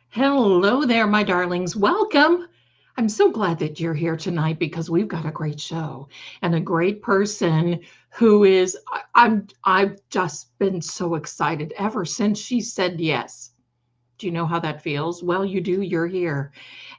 Hello there, my darlings. Welcome. I'm so glad that you're here tonight because we've got a great show and a great person who is I've just been so excited ever since she said yes. Do you know how that feels? Well, you do. You're here.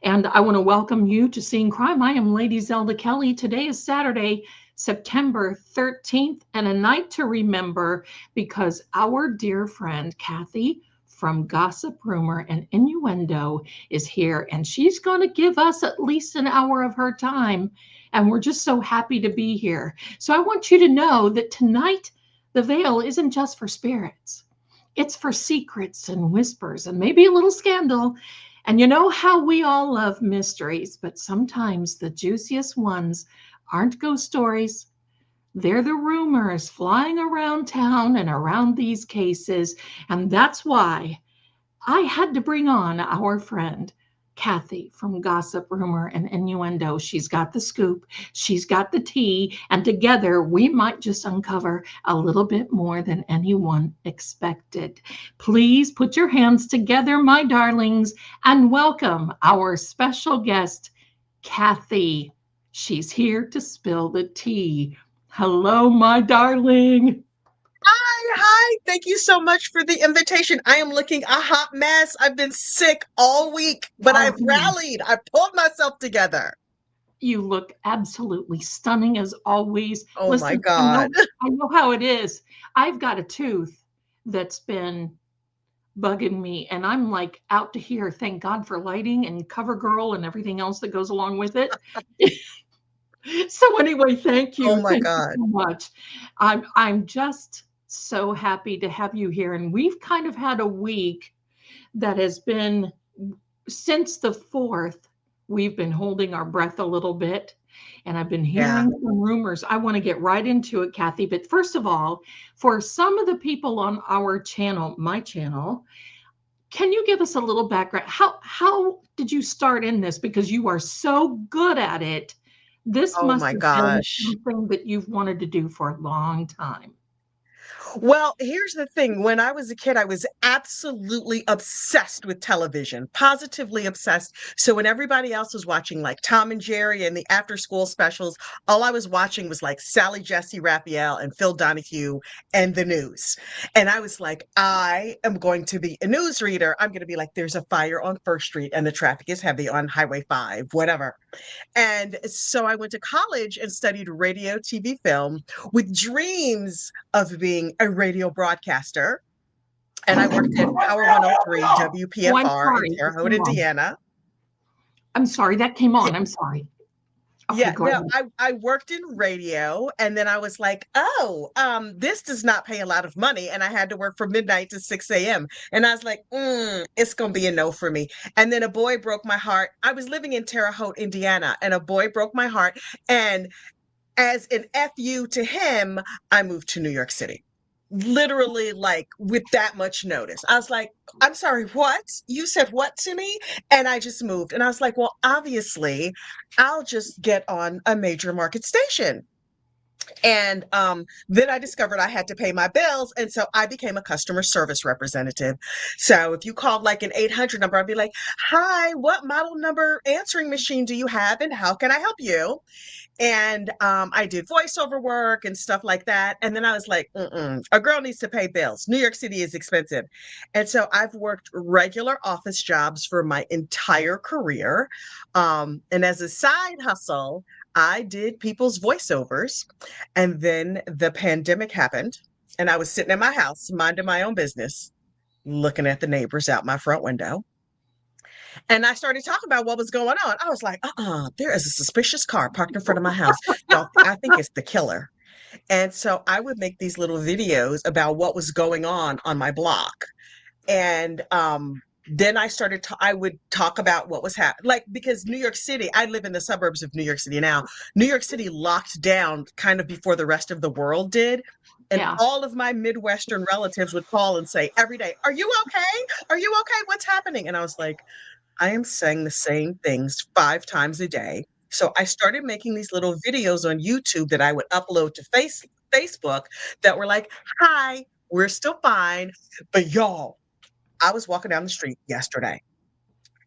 And I want to welcome you to Seeing Crime. I am Lady Zelda Kelly. Today is Saturday, September 13th, and a night to remember because our dear friend Kathy from Gossip, Rumor, and Innuendo is here, and she's going to give us at least an hour of her time. And we're just so happy to be here. So I want you to know that tonight, the veil isn't just for spirits. It's for secrets and whispers and maybe a little scandal. And you know how we all love mysteries, but sometimes the juiciest ones aren't ghost stories. They're the rumors flying around town and around these cases. And that's why I had to bring on our friend, Kathy from Gossip, Rumor, and Innuendo. She's got the scoop, she's got the tea, and together we might just uncover a little bit more than anyone expected. Please put your hands together, my darlings, and welcome our special guest, Kathy. She's here to spill the tea. Hello, my darling. Hi. Thank you so much for the invitation. I am looking a hot mess. I've been sick all week, but I've rallied. I pulled myself together. You look absolutely stunning as always. Oh my Listen, God. I know how it is. I've got a tooth that's been bugging me, and I'm like out to here. Thank God for lighting and CoverGirl and everything else that goes along with it. So anyway, thank Oh you. my Thank you God. so much. I'm just so happy to have you here. And we've kind of had a week that has been since the 4th, we've been holding our breath a little bit. And I've been hearing some rumors. I want to get right into it, Kathy. But first of all, for some of the people on our channel, my channel, can you give us a little background? How did you start in this? Because you are so good at it. This Oh must my have been gosh. something that you've wanted to do for a long time. Well, here's the thing. When I was a kid, I was absolutely obsessed with television, positively obsessed. So when everybody else was watching like Tom and Jerry and the after school specials, all I was watching was like Sally Jesse Raphael and Phil Donahue and the news. And I was like, I am going to be a news reader. I'm going to be like, there's a fire on First Street and the traffic is heavy on Highway 5, whatever. And so I went to college and studied radio, TV, film with dreams of being a radio broadcaster. and I worked at Power 103 Oh, I'm WPFR in sorry. Terre It Haute, came on. Indiana. I'm sorry. That came on. I'm sorry. Okay, Yeah, go no, ahead. I worked in radio, and then I was like, oh, this does not pay a lot of money, and I had to work from midnight to 6 a.m. And I was like, it's gonna be a no for me. And then a boy broke my heart. I was living in Terre Haute, Indiana, and a boy broke my heart. And as an FU to him, I moved to New York City. Literally, like with that much notice. I was like, I'm sorry, what? You said what to me? And I just moved. And I was like, well, obviously, I'll just get on a major market station. And then I discovered I had to pay my bills. And so I became a customer service representative. So if you called like an 800 number, I'd be like, hi, what model number answering machine do you have? And how can I help you? And I did voiceover work and stuff like that. And then I was like, a girl needs to pay bills. New York City is expensive. And so I've worked regular office jobs for my entire career. And as a side hustle, I did people's voiceovers. And then the pandemic happened, and I was sitting in my house, minding my own business, looking at the neighbors out my front window. And I started talking about what was going on. I was like, there is a suspicious car parked in front of my house. Y'all, I think it's the killer. And so I would make these little videos about what was going on my block. And then I would talk about what was happening. Like, because New York City, I live in the suburbs of New York City now. New York City locked down kind of before the rest of the world did. And Yeah. all of my Midwestern relatives would call and say every day, are you okay? Are you okay? What's happening? And I was like, I am saying the same things 5 times a day. So I started making these little videos on YouTube that I would upload to Facebook that were like, hi, we're still fine. But y'all, I was walking down the street yesterday,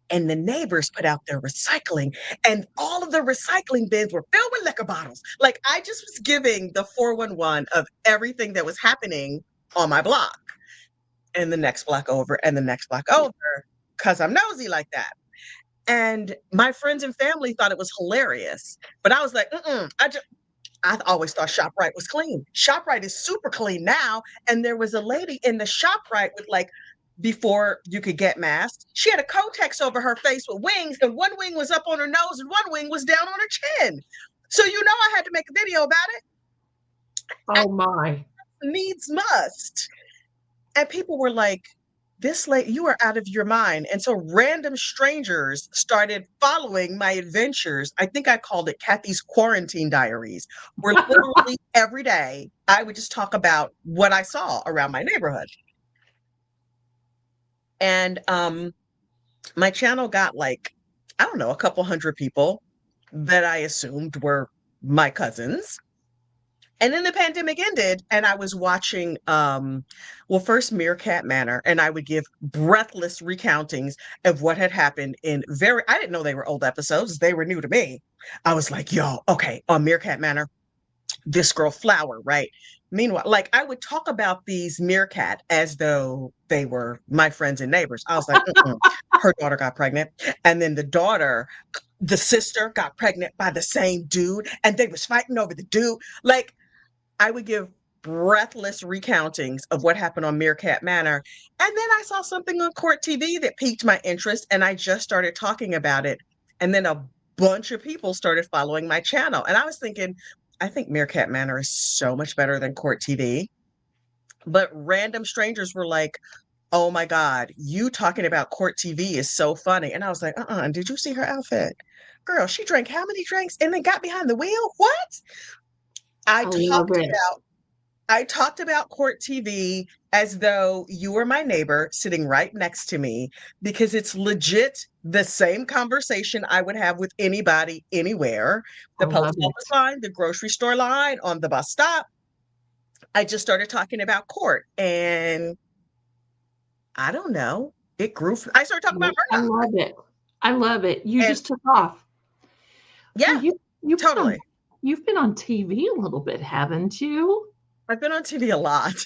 and the neighbors put out their recycling, and all of the recycling bins were filled with liquor bottles. Like, I just was giving the 411 of everything that was happening on my block, and the next block over, and the next block over, because I'm nosy like that. And my friends and family thought it was hilarious. But I was like, I always thought ShopRite was clean. ShopRite is super clean now. And there was a lady in the ShopRite with, like, before you could get masks, she had a Kotex over her face with wings, and one wing was up on her nose and one wing was down on her chin. So I had to make a video about it. Oh my. Needs must. And people were like, this lady, you are out of your mind. And so random strangers started following my adventures. I think I called it Kathy's Quarantine Diaries, where literally every day I would just talk about what I saw around my neighborhood. And my channel got, like, I don't know, a couple hundred people that I assumed were my cousins. And then the pandemic ended, and I was watching, first Meerkat Manor, and I would give breathless recountings of what had happened I didn't know they were old episodes. They were new to me. I was like, yo, okay, on Meerkat Manor, this girl Flower, right? Meanwhile, like, I would talk about these meerkat as though they were my friends and neighbors. I was like, her daughter got pregnant. And then the sister got pregnant by the same dude, and they was fighting over the dude. Like, I would give breathless recountings of what happened on Meerkat Manor. And then I saw something on Court TV that piqued my interest, and I just started talking about it. And then a bunch of people started following my channel. And I was thinking, I think Meerkat Manor is so much better than Court TV. But random strangers were like, oh my God, you talking about Court TV is so funny. And I was like, did you see her outfit? Girl, she drank how many drinks and then got behind the wheel? What? I I love talked it. I talked about Court TV as though you were my neighbor sitting right next to me, because it's legit the same conversation I would have with anybody anywhere. I The love post it. office line, the grocery store line, on the bus stop. I just started talking about court, and I don't know. It grew. I started talking about I Murdoch. love it. I love it. You And just took off. Well, yeah, totally. you've been on TV a little bit, haven't you? I've been on TV a lot.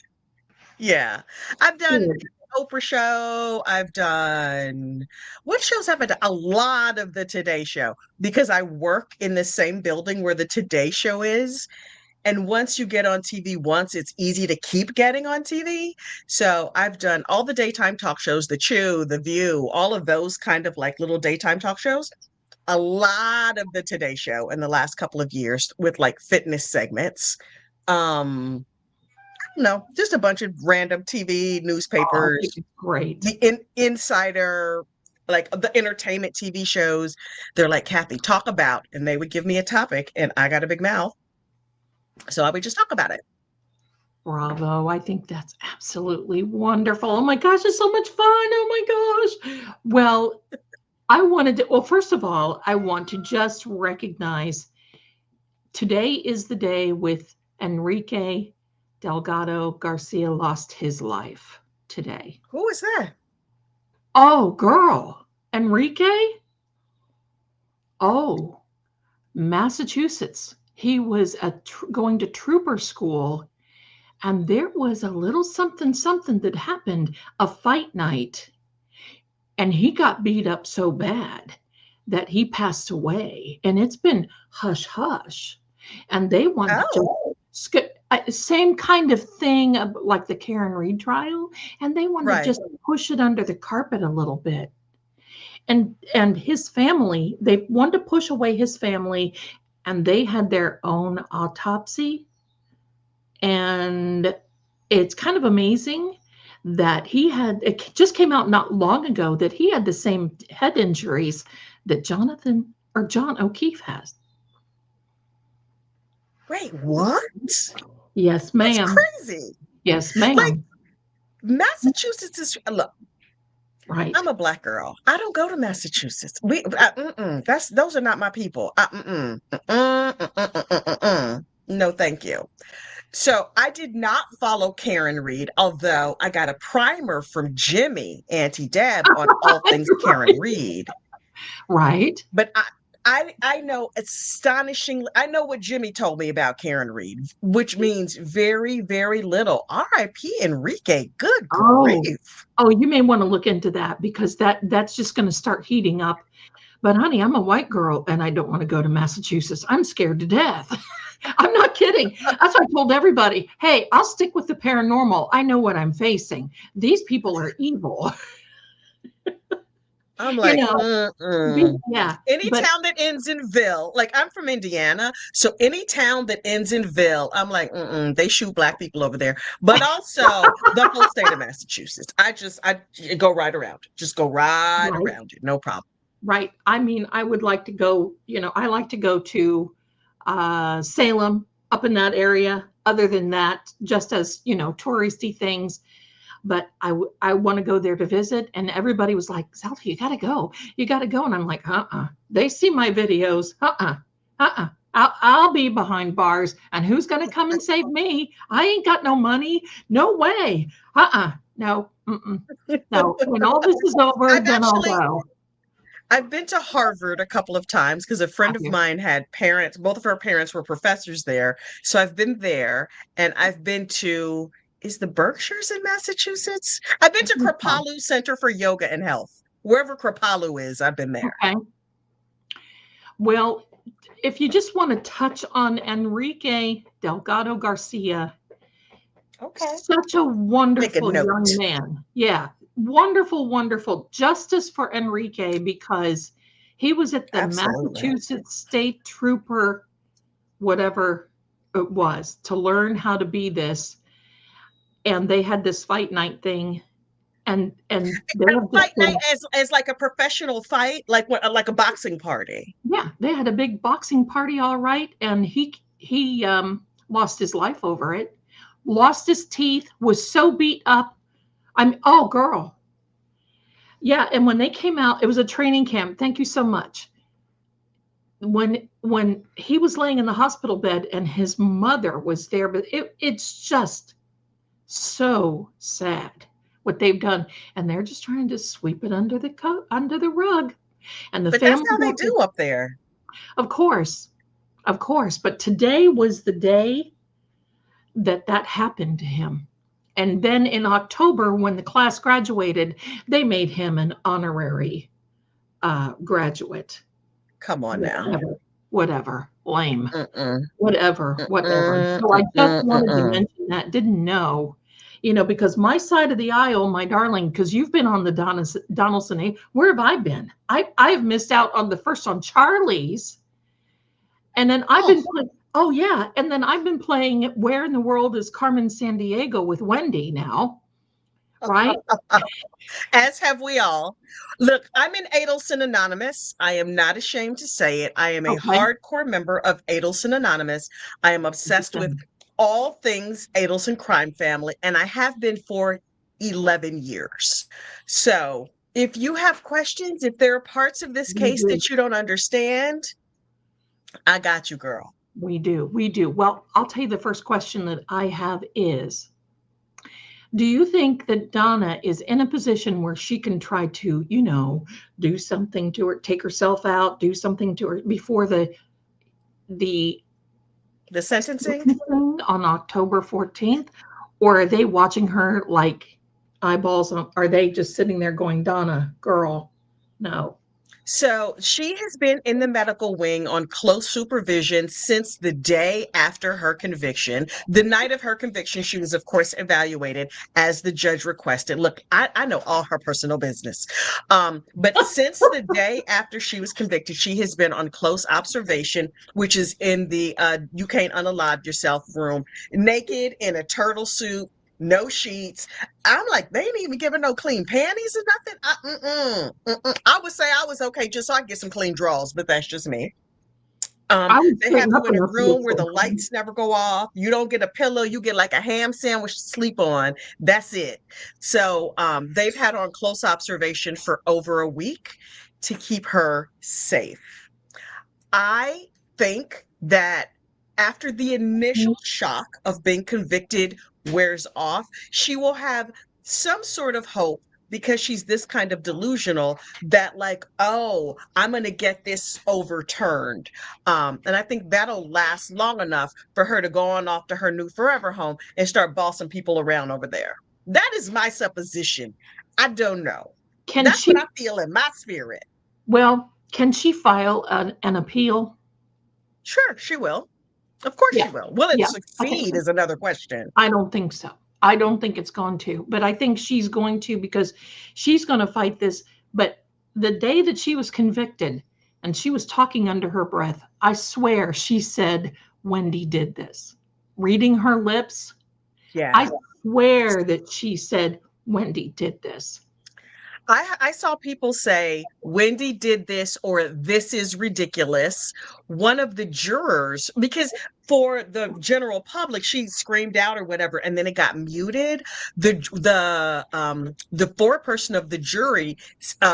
Yeah. I've done Good. Oprah show. I've done what shows have I done? A lot of the Today Show, because I work in the same building where the Today Show is. And once you get on TV once, it's easy to keep getting on TV. So I've done all the daytime talk shows, The Chew, The View, all of those kind of like little daytime talk shows. A lot of the Today Show in the last couple of years with like fitness segments. Um, no, just a bunch of random TV, Oh, I think newspapers, it's great. the insider, like the entertainment TV shows. They're like, Kathy, talk about, and they would give me a topic, and I got a big mouth, so I would just talk about it. Bravo. I think that's absolutely wonderful. Oh my gosh, it's so much fun. Oh my gosh. Well, first of all, I want to just recognize today is the day with Enrique Delgado Garcia lost his life today. Who is that? Oh, girl. Enrique? Oh, Massachusetts. He was going to trooper school, and there was a little something something that happened, a fight night, and he got beat up so bad that he passed away. And it's been hush hush, and they wanted to Oh, just same kind of thing like the Karen Reed trial, and they wanted to right. just push it under the carpet a little bit. And his family, they wanted to push away his family, and they had their own autopsy. And it's kind of amazing that it just came out not long ago that he had the same head injuries that John O'Keefe has. Wait, what? Yes, That's ma'am. crazy. Yes, Like ma'am. Massachusetts is look. Right. I'm a black girl. I don't go to Massachusetts. Those are not my people. No, thank you. So I did not follow Karen Reed, although I got a primer from Jimmy, Auntie Deb, on all things Karen Reed. Right. But I know astonishingly, I know what Jimmy told me about Karen Reed, which means very, very little. R.I.P. Enrique. Good Oh, grief. oh, you may want to look into that because that's just going to start heating up. But honey, I'm a white girl and I don't want to go to Massachusetts. I'm scared to death. I'm not kidding. That's why I told everybody, hey, I'll stick with the paranormal. I know what I'm facing. These people are evil. I'm You like, know, yeah. any But town that ends in ville, like I'm from Indiana, so any town that ends in ville, I'm like, they shoot black people over there. But also the whole state of Massachusetts. I go right around it. Just go right right, around it. No problem. right. I mean, I would like to go, I like to go to Salem up in that area. Other than that, just as, touristy things. But I want to go there to visit. And everybody was like, Zelda, you got to go. You got to go. And I'm like, They see my videos. I'll be behind bars. And who's going to come and save me? I ain't got no money. No way. No. No. When all this is over, I've then I'll actually go. I've been to Harvard a couple of times because a friend Have of you? mine had parents, both of her parents were professors there. So I've been there and I've been to, is the Berkshires in Massachusetts? I've been I to think so. Kripalu Center for Yoga and Health. Wherever Kripalu is, I've been there. Okay. Well, if you just want to touch on Enrique Delgado Garcia, Okay. such a Make a wonderful young note. man. Yeah, wonderful, wonderful. Justice for Enrique because he was at the Absolutely. Massachusetts State Trooper, whatever it was, to learn how to be this. And they had this fight night thing, and they A have just fight night been, as like a professional fight, like what, like a boxing party. yeah, they had a big boxing party, all right, and he lost his life over it, lost his teeth, was so beat up. Oh, girl. Yeah, and when they came out, it was a training camp. Thank you so much. When he was laying in the hospital bed and his mother was there, but it's just so sad what they've done, and they're just trying to sweep it under the rug. And the But that's family, how they do up there. of course, of course. But today was the day that happened to him. And then in October, when the class graduated, they made him an honorary graduate. Come on now. Whatever, whatever. lame. Mm-mm. Whatever, whatever. Mm-mm. So I just Mm-mm. wanted to Mm-mm. mention that. Didn't know, because my side of the aisle, my darling, because you've been on the Donaldson. Where have I been? I have missed out on the first on Charlie's, and then I've Oh. been playing. Oh yeah, and then I've been playing Where in the World is Carmen Sandiego with Wendy now, right? As have we all. Look, I'm in Adelson Anonymous. I am not ashamed to say it. I am a Okay. hardcore member of Adelson Anonymous. I am obsessed with all things Adelson crime family, and I have been for 11 years. So if you have questions, if there are parts of this We case do. that you don't understand, I got you, girl. We do. We do. Well, I'll tell you the first question that I have is, do you think that Donna is in a position where she can try to, do something to her, take herself out, do something to her before the The sentencing? sentencing on October 14th? Or are they watching her like eyeballs on, are they just sitting there going, Donna, girl, no. So she has been in the medical wing on close supervision since the day after her conviction. The night of her conviction, she was, of course, evaluated as the judge requested. Look, I know all her personal business. But since the day after she was convicted, she has been on close observation, which is in the you can't unalive yourself room, naked in a turtle suit, no sheets. I'm like, they ain't even giving no clean panties or nothing. I would say I was okay just so I get some clean drawers, but that's just me. I would They have straighten you up in a enough to get room where the some clean. lights never go off. You don't get a pillow. You get like a ham sandwich to sleep on. That's it. So they've had her on close observation for over a week to keep her safe. I think that after the initial shock of being convicted wears off, she will have some sort of hope because she's this kind of delusional that like, oh, I'm going to get this overturned. And I think that'll last long enough for her to go on off to her new forever home and start bossing people around over there. That is my supposition. I don't know. Can That's what I she, feel in my spirit. can she file an appeal? Sure, she will. Of course Yeah. she will. Will it Yeah, I think succeed so. is another question. I don't think so. I don't think it's going to, but I think she's going to because she's going to fight this. But the day that she was convicted and she was talking under her breath, I swear she said, Wendy did this. Reading her lips, Yeah. I swear that she said, Wendy did this. I saw people say Wendy did this or this is ridiculous. One of the jurors, because for the general public, she screamed out or whatever, and then it got muted. The foreperson of the jury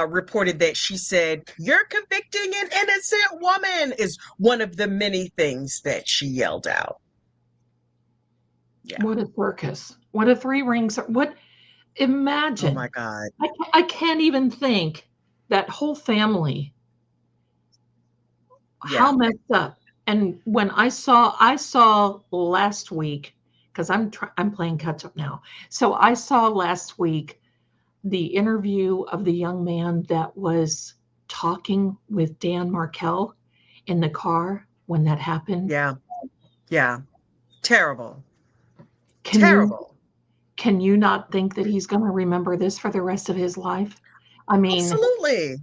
reported that she said, "You're convicting an innocent woman," is one of the many things that she yelled out. Yeah. What a circus. What a three rings. What, Oh my imagine. God. I can't even think that whole family, how Yeah. messed up. And when I saw last week, because I'm playing catch up now. So I saw last week the interview of the young man that was talking with Dan Markel in the car when that happened. Yeah. Yeah. Terrible. Can you Terrible. can you not think that he's going to remember this for the rest of his life? I mean, Absolutely.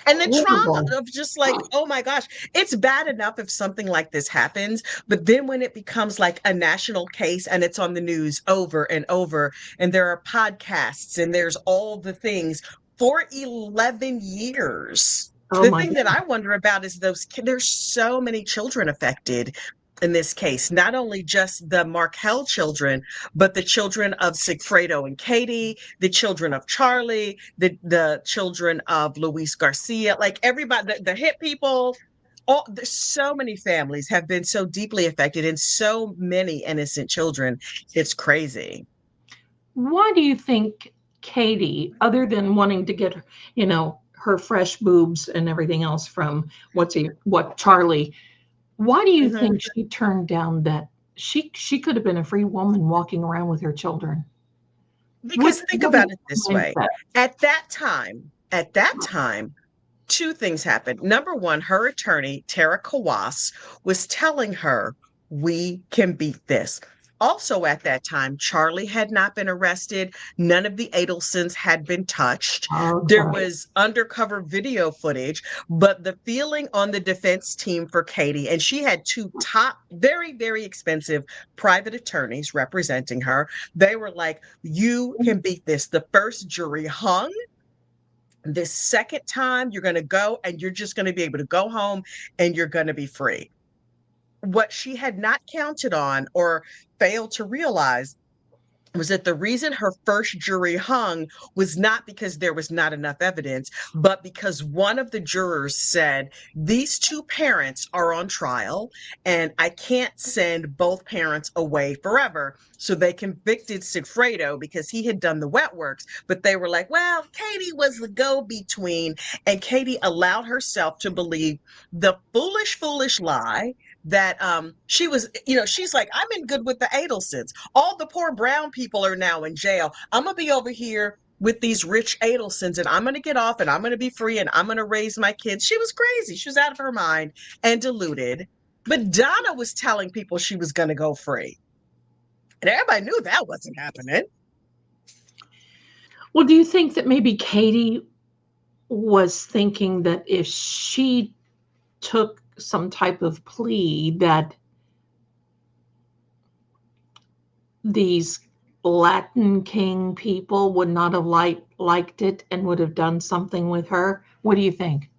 And the trauma horrible. of just like, oh my gosh, it's bad enough if something like this happens, but then when it becomes like a national case and it's on the news over and over, and there are podcasts and there's all the things for 11 years. Oh The my thing that God. I wonder about is there's so many children affected in this case, not only just the Markel children, but the children of Sigfredo and Katie, the children of Charlie, the children of Luis Garcia, like everybody, the hit people. All there's so many families have been so deeply affected, and so many innocent children. It's crazy. Why do you think Katie, other than wanting to get her fresh boobs and everything else from what Charlie, why do you Mhm. think she turned down that she could have been a free woman walking around with her children? Because think What is about it her this way. mindset? At that time, Two things happened. Number one, her attorney, Tara Kawas, was telling her, we can beat this. Also, at that time, Charlie had not been arrested. None of the Adelsons had been touched. There Okay. was undercover video footage, but the feeling on the defense team for Katie, and she had two top, very, very expensive private attorneys representing her. They were like, you can beat this. The first jury hung. This second time, you're going to go and you're just going to be able to go home and you're going to be free. What she had not counted on or failed to realize was that the reason her first jury hung was not because there was not enough evidence, but because one of the jurors said, these two parents are on trial and I can't send both parents away forever. So they convicted Sigfredo because he had done the wet works, but they were like, well, Katie was the go-between. And Katie allowed herself to believe the foolish, foolish lie that she was, she's like, I'm in good with the Adelsons. All the poor brown people are now in jail. I'm going to be over here with these rich Adelsons and I'm going to get off and I'm going to be free and I'm going to raise my kids. She was crazy. She was out of her mind and deluded. But Donna was telling people she was going to go free. And everybody knew that wasn't happening. Well, do you think that maybe Katie was thinking that if she took some type of plea that these Latin King people would not have liked it and would have done something with her? What do you think?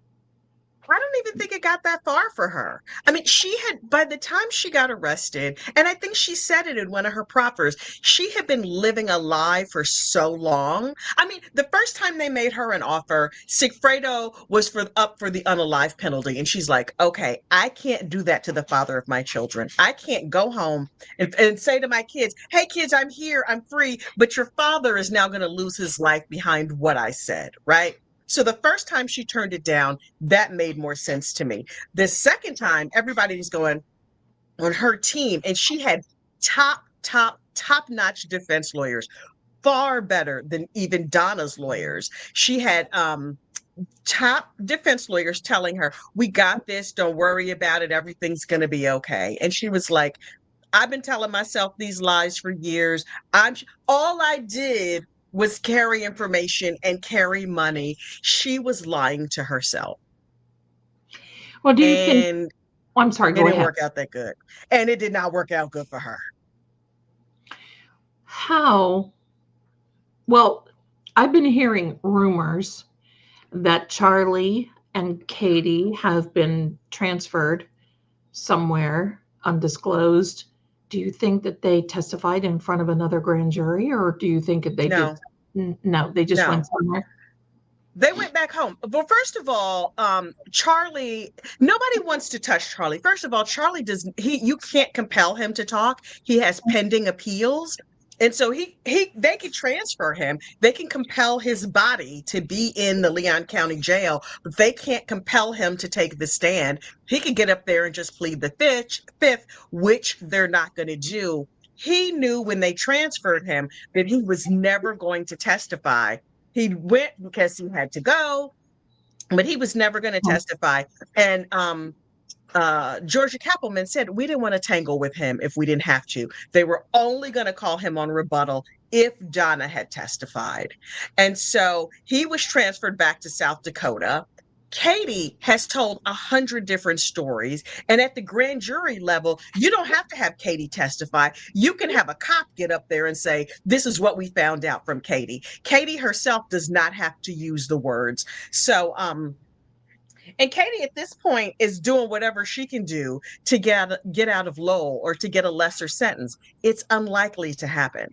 I don't even think it got that far for her. I mean, she had, by the time she got arrested, and I think she said it in one of her proffers, she had been living a lie for so long. I mean, the first time they made her an offer, Sigfredo was up for the unalive penalty. And she's like, okay, I can't do that to the father of my children. I can't go home and say to my kids, hey, kids, I'm here, I'm free, but your father is now going to lose his life behind what I said, right? So the first time she turned it down, that made more sense to me. The second time, everybody was going on her team, and she had top notch defense lawyers, far better than even Donna's lawyers. She had top defense lawyers telling her, we got this, don't worry about it, everything's going to be okay. And she was like, I've been telling myself these lies for years. All I did was carry information and carry money. She was lying to herself. Well, do you think, And oh, I'm sorry, it go didn't ahead. work out that good. And it did not work out good for her. How? Well, I've been hearing rumors that Charlie and Katie have been transferred somewhere undisclosed. Do you think that they testified in front of another grand jury, or do you think that they No, just, no, they just no. went somewhere? They went back home. Well, first of all, Charlie, nobody wants to touch Charlie. First of all, Charlie does you can't compel him to talk. He has pending appeals. And so they could transfer him. They can compel his body to be in the Leon County Jail, but they can't compel him to take the stand. He could get up there and just plead the fifth, which they're not going to do. He knew when they transferred him that he was never going to testify. He went because he had to go, but he was never going to testify. And Georgia Kappelman said, we didn't want to tangle with him if we didn't have to. They were only going to call him on rebuttal if Donna had testified. And so he was transferred back to South Dakota. Katie has told 100 different stories. And at the grand jury level, you don't have to have Katie testify. You can have a cop get up there and say, this is what we found out from Katie. Katie herself does not have to use the words. So, and Katie at this point is doing whatever she can do to get out of Lowell or to get a lesser sentence. It's unlikely to happen.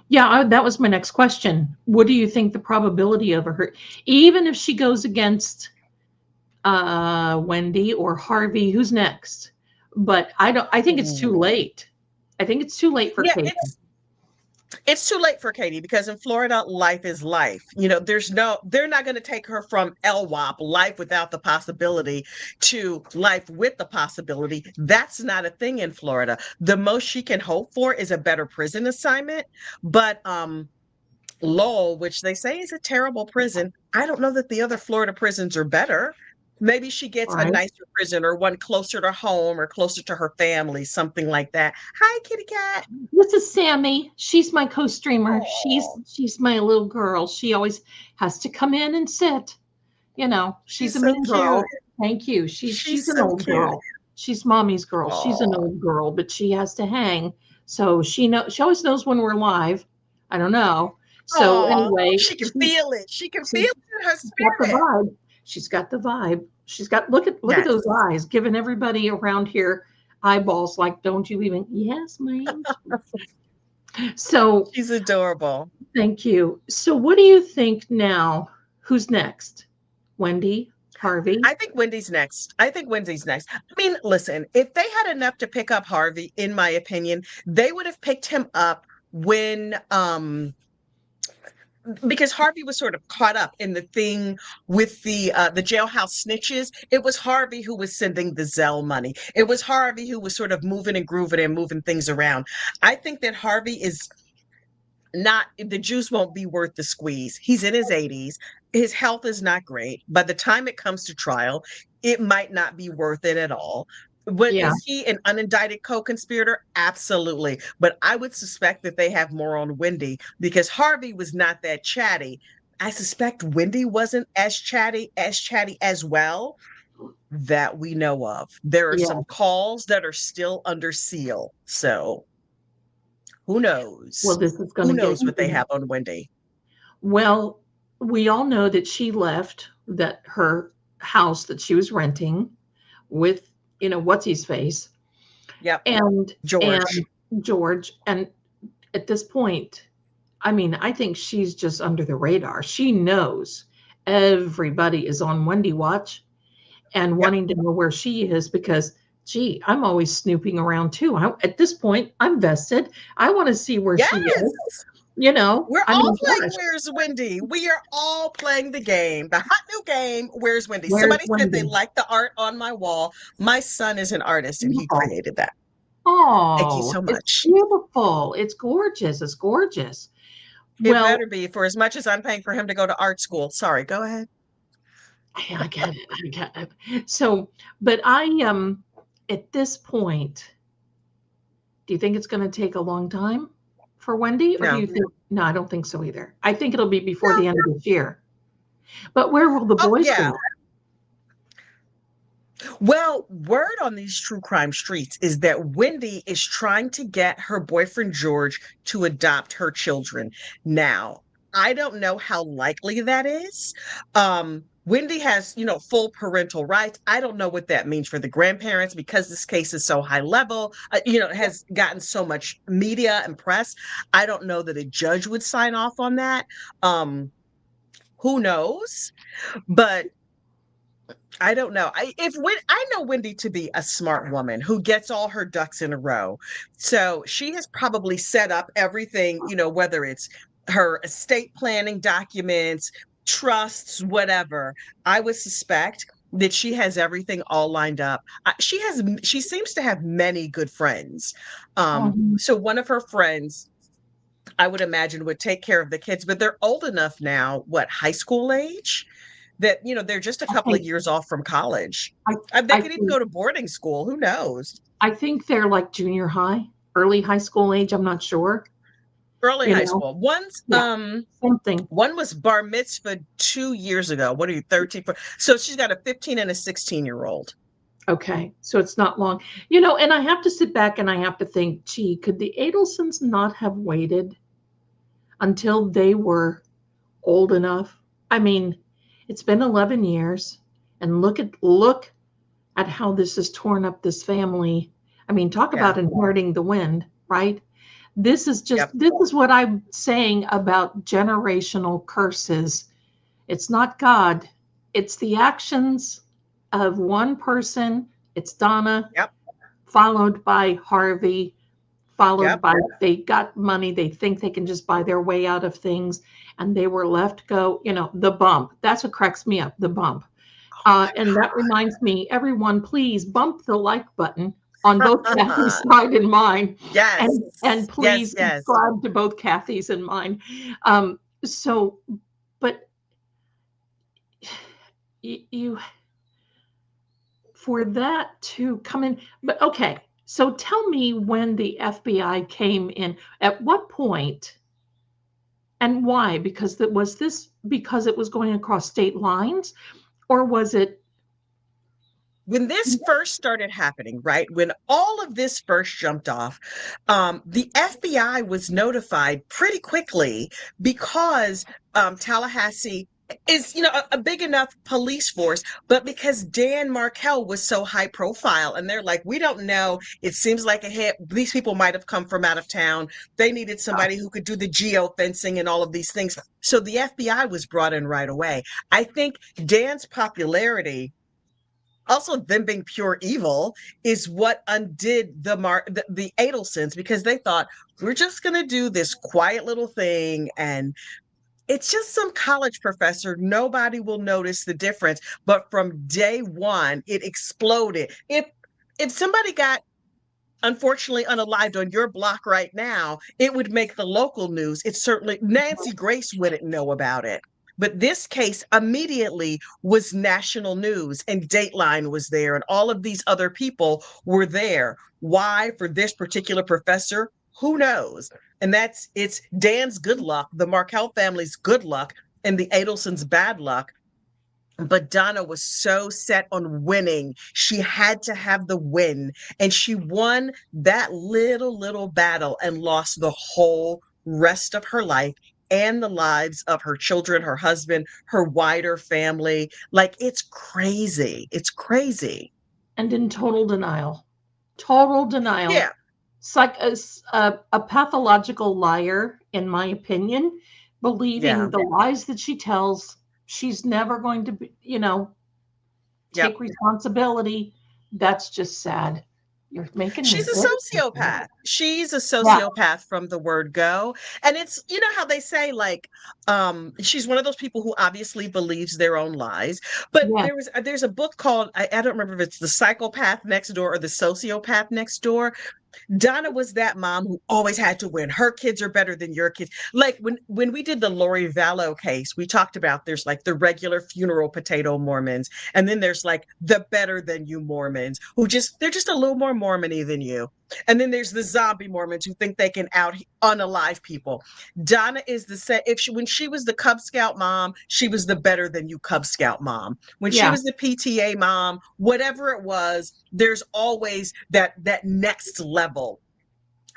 Yeah, that was my next question. What do you think the probability of her, even if she goes against Wendy or Harvey, who's next? But I think it's too late. I think it's too late for Yeah, Katie. it's too late for Katie because in Florida, life is life. They're not going to take her from LWAP, life without the possibility, to life with the possibility. That's not a thing in Florida. The most she can hope for is a better prison assignment. But Lowell, which they say is a terrible prison. I don't know that the other Florida prisons are better. Maybe she gets a right? nicer prison or one closer to home or closer to her family, something like that. Hi, kitty cat. This is Sammy. She's my co-streamer. Oh, She's my little girl. She always has to come in and sit. She's she's a so mean cute. girl. Thank you. She's She's an so old cute. girl. She's mommy's girl. She's an Oh, old girl, but she has to hang. So she always knows when we're live. I don't know. So oh, anyway, she can feel it. She can feel she's it in her she's got the spirit. vibe. She's got the vibe. She's got look at Yes, those eyes, giving everybody around here eyeballs like, don't you even, yes, ma'am. So she's adorable. thank you. So what do you think now? Who's next? Wendy? Harvey? I think Wendy's next. I think Wendy's next. I mean, listen, if they had enough to pick up Harvey, in my opinion, they would have picked him up when because Harvey was sort of caught up in the thing with the jailhouse snitches. It was Harvey who was sending the Zell money. It was Harvey who was sort of moving and grooving and moving things around. I think that Harvey is not the juice won't be worth the squeeze. He's in his 80s. His health is not great. By the time it comes to trial, it might not be worth it at all. But Yeah, is he an unindicted co-conspirator? Absolutely. But I would suspect that they have more on Wendy because Harvey was not that chatty. I suspect Wendy wasn't as chatty as well that we know of. There are yeah. some calls that are still under seal. So who Well, knows? this is going Who to get knows what they even. have on Wendy? Well, we all know that she left that her house that she was renting with, what's his face Yep, and George. George. And at this point, I mean, I think she's just under the radar. She knows everybody is on Wendy watch and Yep. wanting to know where she is because, gee, I'm always snooping around too. At this point, I'm vested. I want to see where she is. Yes. We're I all mean, playing gosh, Where's Wendy? We are all playing the game, the hot new game, Where's Wendy? where's Somebody said they Wendy? like the art on my wall. My son is an artist and he Oh, created that. Thank you oh, so it's much. beautiful. It's gorgeous. It's gorgeous. It Well, better be for as much as I'm paying for him to go to art school. Sorry, go ahead. I get it. I get it. So, but at this point, do you think it's going to take a long time for Wendy, or do No, you think? No, I don't think so either. I think it'll be before no. the end of this year. But where will the Oh, boys yeah. go? Well, word on these true crime streets is that Wendy is trying to get her boyfriend George to adopt her children. Now, I don't know how likely that is. Wendy has, full parental rights. I don't know what that means for the grandparents because this case is so high level, has gotten so much media and press. I don't know that a judge would sign off on that. Who knows? But I don't know. I know Wendy to be a smart woman who gets all her ducks in a row. So she has probably set up everything, whether it's her estate planning documents, trusts, whatever. I would suspect that she has everything all lined up. She seems to have many good friends. Mhm. So one of her friends I would imagine would take care of the kids, but they're old enough now, what, high school age? That, they're just a I couple of think years off from college. I They I could even think go to boarding school. Who knows? I think they're like junior high, early high school age. I'm not sure. Early You high know, school. One's yeah, something. one was bar mitzvah 2 years ago. What are you, 13? So she's got a 15 and a 16-year-old. Okay, so it's not long. And I have to sit back and I have to think, gee, could the Adelsons not have waited until they were old enough? I mean, it's been 11 years, and look at how this has torn up this family. I mean, talk Yeah. about inheriting the wind, right? Yep. This is what I'm saying about generational curses. It's not God, it's the actions of one person. It's Donna, Yep. followed by Harvey, followed Yep. by they got money. They think they can just buy their way out of things. And they were left go, the bump. That's what cracks me up, the bump. And that reminds me, everyone, please bump the like button on both Kathy's side and mine. Yes. And Yes. please Yes. subscribe to both Kathy's and mine. So, but you for that to come in, but okay. So tell me when the FBI came in, at what point and why? Because that was this because it was going across state lines, or was it? When this first started happening, right, when all of this first jumped off, the FBI was notified pretty quickly because Tallahassee is, a big enough police force, but because Dan Markel was so high profile, and they're like, we don't know. It seems like a hit. These people might have come from out of town. They needed somebody who could do the geofencing and all of these things. So the FBI was brought in right away. I think Dan's popularity, also them being pure evil, is what undid the Adelsons, because they thought, we're just going to do this quiet little thing, and it's just some college professor. Nobody will notice the difference. But from day one, it exploded. If somebody got unfortunately unalived on your block right now, it would make the local news. It's certainly Nancy Grace wouldn't know about it. But this case immediately was national news, and Dateline was there, and all of these other people were there. Why? For this particular professor? Who knows? And it's Dan's good luck, the Markel family's good luck, and the Adelsons' bad luck. But Donna was so set on winning. She had to have the win. And she won that little battle and lost the whole rest of her life and the lives of her children, her husband, her wider family. Like, it's crazy. It's crazy. And in total denial. Total denial. Yeah. It's like a pathological liar, in my opinion, Yeah. believing the lies that she tells. She's never going to be, Yep. take responsibility. That's just sad. You're making me She's very a sociopath. She's a yeah, sociopath from the word go. And it's, how they say, like, she's one of those people who obviously believes their own lies. But yeah. there's a book called, I don't remember if it's The Psychopath Next Door or The Sociopath Next Door. Donna was that mom who always had to win. Her kids are better than your kids. Like when we did the Lori Vallow case, we talked about there's like the regular funeral potato Mormons, and then there's like the better than you Mormons who they're just a little more Mormon-y than you. And then there's the zombie Mormons who think they can out unalive people. Donna is the same. When she was the Cub Scout mom, she was the better than you Cub Scout mom. When she Yeah. was the PTA mom, whatever it was, there's always that next level.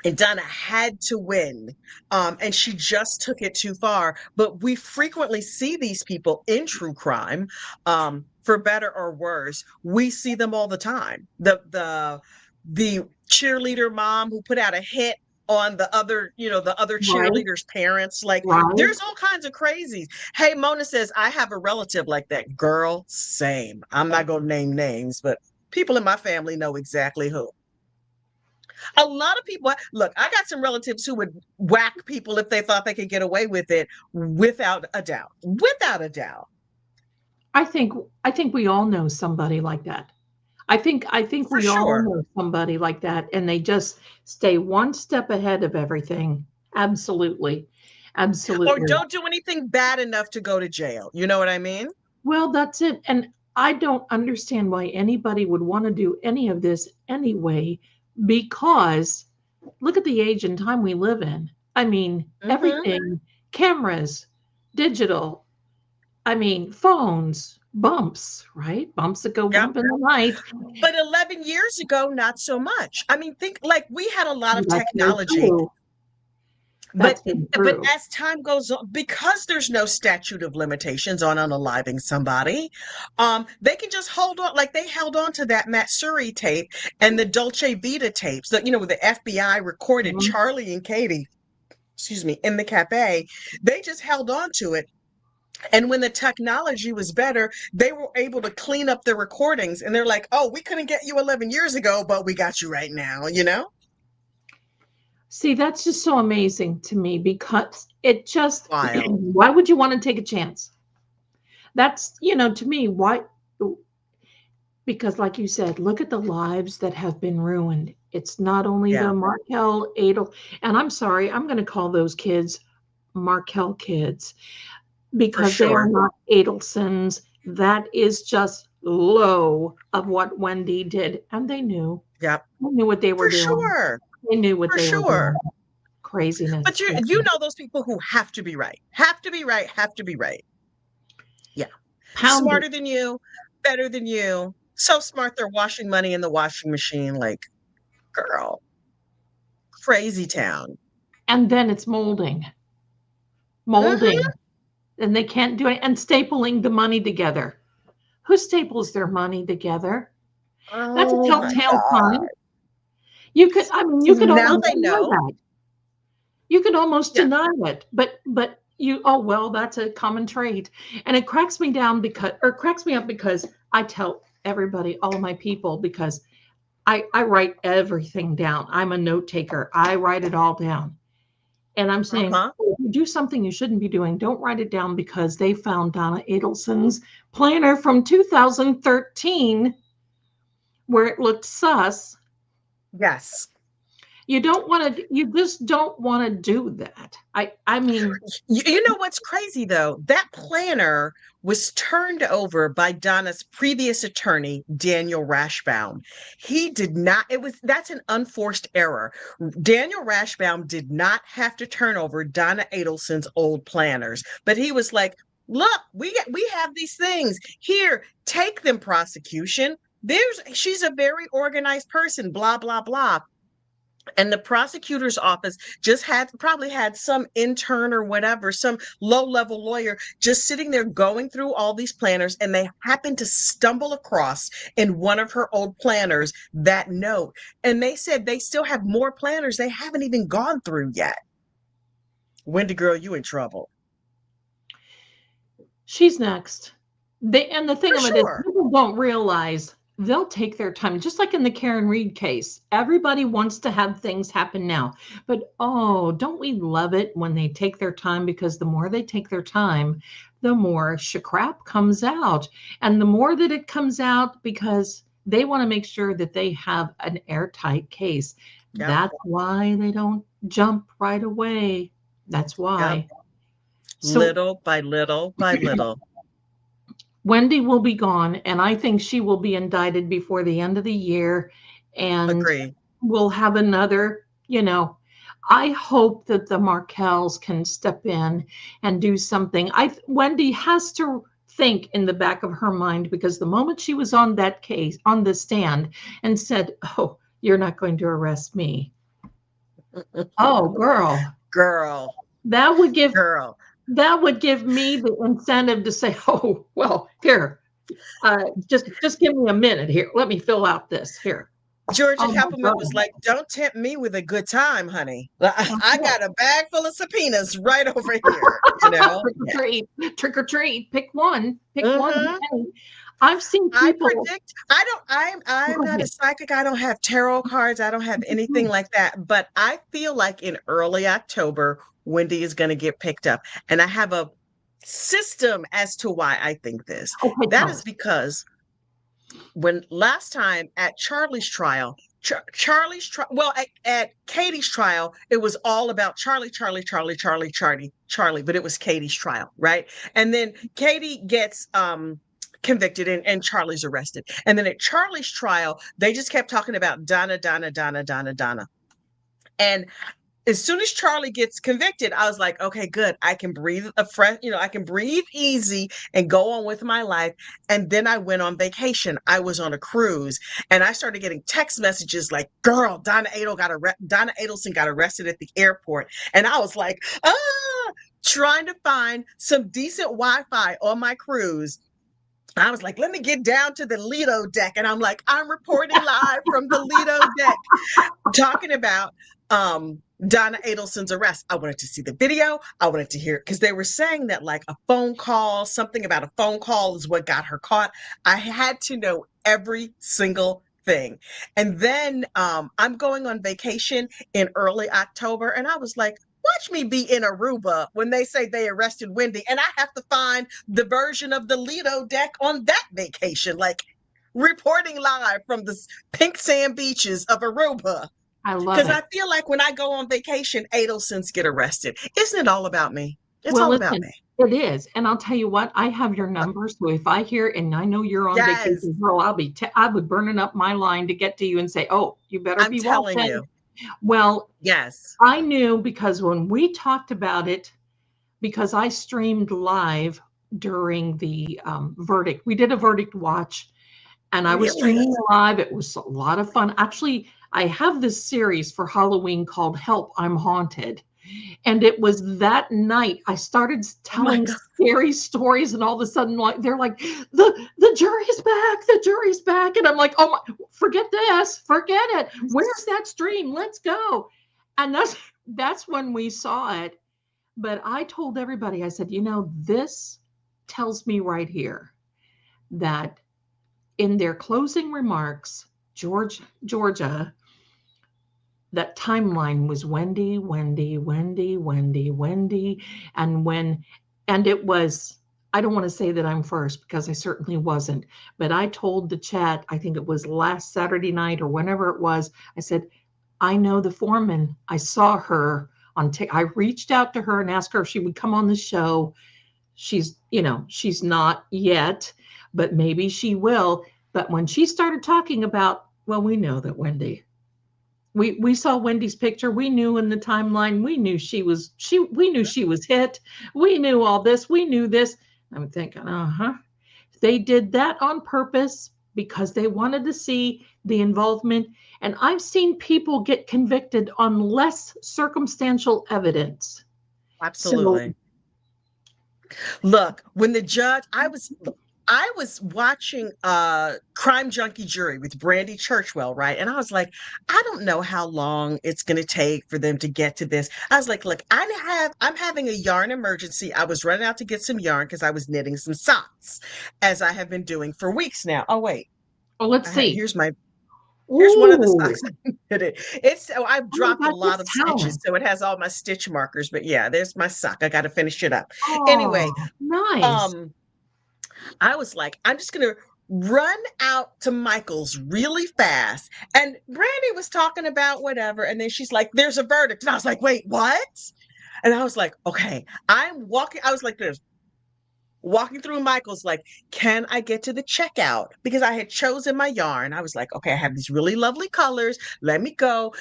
And Donna had to win, and she just took it too far. But we frequently see these people in true crime, for better or worse. We see them all the time. The cheerleader mom who put out a hit on the other Right. cheerleaders' parents. Like, Right. there's all kinds of crazies. Hey, Mona says, I have a relative like that. Girl, same. I'm not gonna name names, but people in my family know exactly who. A lot of people, look, I got some relatives who would whack people if they thought they could get away with it, without a doubt. Without a doubt. I think I think we all know somebody like that. I think For we all sure. know somebody like that, and they just stay one step ahead of everything. Absolutely. Or Absolutely. don't do anything bad enough to go to jail. You know what I mean? Well, that's it. And I don't understand why anybody would want to do any of this anyway, because look at the age and time we live in. I mean, Hmm. everything, cameras, digital, I mean, phones, bumps, right? Bumps that go Yep. bump in the night. But 11 years ago, not so much. I mean, think, like, we had a lot of That's very technology. true. But That's very but true. as time goes on, because there's no statute of limitations on unaliving somebody, they can just hold on. Like, they held on to that Matsuri tape and the Dolce Vita tapes that, where the FBI recorded Mhm. Charlie and Katie, excuse me, in the cafe. They just held on to it. And when the technology was better, they were able to clean up the recordings. And they're like, oh, we couldn't get you 11 years ago, but we got you right now? See, that's just so amazing to me because it just, Wild. why would you want to take a chance? That's, to me, why? Because, like you said, look at the lives that have been ruined. It's not only Yeah. the Markel Adel, and I'm sorry, I'm going to call those kids Markel kids For because they are sure. not Adelsons. That is just low of what Wendy did. And they knew. Yep. They knew what they were For doing. sure. They knew what For they were doing. sure. Craziness, But you craziness. know those people who have to be right. Have to be right, have to be right. Yeah. Pound it. Smarter than you, better than you. So smart they're washing money in the washing machine. Like, girl, crazy town. And then it's molding. Hmm. Molding. And they can't do it. And stapling the money together. Who staples their money together? That's a Oh my telltale God. sign. You could Now almost they deny know. that. You could almost Yeah. deny it, but you, oh well, that's a common trait. And it cracks me down because, or cracks me up because I tell everybody, all my people, because I write everything down. I'm a note taker. I write it all down. And I'm saying, Uh-huh. if you do something you shouldn't be doing, don't write it down because they found Donna Adelson's planner from 2013 where it looked sus. Yes. You just don't want to do that. I mean, You know what's crazy though? That planner was turned over by Donna's previous attorney, Daniel Rashbaum. He did not, that's an unforced error. Daniel Rashbaum did not have to turn over Donna Adelson's old planners, but he was like, look, we have these things. Here, take them, prosecution. She's a very organized person, blah, blah, blah. And the prosecutor's office just probably had some intern or whatever, some low level lawyer just sitting there going through all these planners. And they happened to stumble across in one of her old planners that note. And they said they still have more planners they haven't even gone through yet. Wendy girl, you in trouble. she's next. And the thing For of it is, sure. people don't realize they'll take their time. Just like in the Karen Reed case, everybody wants to have things happen now. But oh, don't we love it when they take their time? Because the more they take their time, the more crap comes out. And the more that it comes out, because they want to make sure that they have an airtight case. Yep. That's why they don't jump right away. That's Yep. why. So Little by little by little. Wendy will be gone, and I think she will be indicted before the end of the year. And Agree. we'll have another, I hope that the Markells can step in and do something. Wendy has to think in the back of her mind because the moment she was on that case, on the stand, and said, "Oh, you're not going to arrest me." Oh, girl, Girl, that would give girl. that would give me the incentive to say, "Oh, well, here, just give me a minute here. Let me fill out this here." Georgia Oh my Cappleman was God. like, "Don't tempt me with a good time, honey. I Okay. got a bag full of subpoenas right over here, you know?" Trick or Yeah. treat, trick or treat, pick one. Hmm. Okay. I've seen I people. predict I'm Go not a ahead. psychic. I don't have tarot cards. I don't have anything like that. But I feel like in early October, Wendy is going to get picked up. And I have a system as to why I think this. Okay, That tell is us. because when last time at Charlie's trial, at Katie's trial, it was all about Charlie, but it was Katie's trial, right? And then Katie gets convicted and Charlie's arrested. And then at Charlie's trial, they just kept talking about Donna, Donna, Donna, Donna, Donna. And as soon as Charlie gets convicted, I was like, okay, good. I can breathe I can breathe easy and go on with my life. And then I went on vacation. I was on a cruise and I started getting text messages like, girl, Donna Adelson got arrested at the airport. And I was like, trying to find some decent Wi-Fi on my cruise. I was like, let me get down to the Lido deck. And I'm like, I'm reporting live from the Lido deck talking about Donna Adelson's arrest. I wanted to see the video. I wanted to hear it because they were saying that like something about a phone call is what got her caught. I had to know every single thing. And then I'm going on vacation in early October, and I was like, watch me be in Aruba when they say they arrested Wendy, and I have to find the version of the Lido deck on that vacation, like reporting live from the pink sand beaches of Aruba. I love Because I it. feel like when I go on vacation, Adelsons get arrested. Isn't it all about me? It's Well, all about listen, me. it is, and I'll tell you what, I have your number, so if I hear and I know you're on Yes, vacation, girl, I would burning up my line to get to you and say, "Oh, you better I'm be telling watching." you. Well, Yes. I knew because when we talked about it, because I streamed live during the verdict, we did a verdict watch, and I was Really? streaming live. It was a lot of fun. Actually, I have this series for Halloween called Help, I'm Haunted. And it was that night I started Oh my telling God. scary stories, and all of a sudden, like they're like, the jury's back, the jury's back. And I'm like, oh my, forget this, forget it. Where's that stream? Let's go. And that's when we saw it. But I told everybody, I said, this tells me right here that in their closing remarks, Georgia, that timeline was Wendy, Wendy, Wendy, Wendy, Wendy. And and it was, I don't want to say that I'm first because I certainly wasn't, but I told the chat, I think it was last Saturday night or whenever it was, I said, I know the foreman. I saw her I reached out to her and asked her if she would come on the show. She's not yet, but maybe she will. But when she started talking about, well, we know that Wendy, we saw Wendy's picture. We knew in the timeline. We knew we knew she was hit. We knew all this. We knew this. I'm thinking, uh-huh. They did that on purpose because they wanted to see the involvement. And I've seen people get convicted on less circumstantial evidence. So, Absolutely. Look, when the judge, I was watching Crime Junkie Jury with Brandy Churchwell, right? And I was like, I don't know how long it's going to take for them to get to this. I was like, look, I'm having a yarn emergency. I was running out to get some yarn because I was knitting some socks, as I have been doing for weeks now. Oh wait, let's see. here's one of the Ooh, socks I knitted. I've oh my dropped a God, lot that's of stitches, talent. so it has all my stitch markers. But yeah, there's my sock. I got to finish it up. Anyway, Oh, nice. um I was like, I'm just gonna run out to Michael's really fast. And Brandy was talking about whatever, and then she's like, there's a verdict. And I was like, wait, what? And I was like, okay, I was like this, walking through Michael's, like, can I get to the checkout? Because I had chosen my yarn. I was like, okay, I have these really lovely colors. Let me go.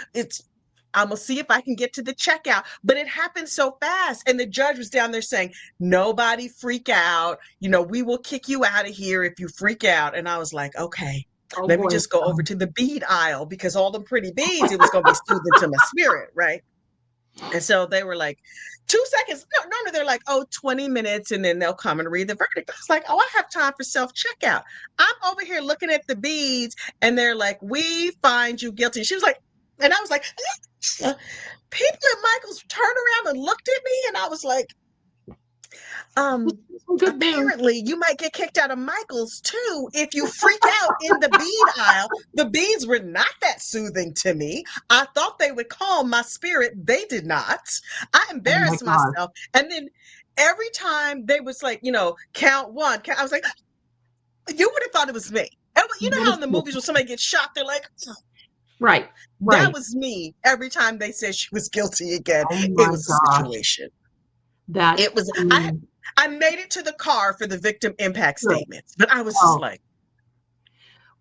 I'm gonna see if I can get to the checkout. But it happened so fast. And the judge was down there saying, nobody freak out. We will kick you out of here if you freak out. And I was like, okay, Oh let me boy. just go over to the bead aisle because all the pretty beads, it was gonna be soothing to my spirit, right? And so they were like, 2 seconds. No, they're like, oh, 20 minutes, and then they'll come and read the verdict. I was like, oh, I have time for self-checkout. I'm over here looking at the beads, and they're like, we find you guilty. She was like, and I was like, people at Michael's turned around and looked at me, and I was like, Some good news. apparently you might get kicked out of Michael's too if you freak out in the bead aisle. The beads were not that soothing to me. I thought they would calm my spirit. They did not. I Oh my embarrassed God. myself. And then every time they was like, count one, I was like, you would have thought it was me. And you know That how is in the cool. movies when somebody gets shot, they're like, Right. that Right. was me every time they said she was guilty again. Oh It my was a gosh. situation. That, It was I mean, I made it to the car for the victim impact good. statements, but I was just Oh, like,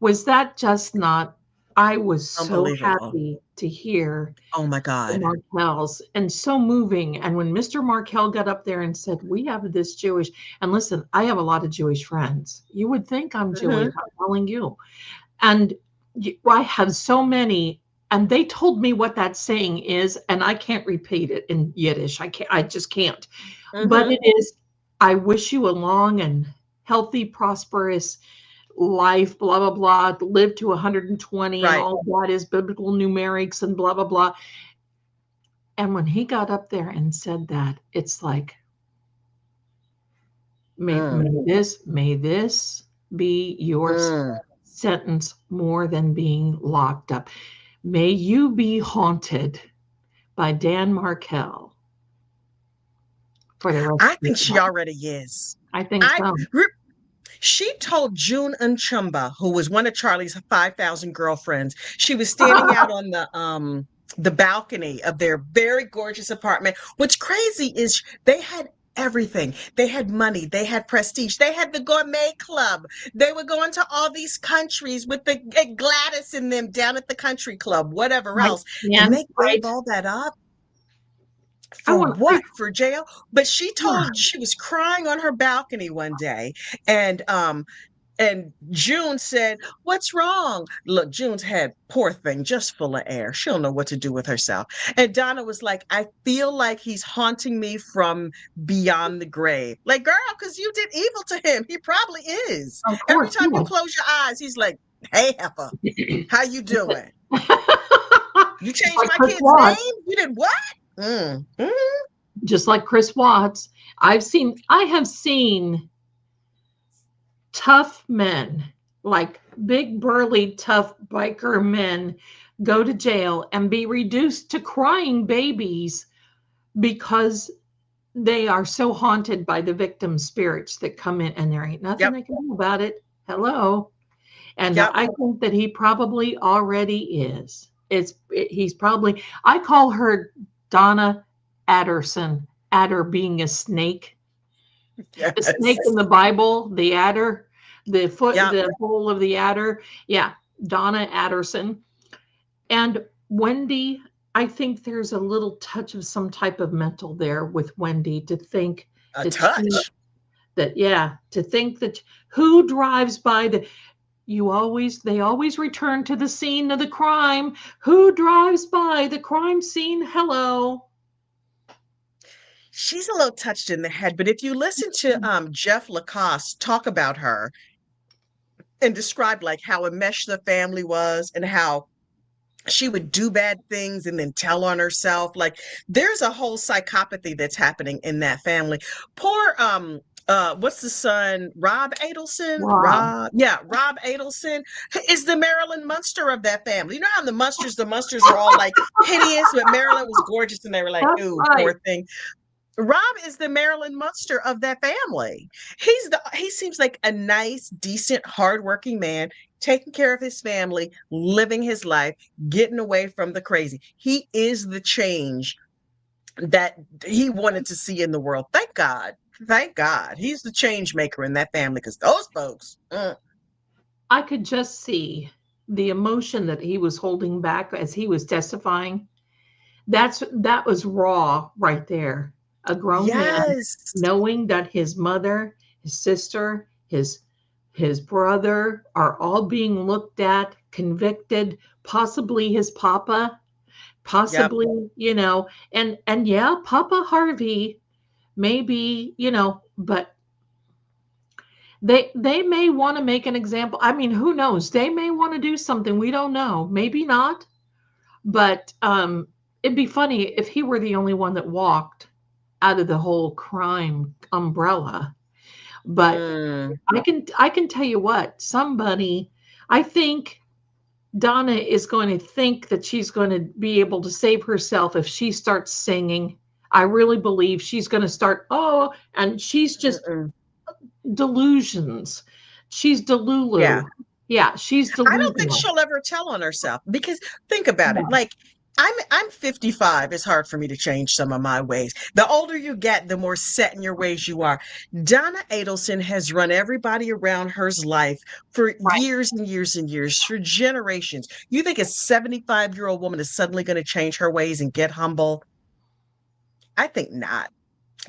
was that just not, I was so unbelievable. happy to hear Oh my the God. Markells and so moving. And when Mr. Markel got up there and said, we have this Jewish, and listen, I have a lot of Jewish friends. You would think I'm Jewish, Mhm. I'm telling you. And I have so many, and they told me what that saying is, and I can't repeat it in Yiddish. I just can't. But Mhm. it is, I wish you a long and healthy, prosperous life, blah, blah, blah, live to 120, and Right. all that is biblical numerics and blah, blah, blah. And when he got up there and said that, it's like, Mm. may this be your Mm. sentence more than being locked up. May you be haunted by Dan Markel for the rest I of your think she life. already is. I think I so. re- She told June Unchumba, who was one of Charlie's 5,000 girlfriends, she was standing out on the balcony of their very gorgeous apartment. What's crazy is they had everything. They had money, they had prestige, they had the gourmet club. They were going to all these countries with the Gladys and them down at the country club, whatever Right, else. And man, they right. gave all that up I for want, I, what? For jail? But she yeah, told she was crying on her balcony one day, and June said, "What's wrong?" Look, June's head, poor thing, just full of air. She don't know what to do with herself. And Donna was like, "I feel like he's haunting me from beyond the grave." Like, girl, because you did evil to him. He probably is. of Every course time you close your eyes, he's like, "Hey, heifer, he how you would. doing? You Just changed like my Chris kid's Watts, name? You did what?" Mm, mm. just like Chris Watts. I have seen tough men, like big, burly, tough biker men, go to jail and be reduced to crying babies because they are so haunted by the victim spirits that come in and there ain't nothing Yep, they can do about it. Hello. And yep. I think that he probably already is. He's probably, I call her Donna Adderson, adder being a snake. The snake in Yes. the Bible, the adder, Yep. the hole of the adder. Yeah, Donna Adderson. And Wendy, I think there's a little touch of some type of mental there with Wendy to think A that she, touch. that, yeah, to think that who drives by they always return to the scene of the crime. Who drives by the crime scene? Hello. She's a little touched in the head, but if you listen to Jeff Lacoste talk about her and describe like how enmeshed the family was and how she would do bad things and then tell on herself, like there's a whole psychopathy that's happening in that family. Poor what's the son, Rob Adelson? Rob. Rob Adelson is the Marilyn Munster of that family. You know how the Munsters were all like hideous, but Marilyn was gorgeous and they were like, That's ooh, right. poor thing. Rob is the Marilyn Munster of that family. He seems like a nice, decent, hardworking man, taking care of his family, living his life, getting away from the crazy. He is the change that he wanted to see in the world. Thank God. Thank God. He's the change maker in that family because those folks. I could just see the emotion that he was holding back as he was testifying. That was raw right there. A grown man Yes. knowing that his mother, his sister, his brother are all being looked at, convicted, possibly his papa, Yep. possibly, and yeah, Papa Harvey maybe, but they may want to make an example. I mean, who knows? They may want to do something. We don't know. Maybe not. But it'd be funny if he were the only one that walked out of the whole crime umbrella. But Mm, I can tell you what, somebody, I think Donna is going to think that she's going to be able to save herself if she starts singing. I really believe she's going to start, oh, and she's just mm-mm. delusions. She's Yeah. delulu. Yeah, she's I don't think delusional. she'll ever tell on herself because think about it. No, Like I'm 55. It's hard for me to change some of my ways. The older you get, the more set in your ways you are. Donna Adelson has run everybody around her life for right. years and years and years, for generations. You think a 75-year-old woman is suddenly going to change her ways and get humble? I think not.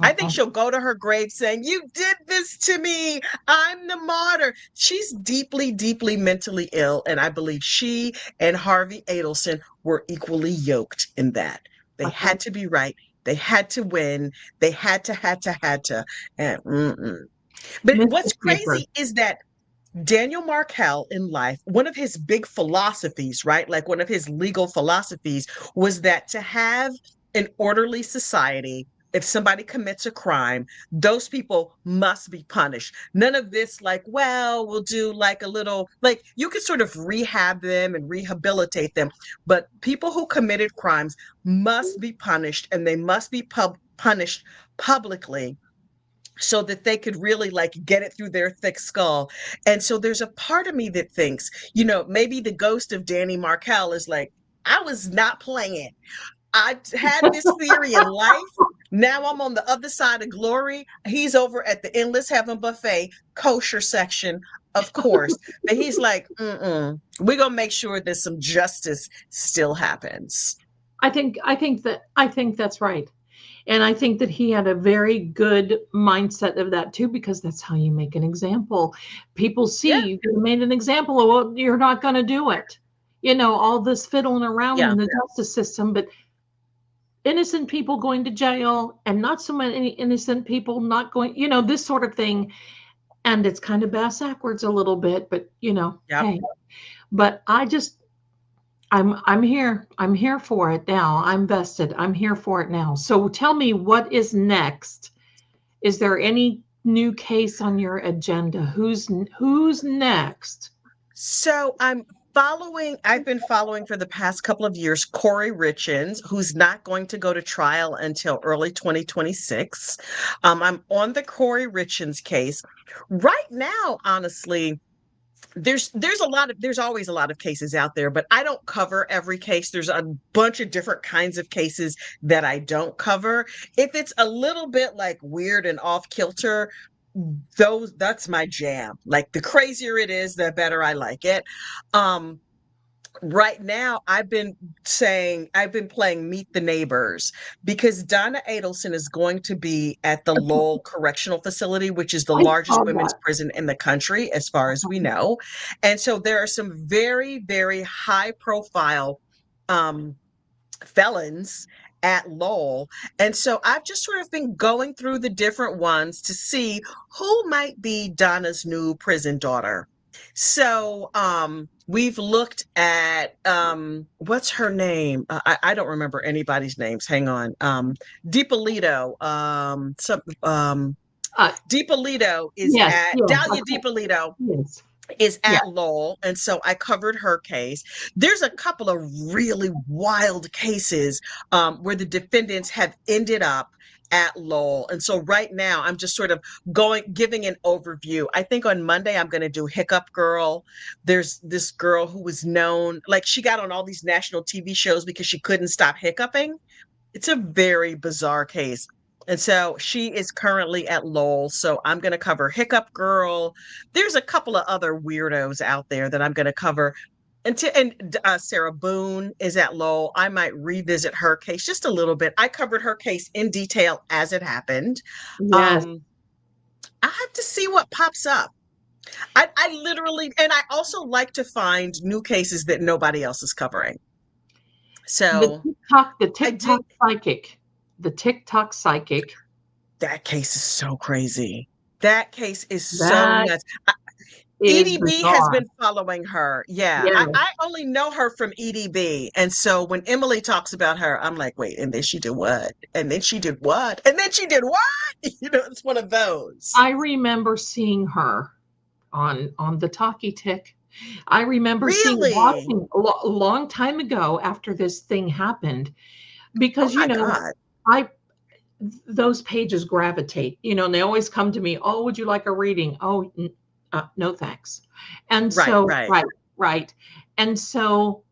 I think Uh-uh. she'll go to her grave saying, "You did this to me. I'm the martyr." She's deeply, deeply mentally ill. And I believe she and Harvey Adelson were equally yoked in that. They Uh-uh. had to be right. They had to win. They had to. And, but Mr. what's Paper. crazy is that Daniel Markel in life, one of his big philosophies, right? Like one of his legal philosophies was that to have an orderly society, if somebody commits a crime, those people must be punished. None of this, like, well, we'll do like a little, like you could sort of rehab them and rehabilitate them. But people who committed crimes must be punished and they must be punished publicly so that they could really like get it through their thick skull. And so there's a part of me that thinks, maybe the ghost of Danny Markel is like, I was not playing. I had this theory in life. Now I'm on the other side of glory. He's over at the Endless Heaven Buffet, kosher section, of course. But he's like, we're going to make sure that some justice still happens. I think that's right. And I think that he had a very good mindset of that too, because that's how you make an example. People Yeah. see you made an example of, well, you're not going to do it. All this fiddling around Yeah. in the justice system, but innocent people going to jail and not so many innocent people not going, this sort of thing. And it's kind of bass backwards a little bit, but Yep. hey, but I'm here. I'm here for it now. I'm vested. I'm here for it now. So tell me, what is next? Is there any new case on your agenda? Who's next? So I've been following for the past couple of years Corey Richins, who's not going to go to trial until early 2026. I'm on the Corey Richins case. Right now, honestly, there's always a lot of cases out there, but I don't cover every case. There's a bunch of different kinds of cases that I don't cover. If it's a little bit like weird and off kilter, that's my jam. Like the crazier it is, the better I like it. Um Right now, I've been playing Meet the Neighbors because Donna Adelson is going to be at the Lowell Correctional Facility, which is the I largest saw women's that. prison in the country, as far as we know. And so there are some very, very high profile um, felons at Lowell. And so I've just sort of been going through the different ones to see who might be Donna's new prison daughter. So we've looked at what's her name? I don't remember anybody's names. Hang on. DiPolito. Uh, DiPolito is yes, at yes, Dahlia okay, DiPolito yes, is yeah. at Lowell, and so I covered her case. There's a couple of really wild cases where the defendants have ended up at Lowell. And so right now I'm just sort of giving an overview. I think on Monday I'm going to do Hiccup Girl. There's this girl who was known, like she got on all these national TV shows because she couldn't stop hiccuping. It's a very bizarre case. And so she is currently at Lowell. So I'm going to cover Hiccup Girl. There's a couple of other weirdos out there that I'm going to cover. And Sarah Boone is at Lowell. I might revisit her case just a little bit. I covered her case in detail as it happened. Yes. Um, I have to see what pops up. I literally, and I also like to find new cases that nobody else is covering. The So TikTok, the I did. TikTok psychic, the TikTok psychic. That case is so crazy. That case is so That nuts. is EDB has bizarre. been following her. Yeah, Yeah. I only know her from EDB. And so when Emily talks about her, I'm like, wait, and then she did what? And then she did what? And then she did what? It's one of those. I remember seeing her on the talkie tick. I remember Really? watching a long time ago after this thing happened, Oh because my God. I those pages gravitate, and they always come to me. Oh, would you like a reading? Oh, no, thanks. And Right, so, right. right, right. And so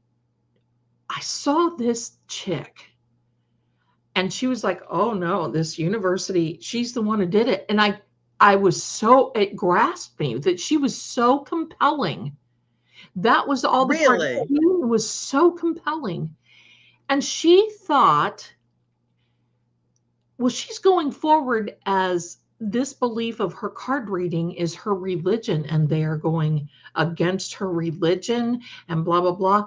I saw this chick, and she was like, "Oh no, this university, she's the one who did it." And I was so, it grasped me that she was so compelling. That was all the part. Really? She was so compelling. And she thought, well, she's going forward as this belief of her card reading is her religion, and they are going against her religion and blah blah blah.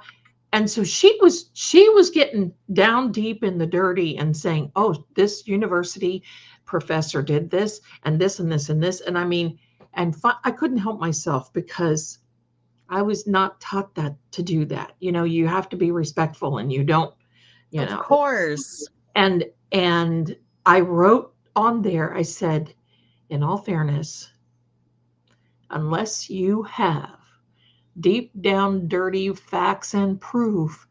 And so she was getting down deep in the dirty and saying, "Oh, this university professor did this and this and this and this." And I mean, I couldn't help myself because I was not taught that to do that. You have to be respectful, and you don't, you Of know. course. And I wrote on there, I said, in all fairness, unless you have deep down dirty facts and proof,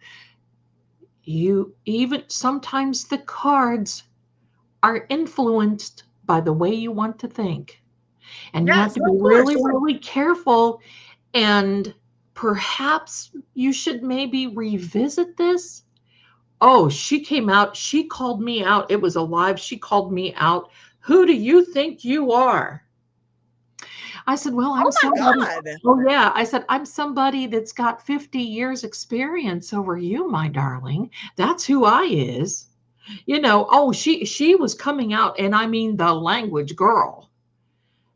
you even sometimes the cards are influenced by the way you want to think. And you have Yes, to be of really, course. really careful. And perhaps you should maybe revisit this. Oh, she came out. She called me out. It was alive. She called me out. Who do you think you are? I said, well, I'm Oh my somebody. God. Oh, yeah. I said, I'm somebody that's got 50 years experience over you, my darling. That's who I is. Oh, she was coming out, and I mean the language girl.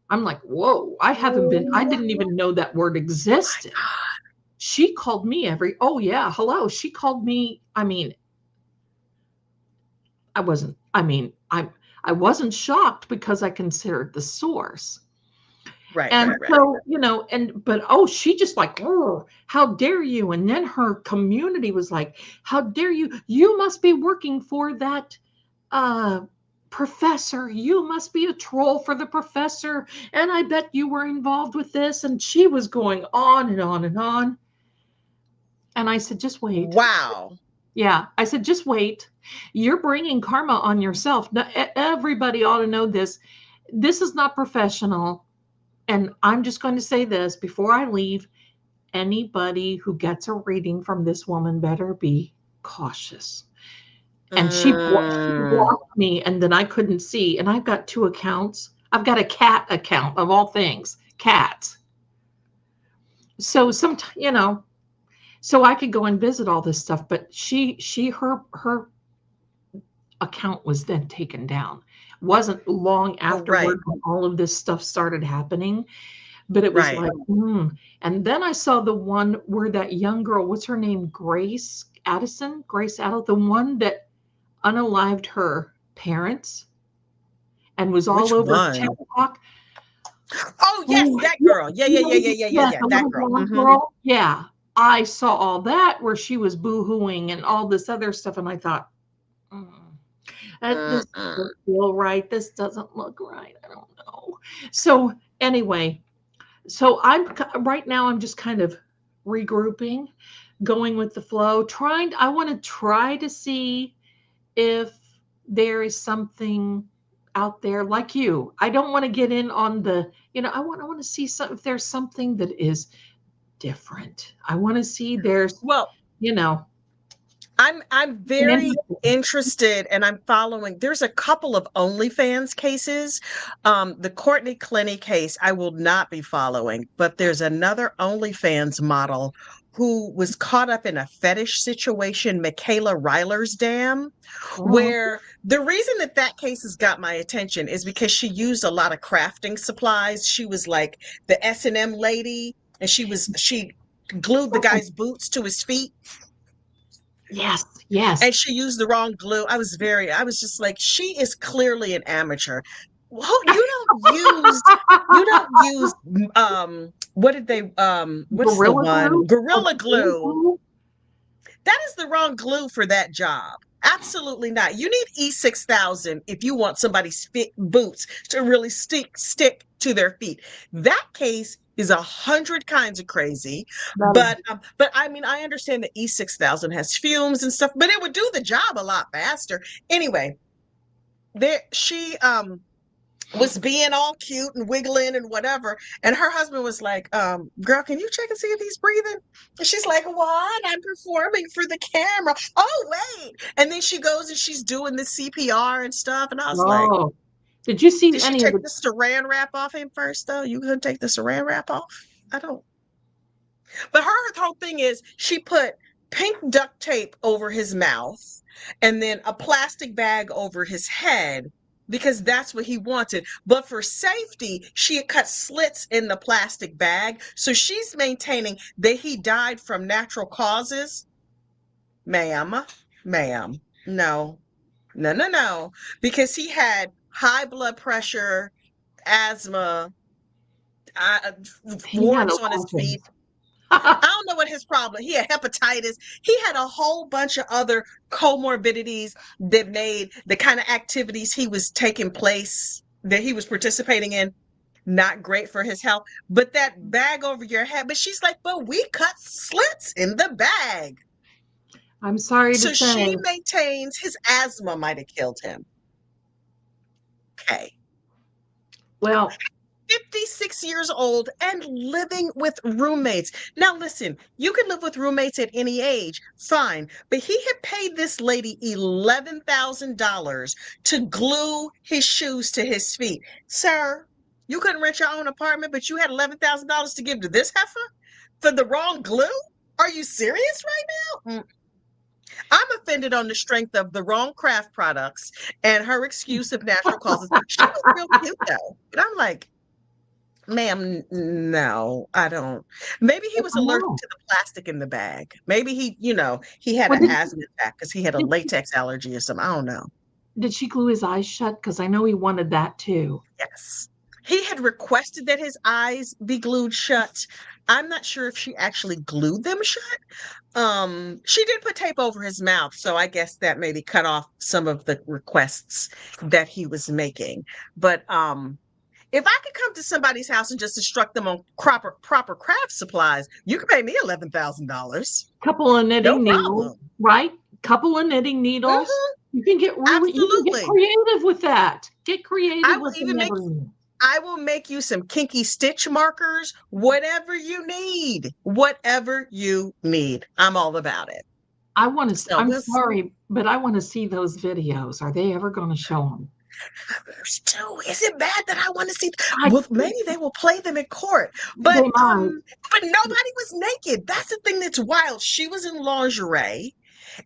I'm like, whoa, I Oh didn't even know that word my existed. God. She called me oh yeah, hello. She called me, I wasn't shocked because I considered the source. Right, And right, right. so, but oh, she just like, oh, how dare you? And then her community was like, how dare you? You must be working for that uh professor. You must be a troll for the professor. And I bet you were involved with this. And she was going on and on and on. And I said, just wait. Wow. Yeah. I said, just wait. You're bringing karma on yourself. Now, everybody ought to know this. This is not professional. And I'm just going to say this before I leave. Anybody who gets a reading from this woman better be cautious. And she Mm, blocked me, and then I couldn't see. And I've got two accounts. I've got a cat account of all things, cats. So so I could go and visit all this stuff, but her account was then taken down. Wasn't long oh, right, afterward when all of this stuff started happening, but it was right. like, And then I saw the one where that young girl, what's her name? Grace Addison, the one that unalived her parents and was all Which over one? TikTok. Oh, yes, Oh, that yeah, girl. Yeah, yeah, yeah, yeah, yeah, yeah, yeah. the That little girl. blonde girl. Yeah, I saw all that where she was boohooing and all this other stuff, and I thought, mm, this Mm-mm. doesn't feel right. This doesn't look right. I don't know. So anyway, so right now. I'm just kind of regrouping, going with the flow. I want to try to see if there is something out there like you. I don't want to get in on I want to see if there's something that is different. I want to see there's, Well, you know, I'm an very interesting. interested and I'm following. There's a couple of OnlyFans cases. The Courtney Clenny case, I will not be following, but there's another OnlyFans model who was caught up in a fetish situation, Michaela Ryler's Dam, Mhm. where the reason that that case has got my attention is because she used a lot of crafting supplies. She was like the S&M lady, and she glued the guy's boots to his feet Yes, yes. and she used the wrong glue. I was just like, she is clearly an amateur. Well, you don't use what did they what's the Gorilla one? glue. Gorilla Gorilla glue. glue. That is the wrong glue for that job. Absolutely not. You need E6000 if you want somebody's boots to really stick to their feet. That case is 100 kinds of crazy, That is. but I mean I understand that E6000 has fumes and stuff, but it would do the job a lot faster. Anyway, there she was being all cute and wiggling and whatever. And her husband was like, girl, can you check and see if he's breathing? And she's like, what? I'm performing for the camera. Oh, wait. And then she goes and she's doing the CPR and stuff. And I was like, Oh, did you see did she any of take the? the saran wrap off him first, though? You couldn't take the saran wrap off? I don't. But her whole thing is she put pink duct tape over his mouth and then a plastic bag over his head because that's what he wanted. But for safety, she had cut slits in the plastic bag. So she's maintaining that he died from natural causes. Ma'am, ma'am, no, no, no, no. Because he had high blood pressure, asthma, uh, He had a warts on lot his of feet. things. I don't know what his problem. He had hepatitis. He had a whole bunch of other comorbidities that made the kind of activities he was taking place that he was participating in not great for his health. But that bag over your head. But she's like, but we cut slits in the bag. I'm sorry to So say. she maintains his asthma might have killed him. Okay. Well, 56 years old and living with roommates. Now, listen, you can live with roommates at any age, fine. But he had paid this lady $11,000 to glue his shoes to his feet. Sir, you couldn't rent your own apartment, but you had $11,000 to give to this heifer for the wrong glue? Are you serious right now? I'm offended on the strength of the wrong craft products and her excuse of natural causes. She was real cute, though. And I'm like, ma'am, no, I don't. Maybe he was I allergic know. to the plastic in the bag. Maybe he had Well, an asthma attack because he had a did, latex allergy or something. I don't know. did she glue his eyes shut? Because I know he wanted that too. Yes. He had requested that his eyes be glued shut. I'm not sure if she actually glued them shut. She did put tape over his mouth, so I guess that maybe cut off some of the requests that he was making. But if I could come to somebody's house and just instruct them on proper craft supplies, you can pay me $11,000. Couple of No knitting needles, problem. right? Couple of knitting needles. Mhm. You can get Absolutely. creative with that. Get I creative will with the even make knitting. I will make you some kinky stitch markers, whatever you need. Whatever you need. I'm all about it. So I'm we'll sorry, but I want to see those videos. Are they ever going to show them? still, is it bad that I want to see? I, Well, maybe they will play them in court. they might. But nobody was naked. That's the thing that's wild. She was in lingerie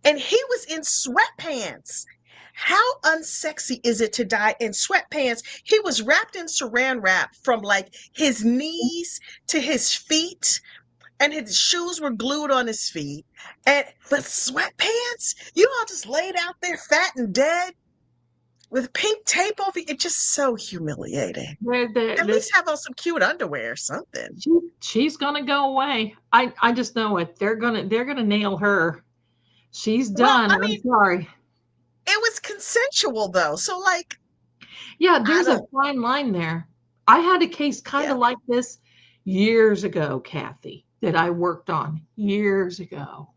and he was in sweatpants. How unsexy is it to die in sweatpants? He was wrapped in saran wrap from like his knees to his feet, and his shoes were glued on his feet. And but sweatpants? You all just laid out there fat and dead with pink tape over it. Just so humiliating. At They're, least have on some cute underwear or something. she's going to go away. I just know it. They're gonna nail her. She's Well, done. I I'm mean, sorry. it was consensual though. So like, Yeah, I there's a don't, fine line there. I had a case kind yeah. of like this years ago, Kathy, that I worked on years ago,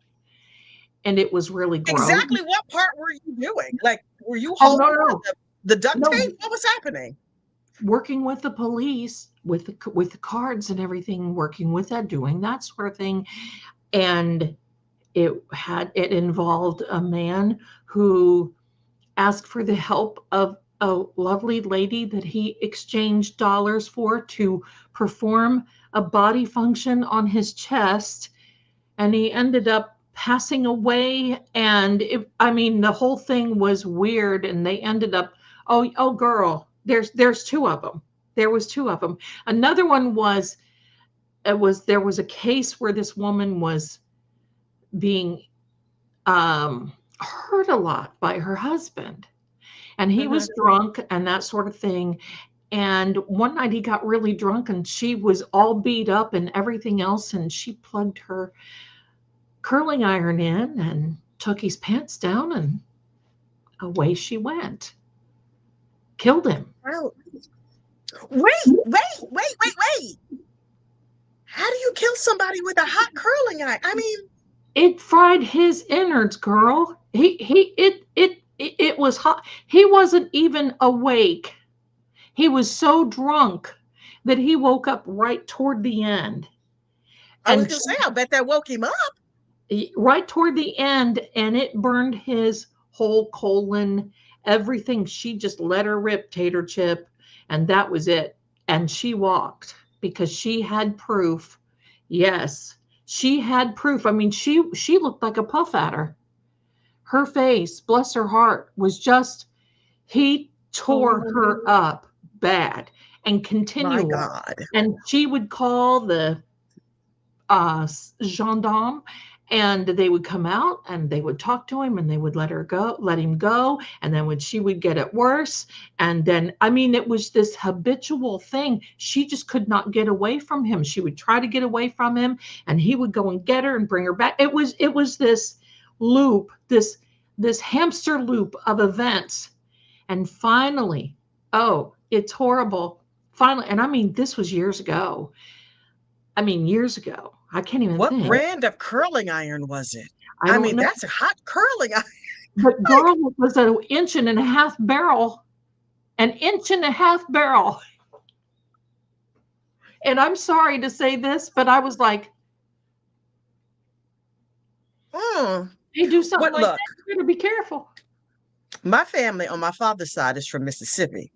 and it was really gross. Exactly what part were you doing? Like, were you Oh no, holding no, the duct no, tape? What was happening? working with the police, with the cards and everything, working with that, doing that sort of thing, and it involved a man who asked for the help of a lovely lady that he exchanged dollars for to perform a body function on his chest, and he ended up passing away. And I mean, the whole thing was weird, and they ended up, oh girl, there's two of them. There was two of them. Another one was, there was a case where this woman was being hurt a lot by her husband, and he Mhm. was drunk and that sort of thing. And one night he got really drunk and she was all beat up and everything else, and she plugged her curling iron in and took his pants down, and away she went. Killed him. Oh, wait. How do you kill somebody with a hot curling iron? I mean, It fried his innards, girl. It was hot. He wasn't even awake. He was so drunk that he woke up right toward the end. I was And gonna say, I bet that woke him up. right toward the end, and it burned his whole colon, everything. She just let her rip, tater chip, and that was it. And she walked because she had proof. Yes, she had proof. I mean, she looked like a puff adder. Her face, bless her heart, was just, he tore her Oh up bad and my continual. God. And she would call the gendarme, and they would come out and they would talk to him and they would let him go. And then when she would get it worse, and then, I mean, it was this habitual thing. She just could not get away from him. She would try to get away from him, and he would go and get her and bring her back. It was this loop, this hamster loop of events. And finally, oh, it's horrible. Finally, and I mean, this was years ago. I mean, years ago. I can't even What think. brand of curling iron was it? I I don't mean, know. that's a hot curling iron. But Like, girl, it was an inch and a half barrel. An inch and a half barrel. And I'm sorry to say this, but I was like, Mm. they do something What like look, that, you better be careful. my family on my father's side is from Mississippi.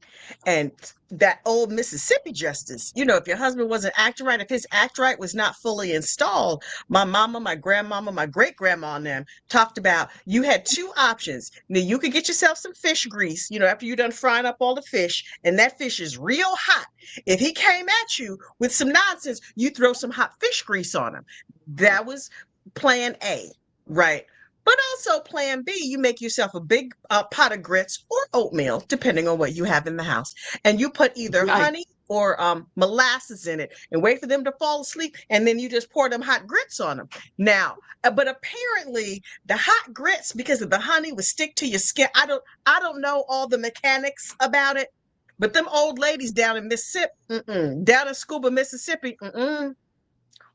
And that old Mississippi justice, if your husband wasn't acting right, if his act right was not fully installed, my mama, my grandmama, my great grandma and them talked about you had two options. Now you could get yourself some fish grease, after you're done frying up all the fish, and that fish is real hot. If he came at you with some nonsense, you throw some hot fish grease on him. That was plan A, right? But also plan B, you make yourself a big pot of grits or oatmeal, depending on what you have in the house. And you put either Right. honey or molasses in it and wait for them to fall asleep. And then you just pour them hot grits on them. Now, but apparently the hot grits, because of the honey, would stick to your skin. I don't know all the mechanics about it, but them old ladies down in Mississippi, down in Scuba, Mississippi,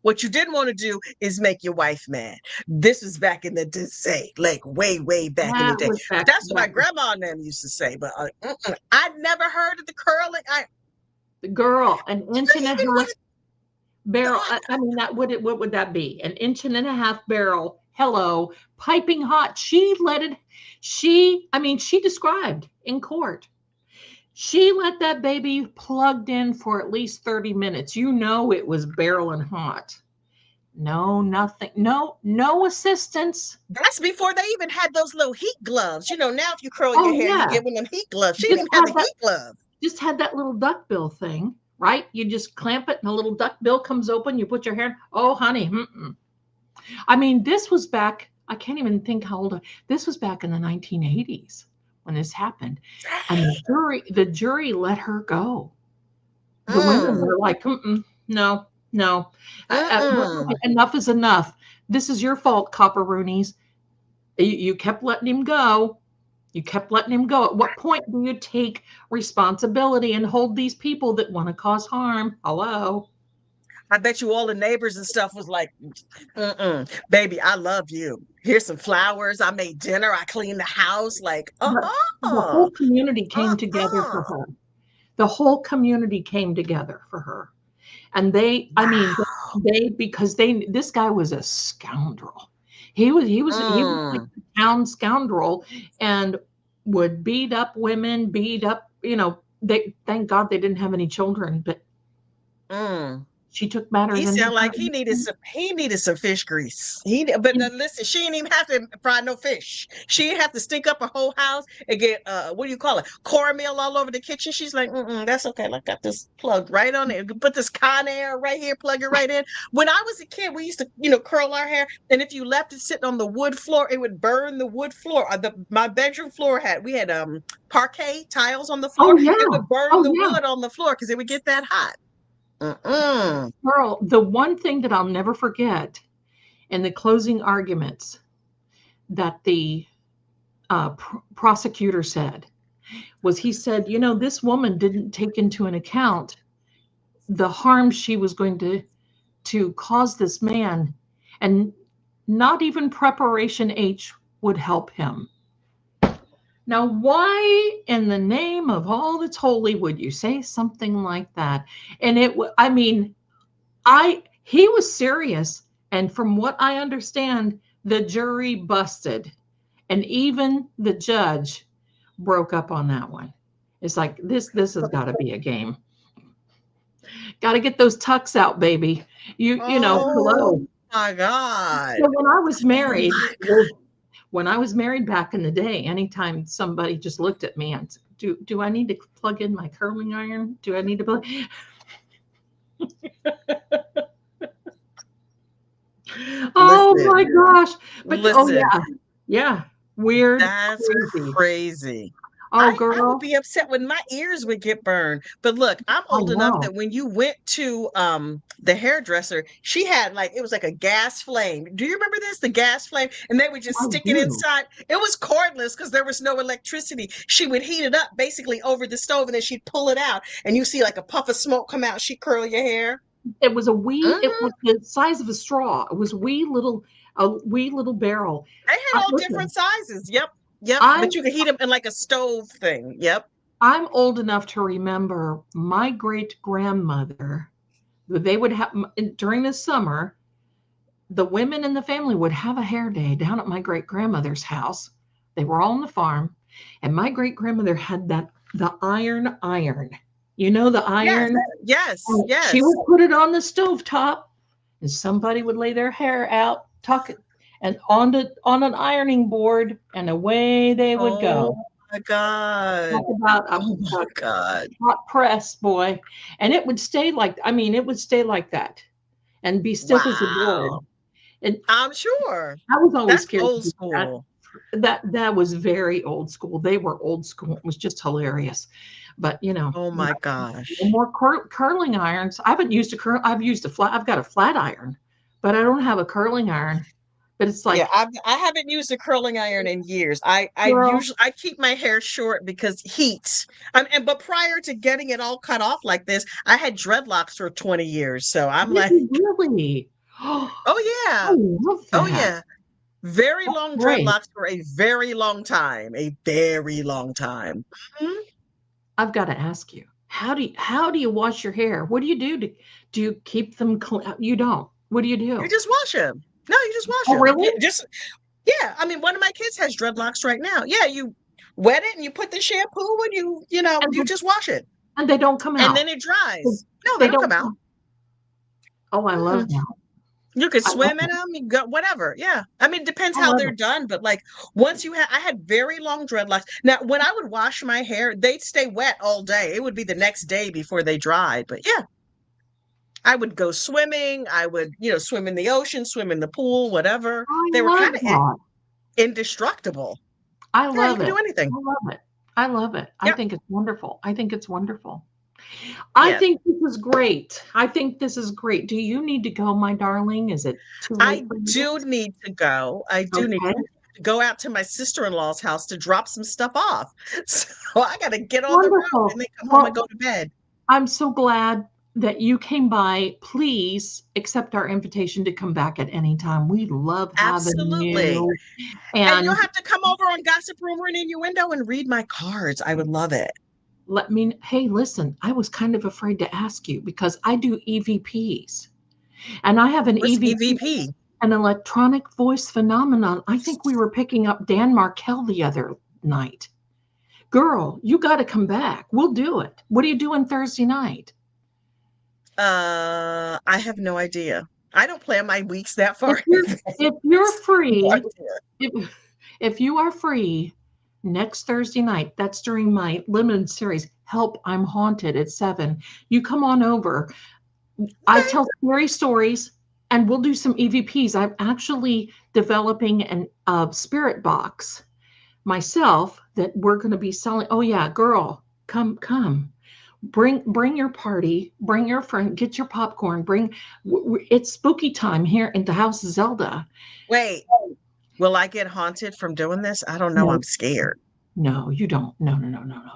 what you didn't want to do is make your wife mad. This was back in the day, like way, way back in the That day. was But back, that's what my grandma and them used to say. But I'd never heard of the curling. the girl, an inch and a Even half with barrel. God, I mean, what would that be? An inch and a half barrel. Hello, piping hot. She described in court. She let that baby plugged in for at least 30 minutes. It was barreling hot. No, nothing. No assistance. that's before they even had those little heat gloves. Now if you curl your Oh hair, you yeah. get one of them heat gloves. She Just didn't even have had the that heat glove. just had that little duck bill thing, right? You just clamp it and a little duck bill comes open, you put your hair. Oh, honey. Mm-mm. I mean, this was back, I can't even think how old. This was back in the 1980s when this happened. And the jury let her go. The women Mm, were like, mm-mm, no, no. mm-mm. Enough is enough. This is your fault, copperoonies. You kept letting him go. You kept letting him go. At what point do you take responsibility and hold these people that want to cause harm? Hello. I bet you all the neighbors and stuff was like, baby, I love you. Here's some flowers. I made dinner. I cleaned the house. Like, The whole community came together for uh-uh. her. The whole community came together for her. And Wow. because this guy was a scoundrel. He was like Mm, a town scoundrel and would beat up women, beat up, they thank God they didn't have any children, but mm. she took matters He into sounded her like he needed some fish grease. But hands. listen, she didn't even have to fry no fish. She didn't have to stink up her whole house and get what do you call it, cornmeal all over the kitchen. She's like, that's okay. I got this plugged right on it. Put this Conair right here, plug it right in. When I was a kid, we used to curl our hair, and if you left it sitting on the wood floor, it would burn the wood floor. My bedroom floor we had parquet tiles on the floor. Oh It yeah. would burn Oh the yeah. wood on the floor because it would get that hot. Mm-mm. Girl, the one thing that I'll never forget in the closing arguments that the prosecutor said was he said, this woman didn't take into an account the harm she was going to cause this man, and not even preparation H would help him. Now, why in the name of all that's holy would you say something like that? And I mean, he was serious, and from what I understand, the jury busted, and even the judge broke up on that one. It's like this has got to be a game. Got to get those tucks out, baby. Oh Hello. my God. So Oh my God. when I was married back in the day, anytime somebody just looked at me and said, do I need to plug in my curling iron? Do I need to plug? Oh Listen, my gosh. But oh listen, yeah. Yeah. Weird, that's crazy. crazy. Oh I would girl. be upset when my ears would get burned. But look, I'm I old enough know. that when you went to the hairdresser, she had it was like a gas flame. Do you remember this? The gas flame, and they would just I stick it do. inside. It was cordless because there was no electricity. She would heat it up basically over the stove, and then she'd pull it out, and you see like a puff of smoke come out. She'd curl your hair. It Mhm. was the size of a straw. It was a wee little barrel. They had all different Listen, sizes. Yep. Yep. I'm But you could heat them in like a stove thing. Yep. I'm old enough to remember my great grandmother They would have during the summer, the women in the family would have a hair day down at my great grandmother's house. They were all on the farm, and my great grandmother had the iron. You know the Yes, iron. yes, And she yes. would put it on the stove top, and somebody would lay their hair out, tuck it, and on an ironing board, and away they would Oh go. my God. Talk about Oh a my God. hot press, boy, and it would stay like I mean, it would stay like that and be stiff as a board. Wow. And I'm sure. I was always That's scared to old do that. school. That was very old school. They were old school. It was just hilarious. But Oh no my gosh. more curling irons. I haven't used a curl. I've used a flat. I've got a flat iron, but I don't have a curling iron. But it's Yeah, like, I haven't used a curling iron in years. I girl, usually I keep my hair short because heat. But prior to getting it all cut off like this, I had dreadlocks for 20 years. So I'm did like, you really? Oh, oh I yeah. love Oh that. yeah. Very That's long great. dreadlocks for a very long time. A very long time. Mhm. I've got to ask you, how do you wash your hair? What do you do do you keep them clean? You don't. What do you You do? just wash them. No, you just wash Oh, them. really? Yeah. I mean, one of my kids has dreadlocks right now. Yeah, you wet it and you put the shampoo and And you just wash it. they don't come And then out. it They dries. No, they they don't come don't. out. Oh, I love Mm-mm. that. You could I love swim in that. them, you go whatever. Yeah. I mean, it depends I how love they're it. done, but like once I had very long dreadlocks. Now, when I would wash my hair, they'd stay wet all day. It would be the next day before they dried. But yeah, I would go swimming. I would, swim in the ocean, swim in the pool, whatever. I They were love kind of that. indestructible. I Yeah, you love can it. do anything. I love it. I love it. I Yep. think it's wonderful. I think it's wonderful. I Yeah. think this is great. I think this is great. Do you need to go, my darling? Is it too late I for you? do need to go. I do need Okay. to go out to my sister-in-law's house to drop some stuff off. So I got to get on the road Wonderful. and then come home and Well, go to bed. I'm so glad that you came by. Please accept our invitation to come back at any time. We love having Absolutely. you. And you'll And have to come over on Gossip Rumor and Innuendo and read my cards. I would love it. hey, listen, I was kind of afraid to ask you because I do EVPs. And I have an What's EVP, EVP? an electronic voice phenomenon. I think we were picking up Dan Markel the other night. Girl, you got to come back. We'll do it. What are you doing Thursday night? I have no idea. I don't plan my weeks that If far. you're if you're No free, idea. if you are free next Thursday night, that's during my limited series, Help I'm Haunted at 7. You come on over. I Okay. tell scary stories and we'll do some EVPs. I'm actually developing a spirit box myself that we're going to be selling. Oh yeah, girl, come. Bring your party, bring your friend, get your popcorn, it's spooky time here in the house of Zelda. Wait, will I get haunted from doing this? I don't know. No, I'm scared. no, you don't. No,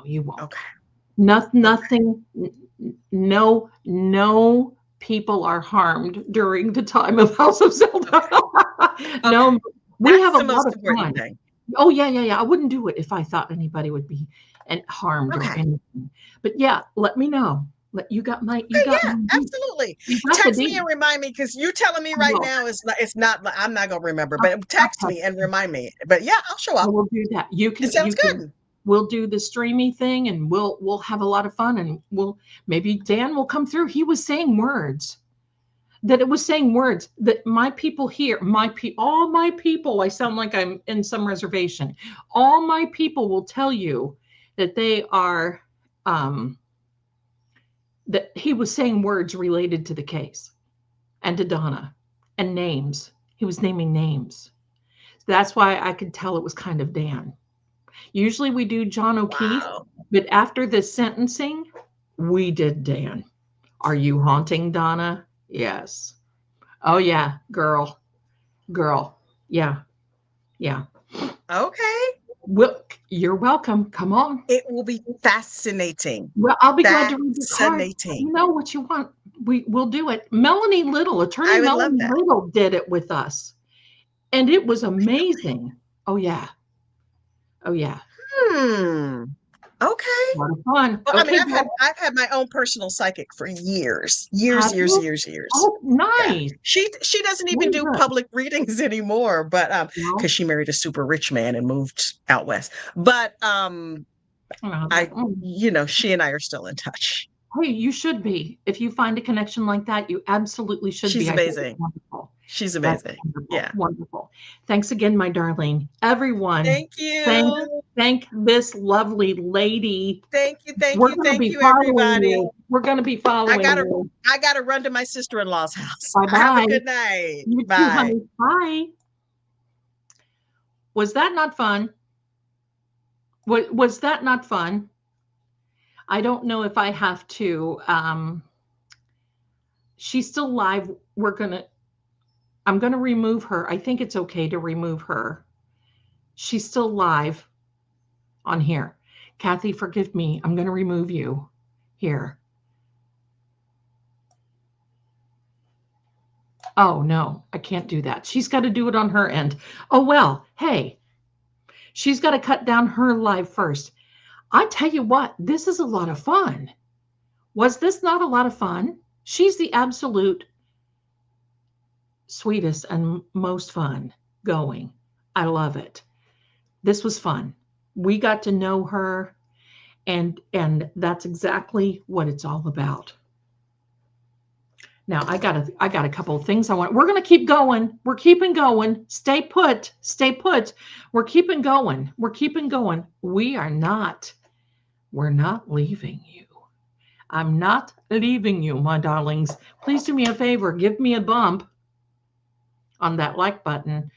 you won't. Okay. Okay. Nothing, no people are harmed during the time of House of Zelda. Okay. No, we That's have a the lot most of important fun. thing. Oh yeah. I wouldn't do it if I thought anybody would be harmed or Okay. anything. But yeah, let me know. You Okay, got yeah, my absolutely. you got the Text me deal. and remind me because you telling me I right will. now it's not I'm not gonna remember, I'll, but I'll text me text and you. remind me. But yeah, I'll show I up. will do that. It sounds good. We'll do the streamy thing and we'll have a lot of fun and maybe Dan will come through. He was saying words that it was saying words that my people here, all my people, I sound like I'm in some reservation. All my people will tell you that they are, that he was saying words related to the case and to Donna and names. He was naming names. That's why I could tell it was kind of Dan. Usually we do John O'Keefe, Wow. but after the sentencing, we did Dan. Are you haunting Donna? Yes. Oh yeah, girl. Yeah. Okay. Well, you're welcome. Come on. It will be fascinating. Well, I'll be glad to read your card. Fascinating. You know what you want. We'll do it. Melanie Little, attorney I would love Melanie that. Little did it with us. And it was amazing. Oh yeah. Oh yeah. Hmm. Okay. A lot of fun. Well, I mean, Okay, well, I've had my own personal psychic for years, have years, years, you? years, years. Oh, Yeah. nice. She doesn't even Very do good. public readings anymore, but because Well, she married a super rich man and moved out west. But mm. she and I are still in touch. Hey, you should be. If you find a connection like that, you absolutely should be. She's I think it's amazing. wonderful. She's That's amazing. wonderful. Yeah. Wonderful. Thanks again, my darling. Everyone, Thank thank you. thank this lovely lady. Thank you. Thank We're you. going to Thank be you, following everybody. you. We're going to be I following gotta you. I gotta run to my sister-in-law's house. Bye Have a bye. good night. You too, Bye. honey. Bye. Was that not fun? Was that not fun? I don't know if I have to. She's still live. I'm gonna remove her. I think it's okay to remove her. She's still live on here. Kathy, forgive me. I'm gonna remove you here. Oh no, I can't do that. She's got to do it on her end. Oh well, hey, she's got to cut down her live first. I tell you what, this is a lot of fun. Was this not a lot of fun? She's the absolute sweetest and most fun going. I love it. This was fun. We got to know her, and that's exactly what it's all about. Now I got a couple of things I want. We're going to keep going. We're keeping going. Stay put. Stay put. We're keeping going. We're keeping going. We're not leaving you. I'm not leaving you, my darlings. Please do me a favor. Give me a bump on that like button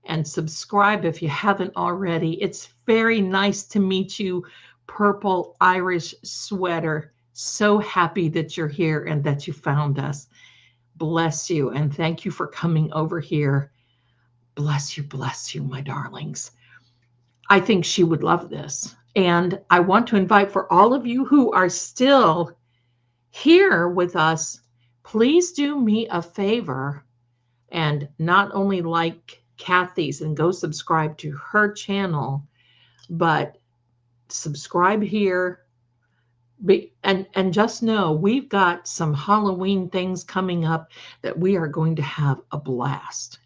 and subscribe if you haven't already. It's very nice to meet you, Purple Irish Sweater. So happy that you're here and that you found us. Bless you, and thank you for coming over here. Bless you, my darlings. I think she would love this. And I want to invite for all of you who are still here with us, please do me a favor and not only like Kathy's and go subscribe to her channel, but subscribe here. And just know we've got some Halloween things coming up that we are going to have a blast,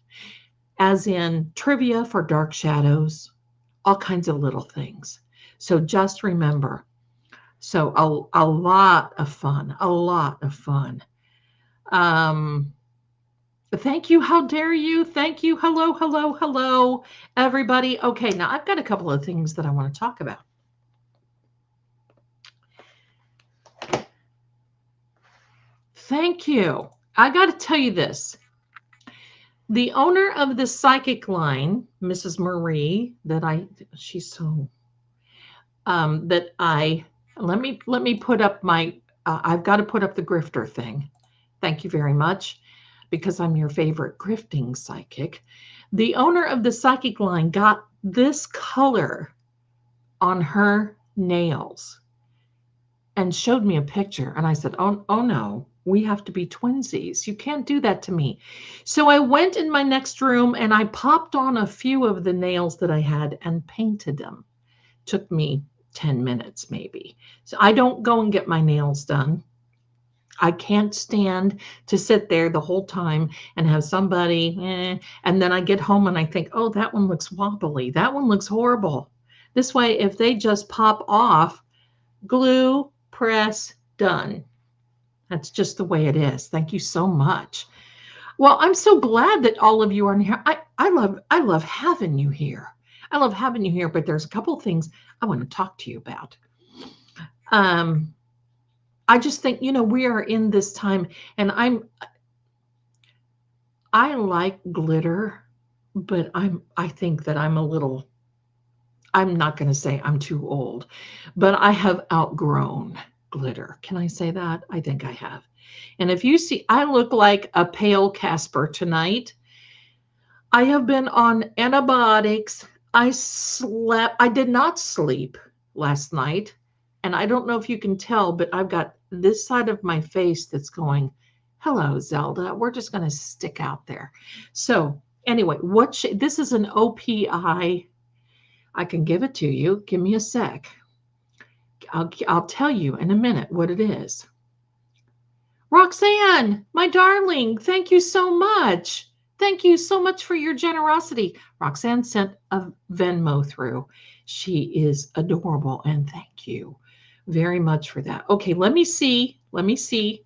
as in trivia for Dark Shadows, all kinds of little things. So just remember, so a lot of fun, a lot of fun. Thank you. How dare you? Thank you. Hello, hello, hello, everybody. Okay, now I've got a couple of things that I want to talk about. Thank you. I got to tell you this. The owner of the psychic line, Mrs. Marie, she's so, that let me put up my, I've got to put up the grifter thing. Thank you very much, because I'm your favorite grifting psychic. The owner of the psychic line got this color on her nails and showed me a picture. And I said, oh no, we have to be twinsies. You can't do that to me. So I went in my next room and I popped on a few of the nails that I had and painted them. Took me 10 minutes maybe. So I don't go and get my nails done. I can't stand to sit there the whole time and have somebody, and then I get home and I think, oh, that one looks wobbly. That one looks horrible. This way, if they just pop off, glue, press, done. That's just the way it is. Thank you so much. Well, I'm so glad that all of you are here. I love having you here. I love having you here, but there's a couple of things I want to talk to you about. I just think, we are in this time, and I like glitter, but I think that I'm not going to say I'm too old, but I have outgrown glitter. Can I say that? I think I have. And if you see, I look like a pale Casper tonight. I have been on antibiotics. I did not sleep last night. And I don't know if you can tell, but I've got this side of my face that's going, hello, Zelda. We're just going to stick out there. So anyway, this is an OPI. I can give it to you. Give me a sec. I'll tell you in a minute what it is. Roxanne, my darling, thank you so much. Thank you so much for your generosity. Roxanne sent a Venmo through. She is adorable, and thank you very much for that. Okay, let me see. Let me see.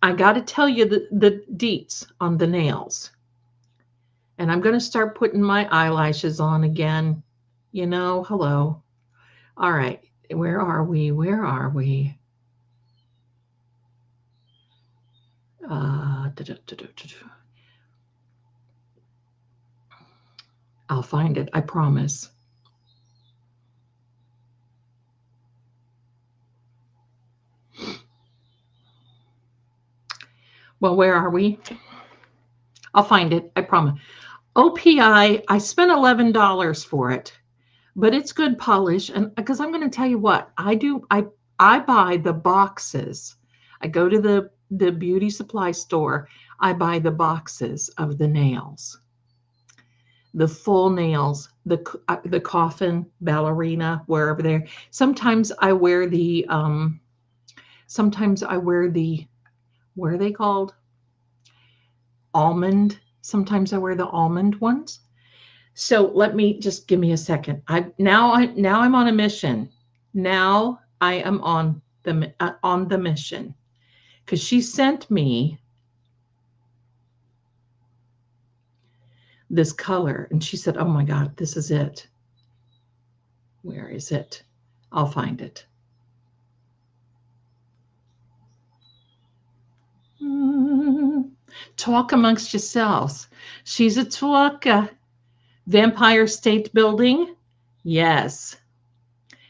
I got to tell you the deets on the nails. And I'm going to start putting my eyelashes on again. You know, hello. All right, where are we? Where are we? I'll find it, I promise. Well, where are we? I'll find it, I promise. OPI, I spent $11 for it, but it's good polish. And because I'm going to tell you what I do, I buy the boxes. I go to the beauty supply store. I buy the boxes of the nails, the full nails, the coffin, ballerina, wherever they're. Sometimes I wear the what are they called? Almond. Sometimes I wear the almond ones. So let me just give me a second. Now I'm on a mission. Now I am on the mission because she sent me this color and she said, "Oh my God, this is it." Where is it? I'll find it. Talk amongst yourselves. She's a talker. Vampire State Building? Yes.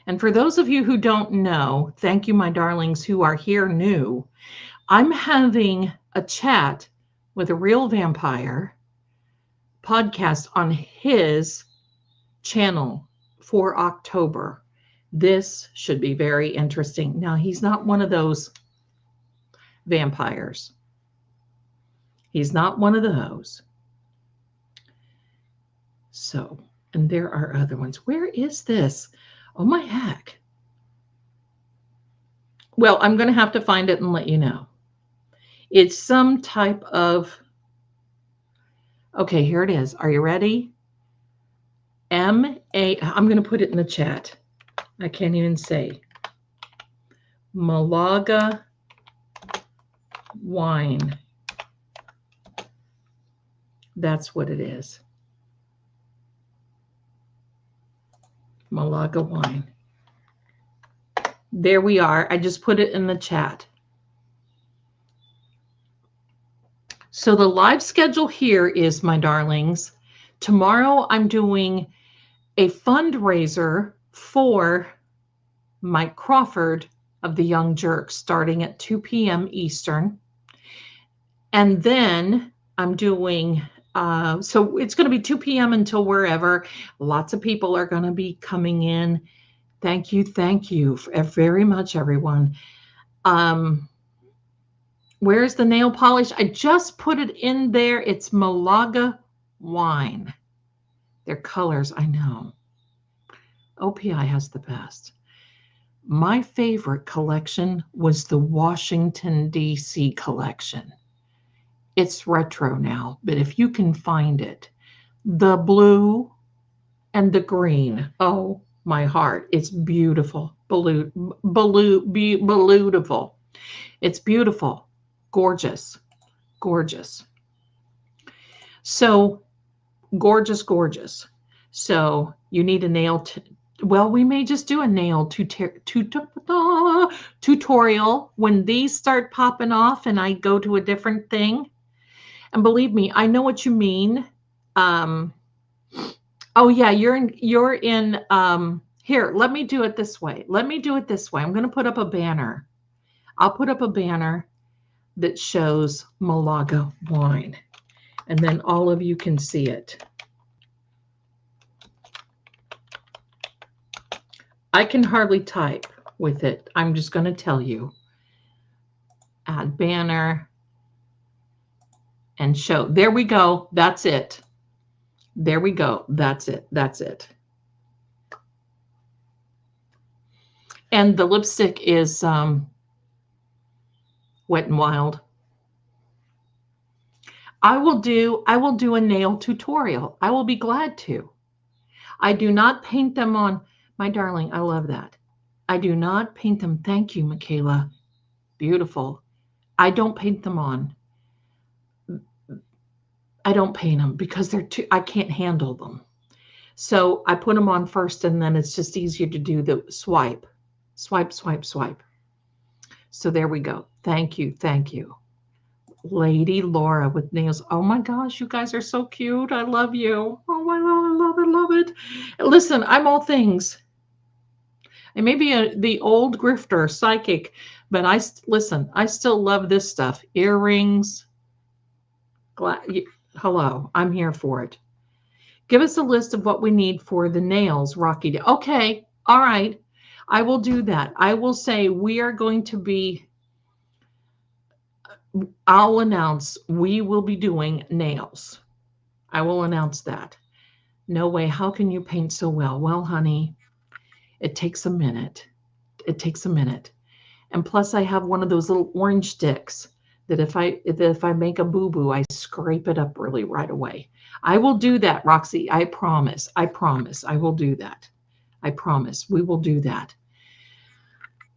And for those of you who don't know, thank you, my darlings, who are here new. I'm having a chat with a real vampire podcast on his channel for October. This should be very interesting. Now, he's not one of those vampires. He's not one of those. So, and there are other ones. Where is this? Oh my heck. Well, I'm going to have to find it and let you know. It's some type of, okay, here it is. Are you ready? I'm going to put it in the chat. I can't even say. Malaga wine. That's what it is. Malaga wine. There we are. I just put it in the chat. So the live schedule here is, my darlings, tomorrow I'm doing a fundraiser for Mike Crawford of the Young Jerks starting at 2 p.m. Eastern. And then I'm doing, so it's going to be 2 p.m. until wherever. Lots of people are going to be coming in. Thank you very much, everyone. Where's the nail polish? I just put it in there. It's Malaga wine. Their colors, I know. OPI has the best. My favorite collection was the Washington, D.C. collection. It's retro now, but if you can find it, the blue and the green, oh, my heart, it's beautiful. Beautiful. It's beautiful. Gorgeous. Gorgeous. So, gorgeous. So, you need a nail. Well, we may just do a nail tutorial when these start popping off and I go to a different thing. And believe me, I know what you mean. Oh yeah, you're in here, let me do it this way. I'm going to put up a banner. I'll put up a banner that shows Malaga wine. And then all of you can see it. I can hardly type with it. I'm just going to tell you. Add banner and show. There we go. That's it. There we go. That's it. And the lipstick is Wet n Wild. I will do a nail tutorial. I will be glad to. I do not paint them on, my darling, I love that. I do not paint them. Thank you, Michaela. Beautiful. I don't paint them on. I don't paint them because they're too, I can't handle them. So I put them on first and then it's just easier to do the swipe. Swipe, swipe, swipe. So there we go. Thank you. Thank you. Lady Laura with nails. Oh my gosh, you guys are so cute. I love you. Oh my God, I love it, love it. Listen, I'm all things. I may be the old grifter, psychic, but listen, I still love this stuff. Earrings. Hello, I'm here for it. Give us a list of what we need for the nails, Rocky. Okay, all right. I will do that. I will say we are going to be, I'll announce we will be doing nails. I will announce that. No way. How can you paint so well? Well, honey, it takes a minute. It takes a minute. And plus I have one of those little orange sticks that if I make a boo-boo, I scrape it up really right away. I will do that, Roxy. I promise. I promise. I will do that. I promise. We will do that.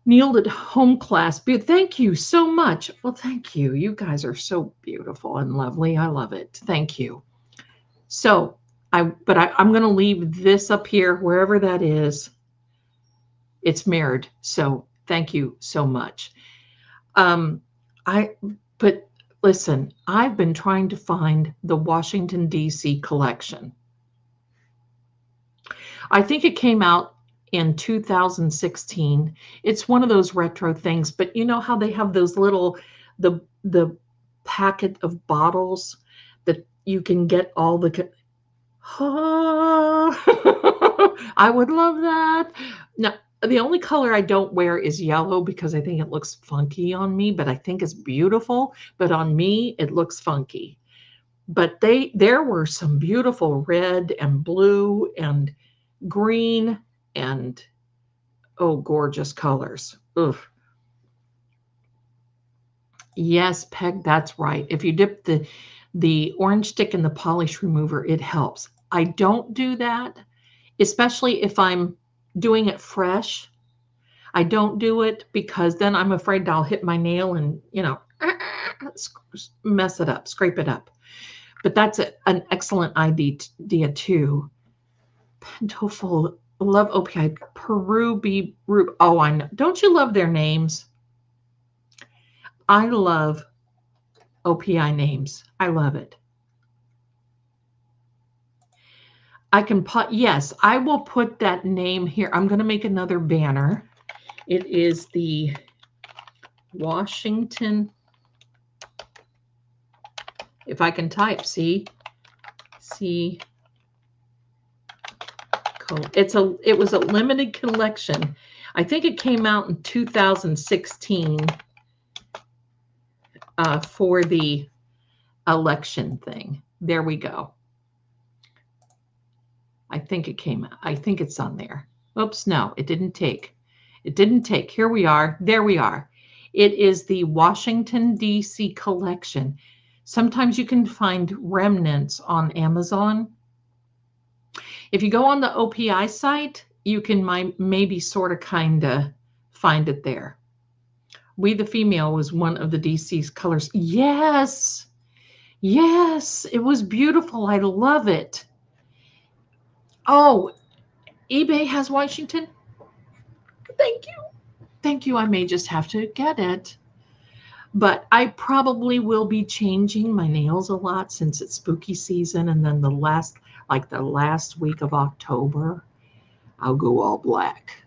Neil at home class. Thank you so much. Well, thank you. You guys are so beautiful and lovely. I love it. Thank you. So I'm going to leave this up here, wherever that is. It's mirrored. So thank you so much. But listen, I've been trying to find the Washington, D.C. collection. I think it came out in 2016. It's one of those retro things, but you know how they have those little, the packet of bottles that you can get all the, I would love that. Now, the only color I don't wear is yellow because I think it looks funky on me, but I think it's beautiful. But on me, it looks funky. But there were some beautiful red and blue and green and, oh, gorgeous colors. Ugh. Yes, Peg, that's right. If you dip the orange stick in the polish remover, it helps. I don't do that, especially if I'm doing it fresh. I don't do it because then I'm afraid I'll hit my nail and, mess it up, scrape it up. But that's an excellent idea too. Pentoful, love OPI, Peru, oh, I know. Don't you love their names? I love OPI names. I love it. Yes, I will put that name here. I'm going to make another banner. It is the Washington, if I can type, see, it was a limited collection. I think it came out in 2016 for the election thing. There we go. I think it came out. I think it's on there. Oops, no, it didn't take. It didn't take. Here we are. There we are. It is the Washington, D.C. collection. Sometimes you can find remnants on Amazon. If you go on the OPI site, you can maybe sort of kind of find it there. We the Female was one of the DC's colors. Yes. Yes, it was beautiful. I love it. Oh, eBay has Washington. Thank you. Thank you. I may just have to get it. But I probably will be changing my nails a lot since it's spooky season. And then the last week of October, I'll go all black,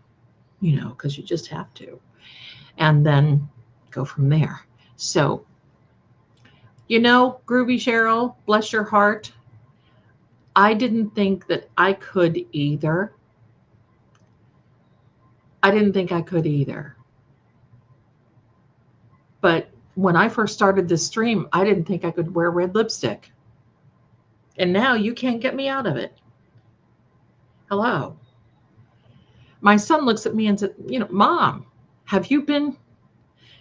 because you just have to. And then go from there. So, Groovy Cheryl, bless your heart. I didn't think that I could either. But when I first started this stream, I didn't think I could wear red lipstick. And now you can't get me out of it. Hello. My son looks at me and said, Mom, have you been,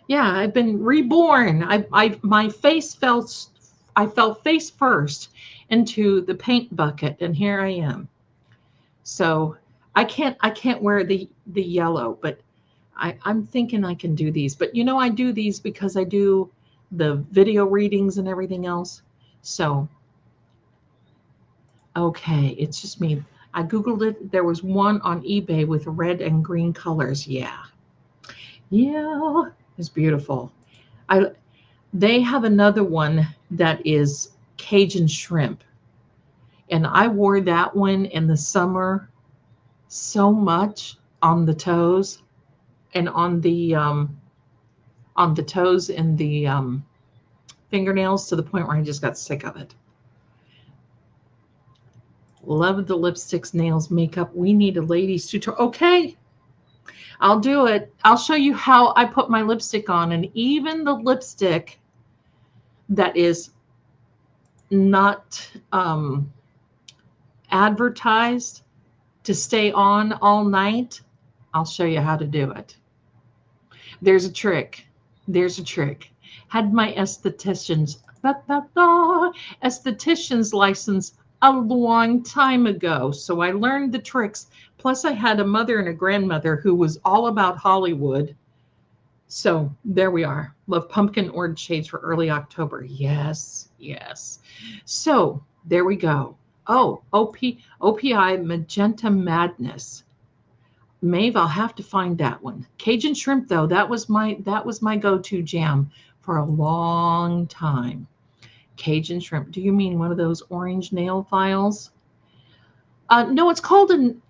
yeah, I've been reborn. My face I fell face first into the paint bucket, and here I am. So I can't wear the yellow, but I'm thinking I can do these. But I do these because I do the video readings and everything else. So okay, it's just me. I Googled it. There was one on eBay with red and green colors. Yeah. Yeah. It's beautiful. I They have another one that is Cajun shrimp. And I wore that one in the summer so much on the toes and on the toes and the fingernails to the point where I just got sick of it. Love the lipsticks, nails, makeup. We need a ladies tutorial. Okay, I'll do it. I'll show you how I put my lipstick on, and even the lipstick that is not advertised to stay on all night, I'll show you how to do it. There's a trick. There's a trick. Had my esthetician's license a long time ago, so I learned the tricks. Plus, I had a mother and a grandmother who was all about Hollywood. So there we are. Love pumpkin orange shades for early October. Yes, yes. So there we go. Oh, OPI Magenta Madness. Maeve, I'll have to find that one. Cajun shrimp, though, that was my go-to jam for a long time. Cajun shrimp. Do you mean one of those orange nail files? No, it's called an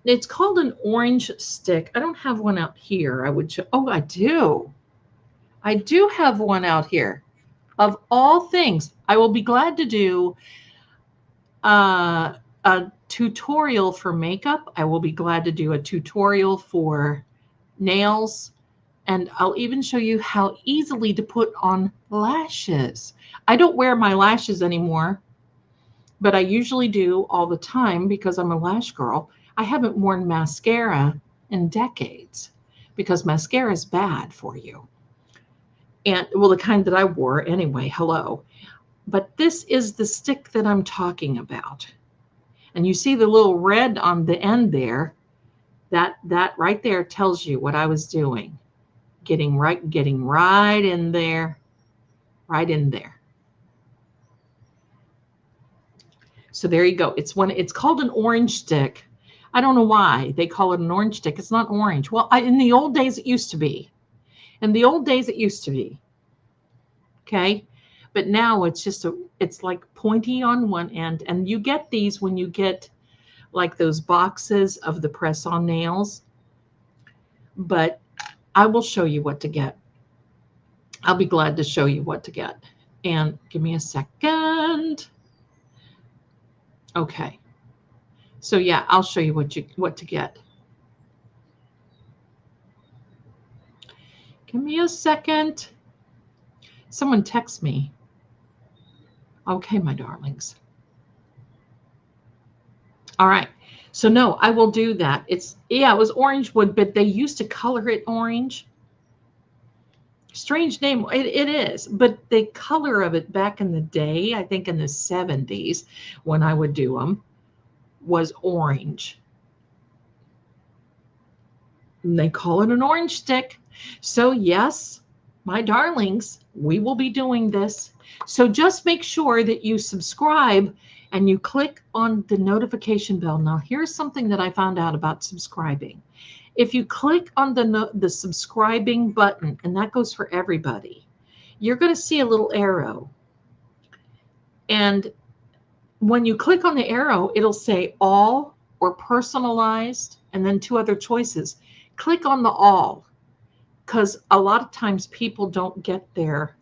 orange stick. I don't have one out here. Oh, I do. I do have one out here. Of all things, I will be glad to do a tutorial for makeup. I will be glad to do a tutorial for nails, and I'll even show you how easily to put on lashes. I don't wear my lashes anymore, but I usually do all the time because I'm a lash girl. I haven't worn mascara in decades because mascara is bad for you. And well, the kind that I wore anyway, hello. But this is the stick that I'm talking about. And you see the little red on the end there, that right there tells you what I was doing. Getting right in there, right in there. So there you go. It's called an orange stick. I don't know why they call it an orange stick. It's not orange. Well, in the old days it used to be. In the old days it used to be. Okay? But now it's like pointy on one end, and you get these when you get like those boxes of the press-on nails. But I will show you what to get. I'll be glad to show you what to get. And give me a second. Okay. So yeah, I'll show you what to get. Give me a second. Someone text me. Okay, my darlings. All right. So no, I will do that. It was orange wood, but they used to color it orange. Strange name. It is, but the color of it back in the day, I think in the 70s when I would do them, was orange. And they call it an orange stick. So yes, my darlings, we will be doing this. So just make sure that you subscribe and you click on the notification bell. Now, here's something that I found out about subscribing. If you click on the subscribing button, and that goes for everybody, you're going to see a little arrow. And when you click on the arrow, it'll say all or personalized, and then two other choices. Click on the all, because a lot of times people don't get their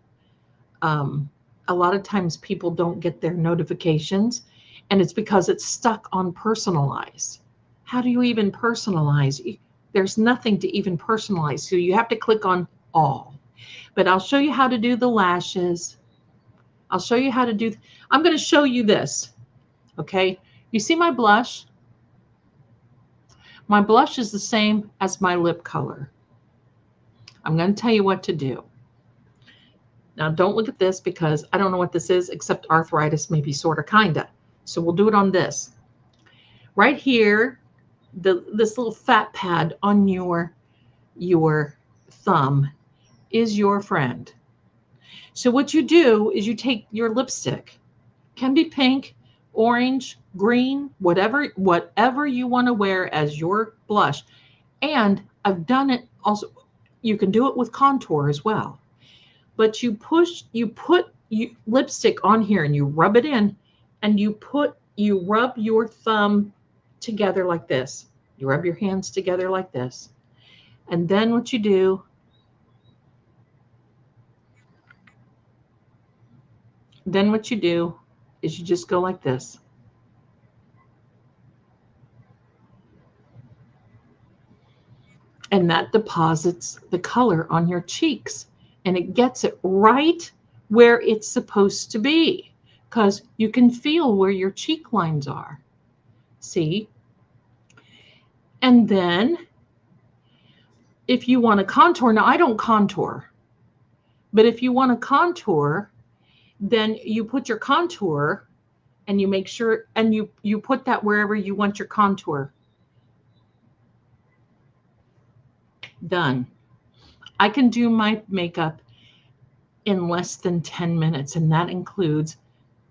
notifications, and it's because it's stuck on personalize. How do you even personalize? There's nothing to even personalize, so you have to click on all. But I'll show you how to do the lashes. I'm going to show you this. Okay, you see my blush? My blush is the same as my lip color. I'm going to tell you what to do. Now, don't look at this because I don't know what this is except arthritis, maybe sort of, kind of. So we'll do it on this. Right here, this little fat pad on your thumb is your friend. So what you do is you take your lipstick, can be pink, orange, green, whatever you want to wear as your blush. And I've done it also, you can do it with contour as well. But you put lipstick on here and you rub it in, and you rub your thumb together like this. You rub your hands together like this. And then what you do is you just go like this. And that deposits the color on your cheeks. And it gets it right where it's supposed to be, because you can feel where your cheek lines are. See? And then if you want to contour, now I don't contour, but if you want to contour, then you put your contour and you make sure, and you put that wherever you want your contour. Done. I can do my makeup in less than 10 minutes, and that includes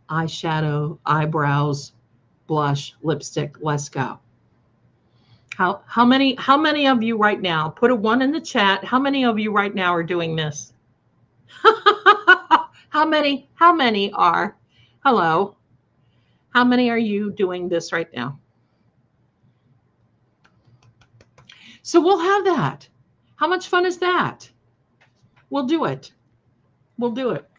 eyeshadow, eyebrows, blush, lipstick. Let's go. How many of you right now, put a 1 in the chat, how many of you right now are doing this? How many are? Hello. How many are you doing this right now? So we'll have that. How much fun is that? We'll do it. We'll do it.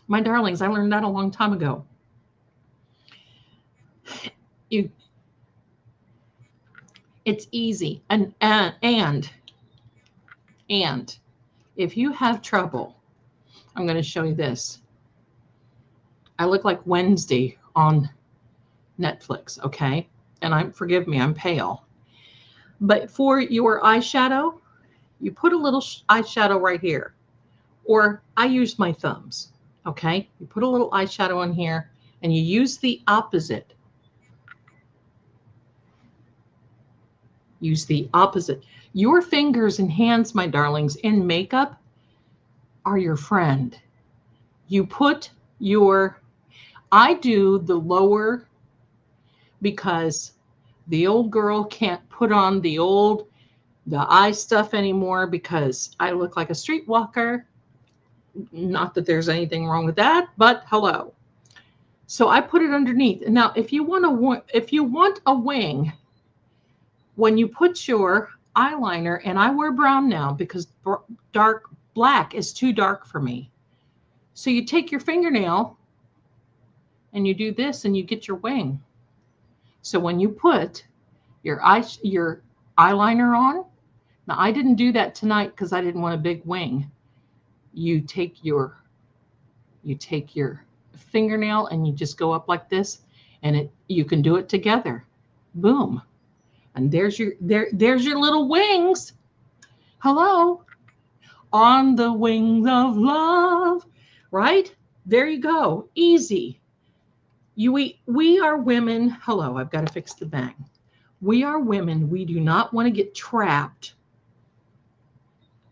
My darlings, I learned that a long time ago. It's easy. And if you have trouble, I'm going to show you this. I look like Wednesday on Netflix, okay? And forgive me, I'm pale. But for your eyeshadow, you put a little eyeshadow right here. Or I use my thumbs, okay? You put a little eyeshadow on here and you use the opposite. Use the opposite. Your fingers and hands, my darlings, in makeup are your friend. You put I do the lower because the old girl can't put on the eye stuff anymore because I look like a streetwalker. Not that there's anything wrong with that, but hello. So I put it underneath. Now, if you want a wing, when you put your eyeliner, and I wear brown now because black is too dark for me. So you take your fingernail and you do this and you get your wing. So when you put your eyeliner on, now I didn't do that tonight because I didn't want a big wing. You take your fingernail and you just go up like this, and you can do it together. Boom. And there's your little wings. Hello. On the wings of love. Right? There you go. Easy. We are women. Hello, I've got to fix the bang. We are women. We do not want to get trapped.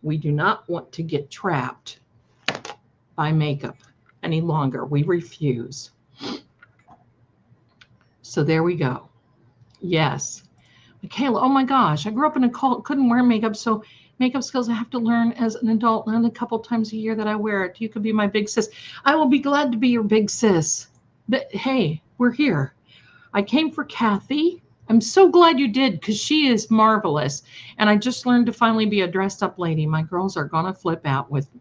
We do not want to get trapped by makeup any longer. We refuse. So there we go. Yes. Michaela, oh my gosh, I grew up in a cult, couldn't wear makeup, so makeup skills I have to learn as an adult, and a couple times a year that I wear it. You could be my big sis. I will be glad to be your big sis. But hey, we're here. I came for Kathy. I'm so glad you did, because she is marvelous. And I just learned to finally be a dressed up lady. My girls are going to flip out with me.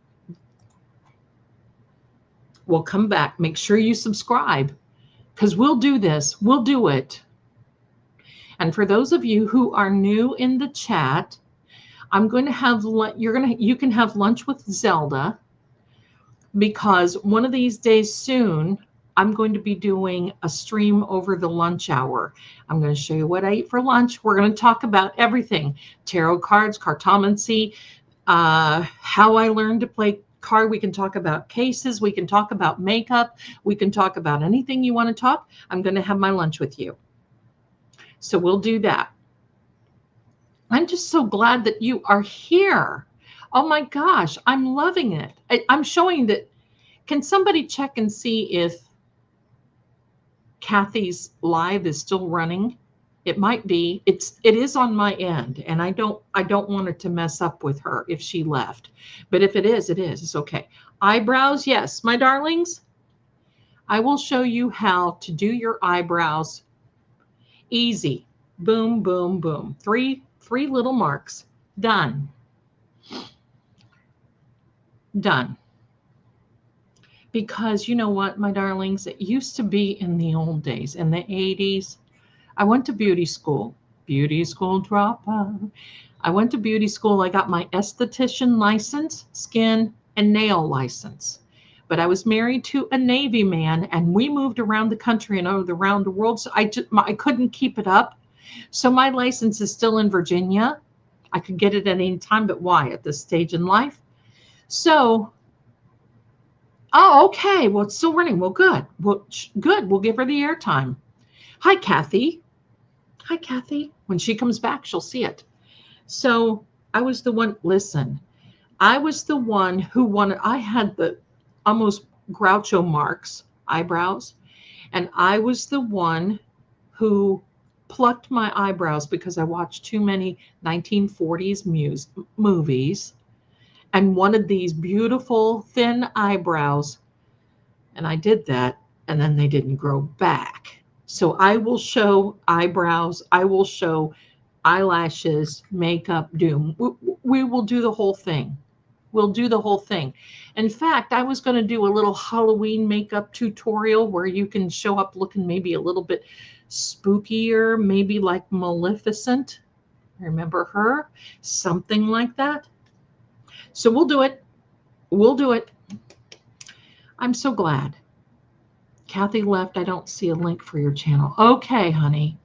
We'll come back. Make sure you subscribe, because we'll do this. We'll do it. And for those of you who are new in the chat, I'm going to have you can have lunch with Zelda, because one of these days soon I'm going to be doing a stream over the lunch hour. I'm going to show you what I ate for lunch. We're going to talk about everything: tarot cards, cartomancy, how I learned to play card. We can talk about cases. We can talk about makeup. We can talk about anything you want to talk. I'm going to have my lunch with you. So we'll do that. I'm just so glad that you are here. Oh my gosh, I'm loving it. I'm showing that. Can somebody check and see if Kathy's live is still running? It might be. It is on my end, and I don't want it to mess up with her if she left. But if it is, it is. It's okay. Eyebrows, yes, my darlings. I will show you how to do your eyebrows easy. Boom, boom, boom. Three little marks. Done. Done. Because you know what, my darlings, it used to be in the old days, in the 80s. I went to beauty school. Beauty school dropout. I went to beauty school. I got my esthetician license, skin and nail license. But I was married to a Navy man, and we moved around the country and around the world. So I couldn't keep it up. So my license is still in Virginia. I could get it at any time, but why at this stage in life? So, oh, okay. Well, it's still running. Well, good. Well, good. We'll give her the airtime. Hi, Kathy. Hi, Kathy. When she comes back, she'll see it. So I was the one, listen, I was the one who wanted, I had the almost Groucho Marx eyebrows, and I was the one who plucked my eyebrows because I watched too many 1940s movies and wanted these beautiful thin eyebrows. And I did that, and then they didn't grow back. So I will show eyebrows. I will show eyelashes, makeup, we will do the whole thing. We'll do the whole thing. In fact, I was going to do a little Halloween makeup tutorial where you can show up looking maybe a little bit spookier, maybe like Maleficent. Remember her? Something like that. So we'll do it. We'll do it. I'm so glad. Kathy left. I don't see a link for your channel. Okay, honey.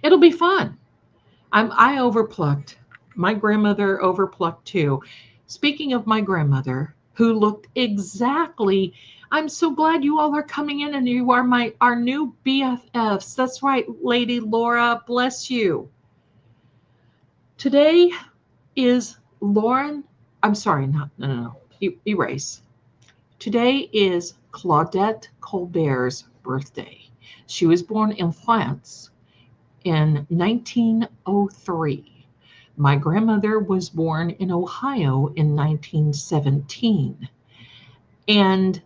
It'll be fun. I overplucked. My grandmother overplucked too. Speaking of my grandmother, who looked exactly, I'm so glad you all are coming in and you are our new BFFs. That's right, Lady Laura, bless you. Today is Lauren, I'm sorry, no, erase. Today is Claudette Colbert's birthday. She was born in France in 1903. My grandmother was born in Ohio in 1917. And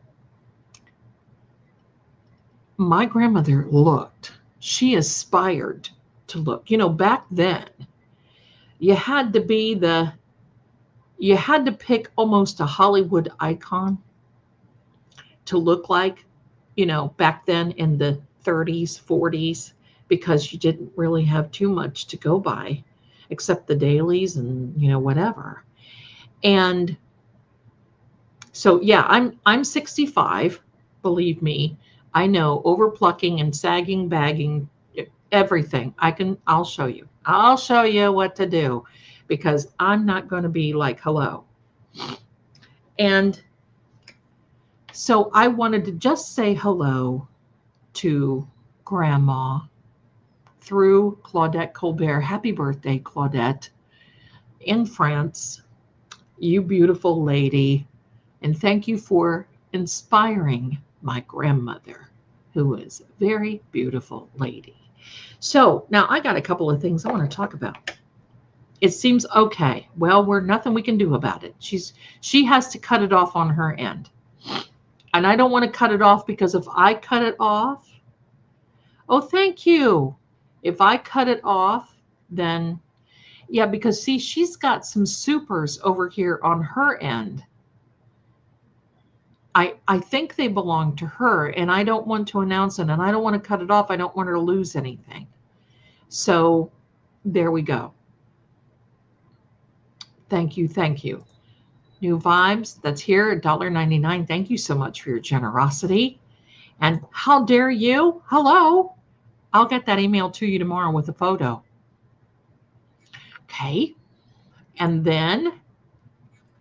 my grandmother she aspired to look. You know, back then, you had to pick almost a Hollywood icon to look like, you know, back then in the 30s, 40s. Because you didn't really have too much to go by except the dailies and, you know, whatever. And so, yeah, I'm 65, believe me. I know overplucking and sagging, bagging, everything. I'll show you. I'll show you what to do because I'm not going to be like, hello. And so I wanted to just say hello to Grandma through Claudette Colbert. Happy birthday, Claudette, in France. You beautiful lady. And thank you for inspiring my grandmother, who is a very beautiful lady. So now I got a couple of things I want to talk about. It seems okay. Well, nothing we can do about it. She has to cut it off on her end. And I don't want to cut it off because if I cut it off, oh, thank you. If I cut it off, then, yeah, because see, she's got some supers over here on her end. I think they belong to her, and I don't want to announce it, and I don't want to cut it off. I don't want her to lose anything. So there we go. Thank you. Thank you. New Vibes, that's here at $1.99. Thank you so much for your generosity. And how dare you? Hello. I'll get that email to you tomorrow with a photo. Okay. And then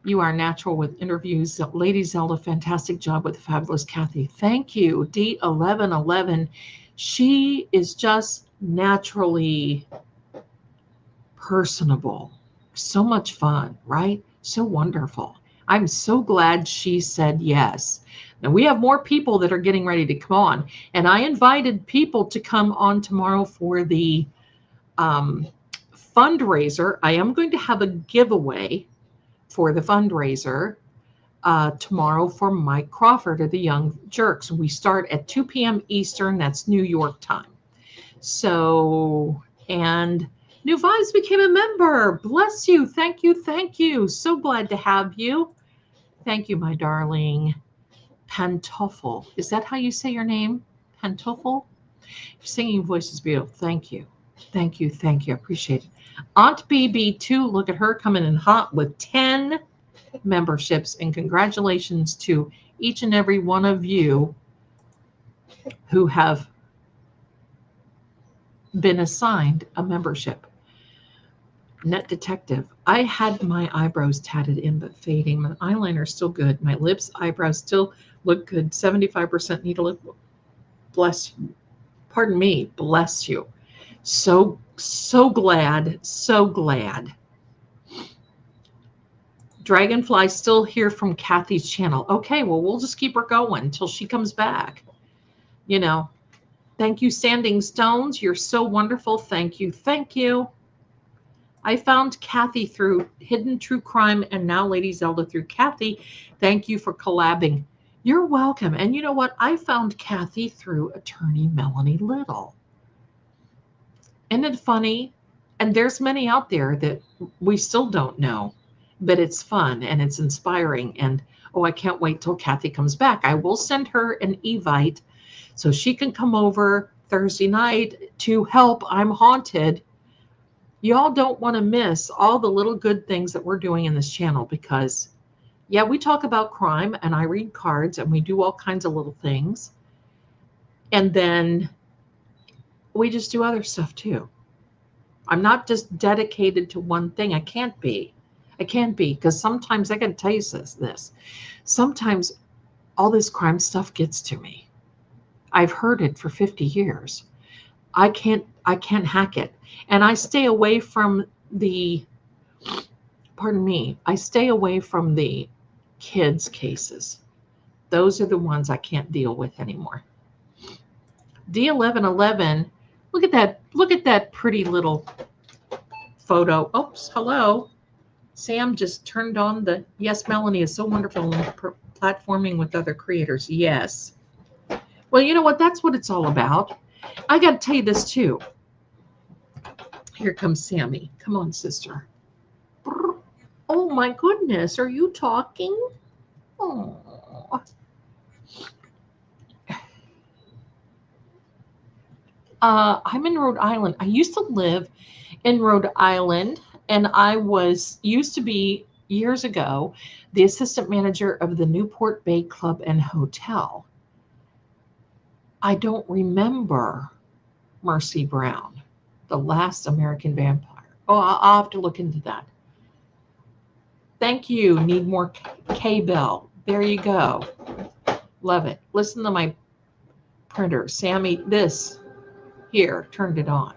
you are natural with interviews. Lady Zelda, fantastic job with the fabulous Kathy. Thank you. D1111. She is just naturally personable. So much fun, right? So wonderful. I'm so glad she said yes. Now we have more people that are getting ready to come on. And I invited people to come on tomorrow for the fundraiser. I am going to have a giveaway for the fundraiser tomorrow for Mike Crawford of the Young Jerks. We start at 2 p.m. Eastern. That's New York time. So, and New Vibes became a member. Bless you. Thank you. Thank you. So glad to have you. Thank you, my darling. Pantoffel. Is that how you say your name? Pantoffel? Your singing voice is beautiful. Thank you. Thank you. Thank you. I appreciate it. Aunt BB2, look at her coming in hot with 10 memberships. And congratulations to each and every one of you who have been assigned a membership. Net Detective. I had my eyebrows tatted in but fading. My eyeliner's still good. My lips, eyebrows still look good. 75% need to look. Bless you. Pardon me. Bless you. So glad. So glad. Dragonfly still here from Kathy's channel. Okay, well, we'll just keep her going until she comes back. You know, thank you, Standing Stones. You're so wonderful. Thank you. Thank you. I found Kathy through Hidden True Crime and now Lady Zelda through Kathy. Thank you for collabing. You're welcome. And you know what? I found Kathy through attorney Melanie Little. Isn't it funny? And there's many out there that we still don't know, but it's fun and it's inspiring. And oh, I can't wait till Kathy comes back. I will send her an evite so she can come over Thursday night to help I'm Haunted. Y'all don't want to miss all the little good things that we're doing in this channel because, yeah, we talk about crime and I read cards and we do all kinds of little things. And then we just do other stuff too. I'm not just dedicated to one thing. I can't be. I can't be because sometimes I got to tell you this. Sometimes all this crime stuff gets to me. I've heard it for 50 years. I can't hack it. And I stay away from the, pardon me, I stay away from the kids' cases. Those are the ones I can't deal with anymore. D1111, look at that pretty little photo. Oops, hello. Sam just turned on the, yes, Melanie is so wonderful in platforming with other creators. Yes. Well, you know what? That's what it's all about. I got to tell you this too. Here comes Sammy. Come on, sister. Oh my goodness. Are you talking? Oh. I'm in Rhode Island. I used to live in Rhode Island, and I used to be years ago the assistant manager of the Newport Bay Club and Hotel. I don't remember Mercy Brown, the last American vampire. Oh, I'll have to look into that. Thank you. Need more K-Bell. There you go. Love it. Listen to my printer. Sammy, this here turned it on.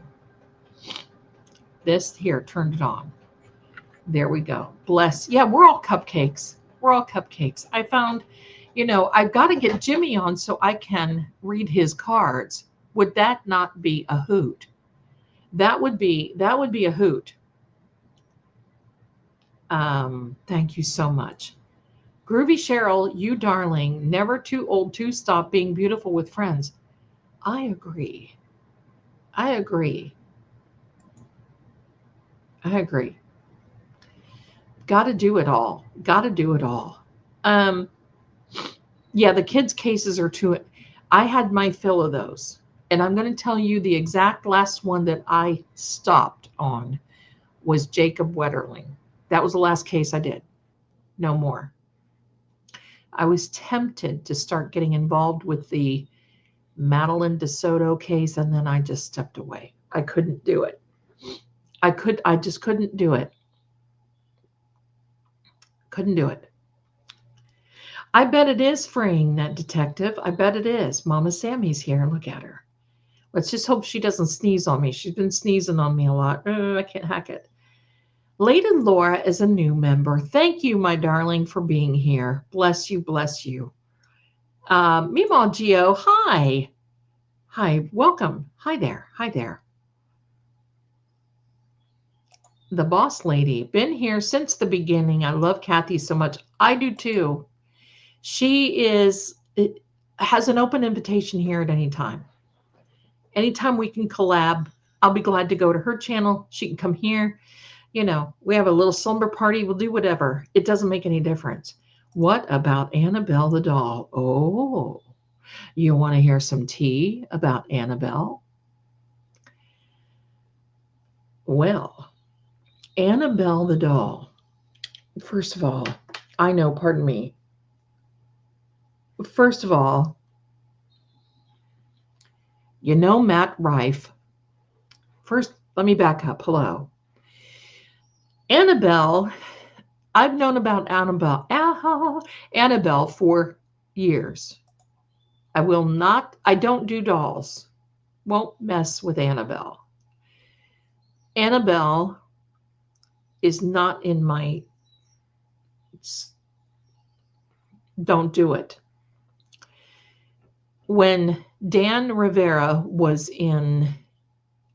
This here turned it on. There we go. Bless. Yeah, we're all cupcakes. We're all cupcakes. I found, you know, I've got to get Jimmy on so I can read his cards. Would that not be a hoot? That would be a hoot. Thank you so much. Groovy Cheryl, you darling, never too old to stop being beautiful with friends. I agree. I agree. I agree. Got to do it all. Got to do it all. Yeah, the kids' cases are too. I had my fill of those. And I'm going to tell you the exact last one that I stopped on was Jacob Wetterling. That was the last case I did. No more. I was tempted to start getting involved with the Madeline DeSoto case, and then I just stepped away. I couldn't do it. I just couldn't do it. Couldn't do it. I bet it is freeing, that detective. I bet it is. Mama Sammy's here. Look at her. Let's just hope she doesn't sneeze on me. She's been sneezing on me a lot. I can't hack it. Lady Laura is a new member. Thank you, my darling, for being here. Bless you, bless you. Meemaw Geo, hi. Hi, welcome. Hi there. Hi there. The boss lady, been here since the beginning. I love Kathy so much. I do too. She has an open invitation here at any time. Anytime we can collab, I'll be glad to go to her channel. She can come here. You know, we have a little slumber party. We'll do whatever. It doesn't make any difference. What about Annabelle the doll? Oh, you want to hear some tea about Annabelle? Well, Annabelle the doll. First of all, I know, pardon me. First of all, you know Matt Rife. First, let me back up. Hello. Annabelle, I've known about Annabelle for years. I don't do dolls. Won't mess with Annabelle. Annabelle is not in my, don't do it. When Dan Rivera was in,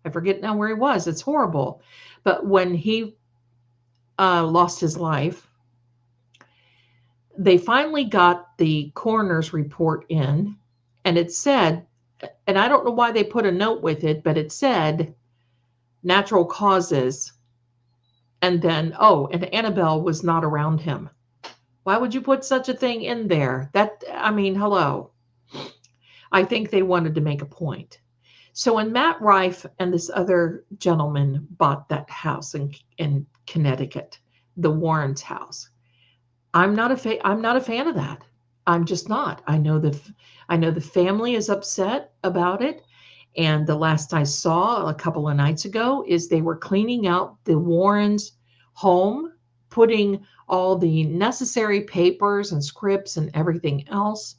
I forget now where he was, it's horrible, but when he lost his life, they finally got the coroner's report in, and it said, and I don't know why they put a note with it, but it said natural causes, and then, and Annabelle was not around him. Why would you put such a thing in there? Hello. I think they wanted to make a point. So when Matt Rife and this other gentleman bought that house in Connecticut, the Warrens' house, I'm not a fan of that. I'm just not. I know the family is upset about it. And the last I saw a couple of nights ago is they were cleaning out the Warrens' home, putting all the necessary papers and scripts and everything else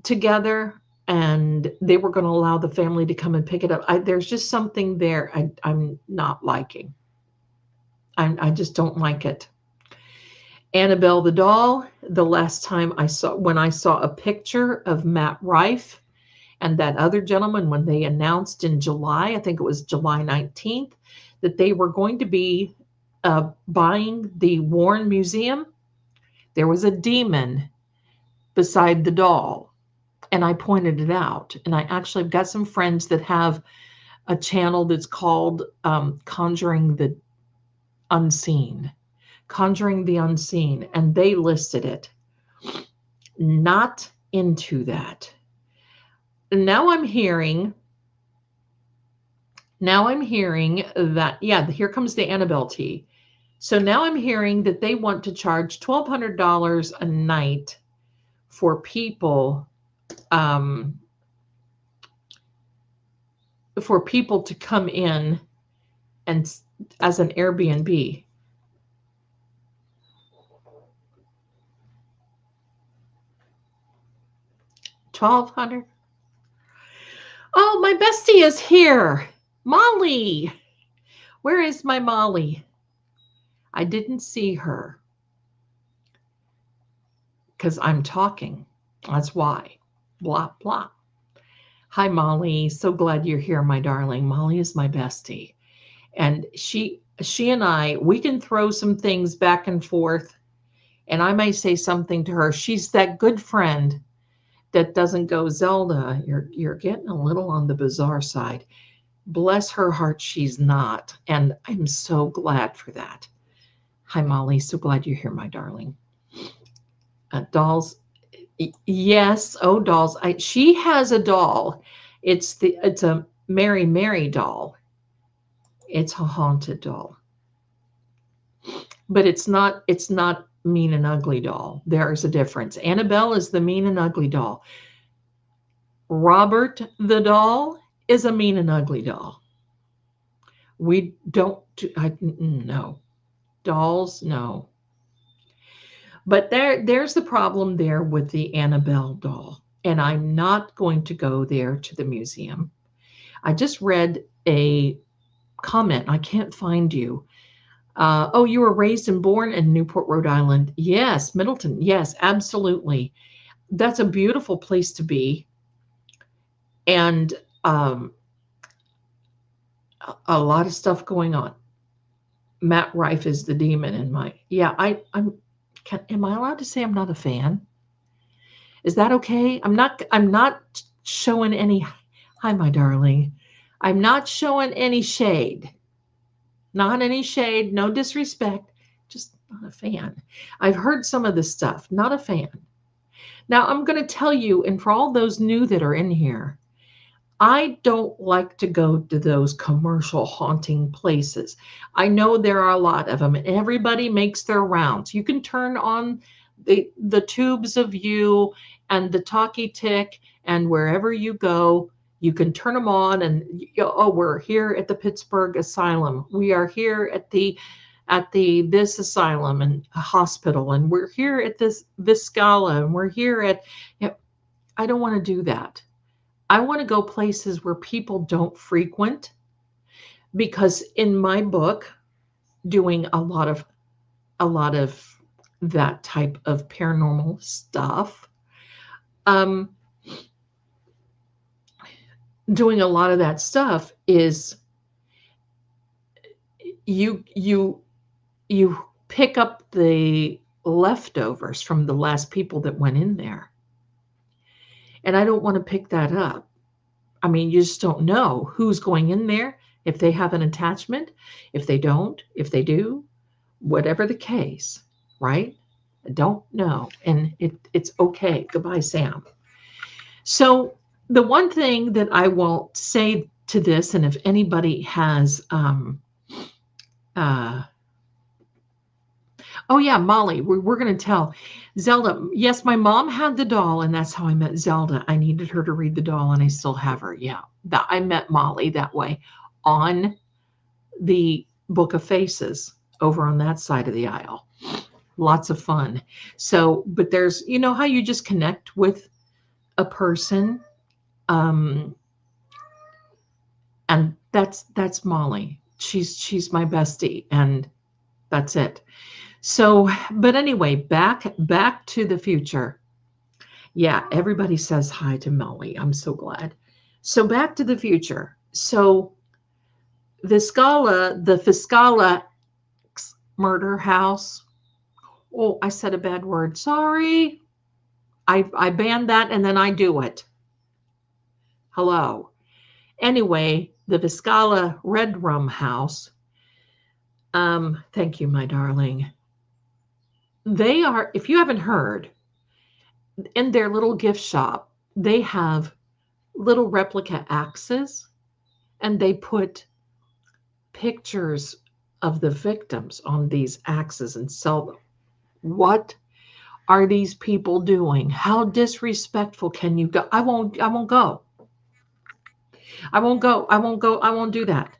together, and they were going to allow the family to come and pick it up. There's just something there I'm not liking. I just don't like it. Annabelle the doll, the last time when I saw a picture of Matt Rife and that other gentleman, when they announced in July, I think it was July 19th, that they were going to be buying the Warren Museum, there was a demon beside the doll. And I pointed it out. And I actually have got some friends that have a channel that's called Conjuring the Unseen. And they listed it. Not into that. Now I'm hearing that, here comes the Annabelle tea. So now I'm hearing that they want to charge $1,200 a night for people to come in and as an Airbnb. $1,200. Oh, my bestie is here. Molly. Where is my Molly? I didn't see her because I'm talking. That's why. Blah, blah. Hi, Molly. So glad you're here, my darling. Molly is my bestie. And she and I, we can throw some things back and forth, and I may say something to her. She's that good friend that doesn't go, Zelda, you're getting a little on the bizarre side. Bless her heart, she's not. And I'm so glad for that. Hi, Molly. So glad you're here, my darling. Dolls. Yes. Oh, dolls. She has a doll. It's a Mary doll. It's a haunted doll. But it's not mean and ugly doll. There's a difference. Annabelle is the mean and ugly doll. Robert the doll is a mean and ugly doll. We don't, no. Dolls, no. But there's the problem there with the Annabelle doll. And I'm not going to go there to the museum. I just read a comment. I can't find you. Oh, you were raised and born in Newport, Rhode Island. Yes, Middleton. Yes, absolutely. That's a beautiful place to be. And a lot of stuff going on. Matt Rife is the demon in my. Yeah, am I allowed to say I'm not a fan? Is that okay? I'm not showing any. Hi, my darling. I'm not showing any shade. Not any shade, no disrespect, just not a fan. I've heard some of this stuff, not a fan. Now, I'm going to tell you, and for all those new that are in here, I don't like to go to those commercial haunting places. I know there are a lot of them, and everybody makes their rounds. You can turn on the tubes of you and the talkie tick, and wherever you go, you can turn them on, and oh, we're here at the Pittsburgh Asylum. We are here at the this asylum and hospital, and we're here at this Viscala, and we're here at. I don't want to do that. I want to go places where people don't frequent, because in my book, doing a lot of that type of paranormal stuff, doing a lot of that stuff is you pick up the leftovers from the last people that went in there. And I don't want to pick that up. I mean, you just don't know who's going in there, if they have an attachment, if they don't, if they do, whatever the case, right? I don't know. And it's okay. Goodbye, Sam. So the one thing that I will say to this, and if anybody has, oh yeah, Molly, we're going to tell Zelda. Yes, my mom had the doll, and that's how I met Zelda. I needed her to read the doll, and I still have her. Yeah, I met Molly that way on the Book of Faces over on that side of the aisle. Lots of fun. So, but there's, you know how you just connect with a person, and that's Molly. She's my bestie, and that's it. So, but anyway, back to the future. Yeah, everybody says hi to Molly. I'm so glad. So back to the future. So the Fiscala murder house. Oh, I said a bad word. Sorry. I banned that and then I do it. Hello. Anyway, the Fiscala Red Rum House. Thank you, my darling. They are, if you haven't heard, in their little gift shop, they have little replica axes, and they put pictures of the victims on these axes and sell them. What are these people doing? How disrespectful can you go? I won't go. I won't go. I won't do that.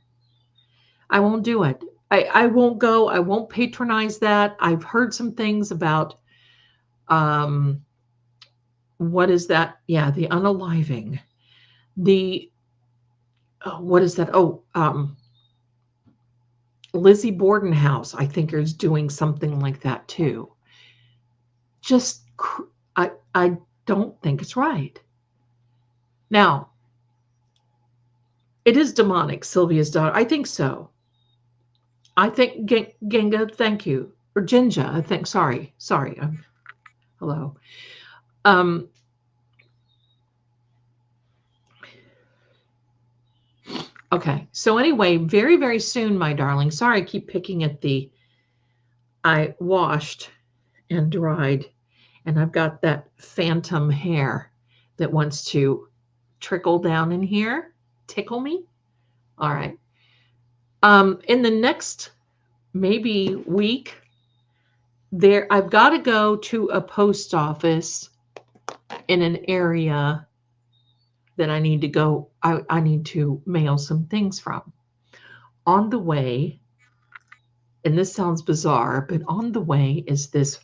I won't do it. I won't go. I won't patronize that. I've heard some things about what is that? Yeah, the unaliving. The what is that? Oh, Lizzie Borden House, I think, is doing something like that too. Just, I don't think it's right. Now, it is demonic, Sylvia's daughter. I think so. I think Genga, thank you, or Jinja. I think. Sorry. Hello. Okay. So anyway, very, very soon, my darling. Sorry, I keep picking at I washed and dried, and I've got that phantom hair that wants to trickle down in here, tickle me. All right. In the next maybe week, there, I've got to go to a post office in an area that I need to go. I need to mail some things from. On the way, and this sounds bizarre, but on the way is this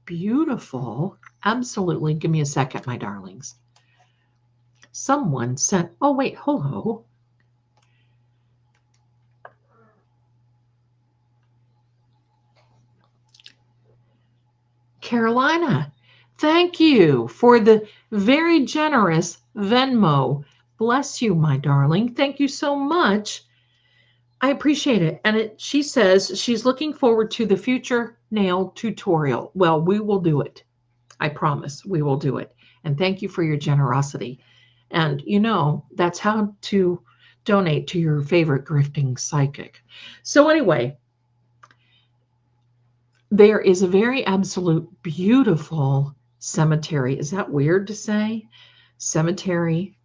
beautiful, absolutely, give me a second, my darlings. Someone sent, oh, wait, hello. Carolina, thank you for the very generous Venmo. Bless you, my darling. Thank you so much. I appreciate it. And she says she's looking forward to the future nail tutorial. Well, we will do it. I promise we will do it. And thank you for your generosity. And that's how to donate to your favorite grifting psychic. So anyway, there is a very absolute beautiful cemetery. Is that weird to say? Cemetery.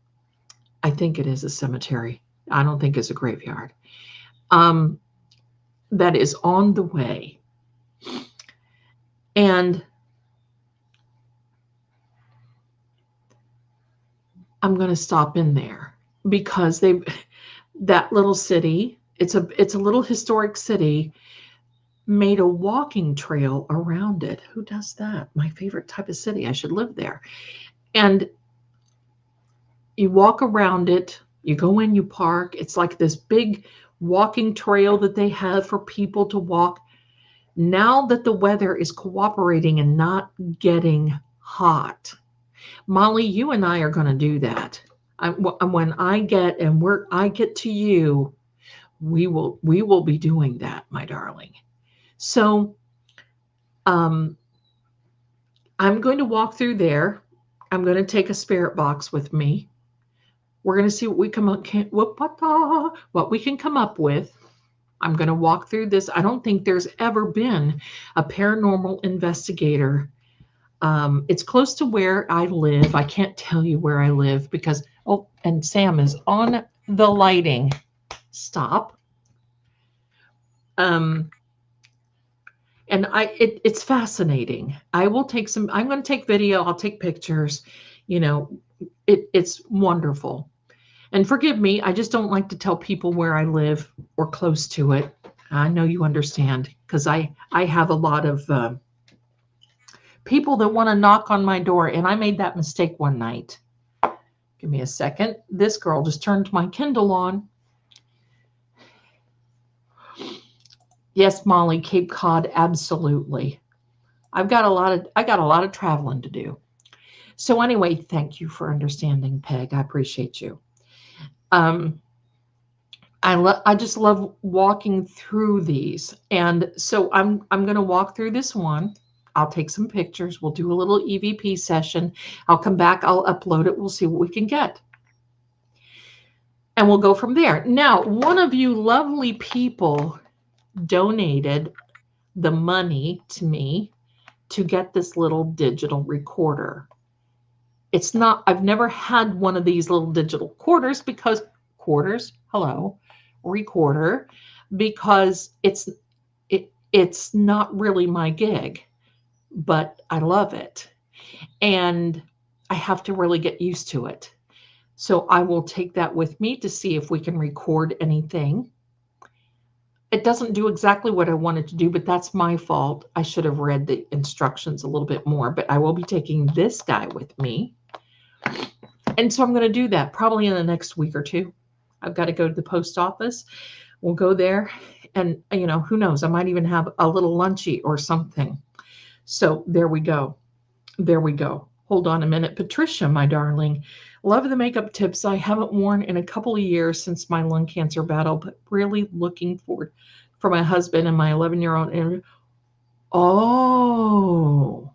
I think it is a cemetery. I don't think it's a graveyard. That is on the way. And I'm going to stop in there because that little city, it's a little historic city, made a walking trail around it. Who does that? My favorite type of city. I should live there. And you walk around it, you go in, you park. It's like this big walking trail that they have for people to walk. Now that the weather is cooperating and not getting hot, Molly, you and I are going to do that. When I get to you, we will be doing that, my darling. So, I'm going to walk through there. I'm going to take a spirit box with me. We're going to see what we can come up with. I'm going to walk through this. I don't think there's ever been a paranormal investigator. It's close to where I live. I can't tell you where I live because, and Sam is on the lighting. Stop. And it's fascinating. I'm going to take video. I'll take pictures. It's wonderful. And forgive me, I just don't like to tell people where I live or close to it. I know you understand because I have a lot of people that want to knock on my door, and I made that mistake one night. Give me a second. This girl just turned my Kindle on. Yes, Molly, Cape Cod, absolutely. I got a lot of traveling to do. So anyway, thank you for understanding, Peg. I appreciate you. I just love walking through these. And so I'm going to walk through this one. I'll take some pictures. We'll do a little EVP session. I'll come back. I'll upload it. We'll see what we can get. And we'll go from there. Now, one of you lovely people donated the money to me to get this little digital recorder. I've never had one of these little digital recorder, because it's not really my gig, but I love it. And I have to really get used to it. So I will take that with me to see if we can record anything. It doesn't do exactly what I wanted to do, but that's my fault. I should have read the instructions a little bit more, but I will be taking this guy with me. And so I'm going to do that probably in the next week or two. I've got to go to the post office. We'll go there and, who knows, I might even have a little lunchy or something. So there we go. There we go. Hold on a minute. Patricia, my darling, love the makeup tips I haven't worn in a couple of years since my lung cancer battle, but really looking forward for my husband and my 11-year-old. Oh,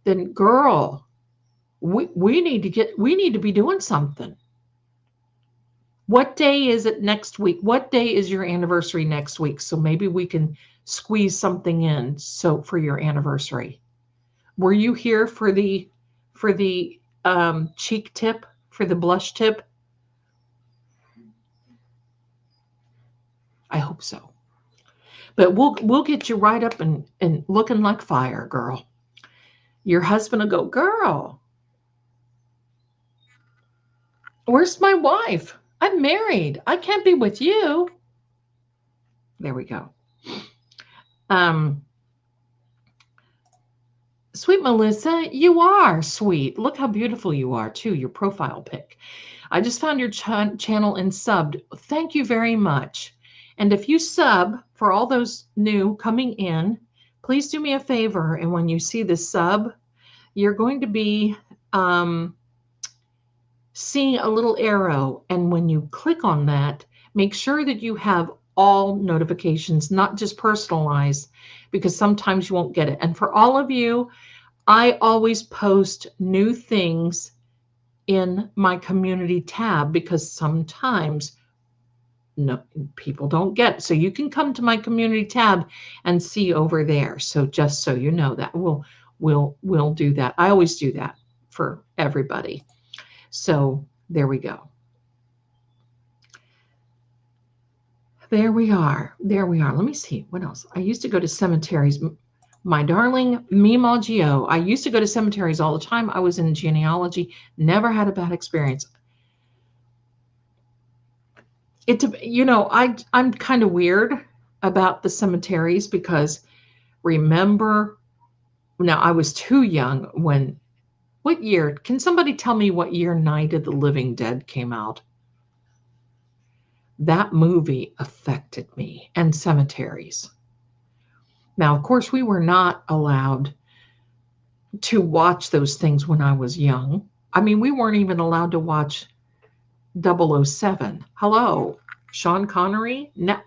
then girl, we need to be doing something. What day is it next week? What day is your anniversary next week? So maybe we can squeeze something in for your anniversary. Were you here for the cheek tip, for the blush tip? I hope so. But we'll get you right up and looking like fire, girl. Your husband will go, girl, where's my wife? I'm married. I can't be with you. There we go. Um, Sweet Melissa, you are sweet. Look how beautiful you are, too, your profile pic. I just found your channel and subbed. Thank you very much. And if you sub, for all those new coming in, please do me a favor. And when you see the sub, you're going to be seeing a little arrow. And when you click on that, make sure that you have all notifications, not just personalized, because sometimes you won't get it. And for all of you, I always post new things in my community tab because sometimes people don't get it. So you can come to my community tab and see over there. So just so you know that we'll do that. I always do that for everybody. So there we go. There we are. There we are. Let me see. What else? I used to go to cemeteries. My darling Mimagio. I used to go to cemeteries all the time. I was in genealogy. Never had a bad experience. I'm kind of weird about the cemeteries because remember, now I was too young when, what year? Can somebody tell me what year Night of the Living Dead came out? That movie affected me and cemeteries. Now, of course, we were not allowed to watch those things when I was young. I mean, we weren't even allowed to watch 007. Hello, Sean Connery. Now,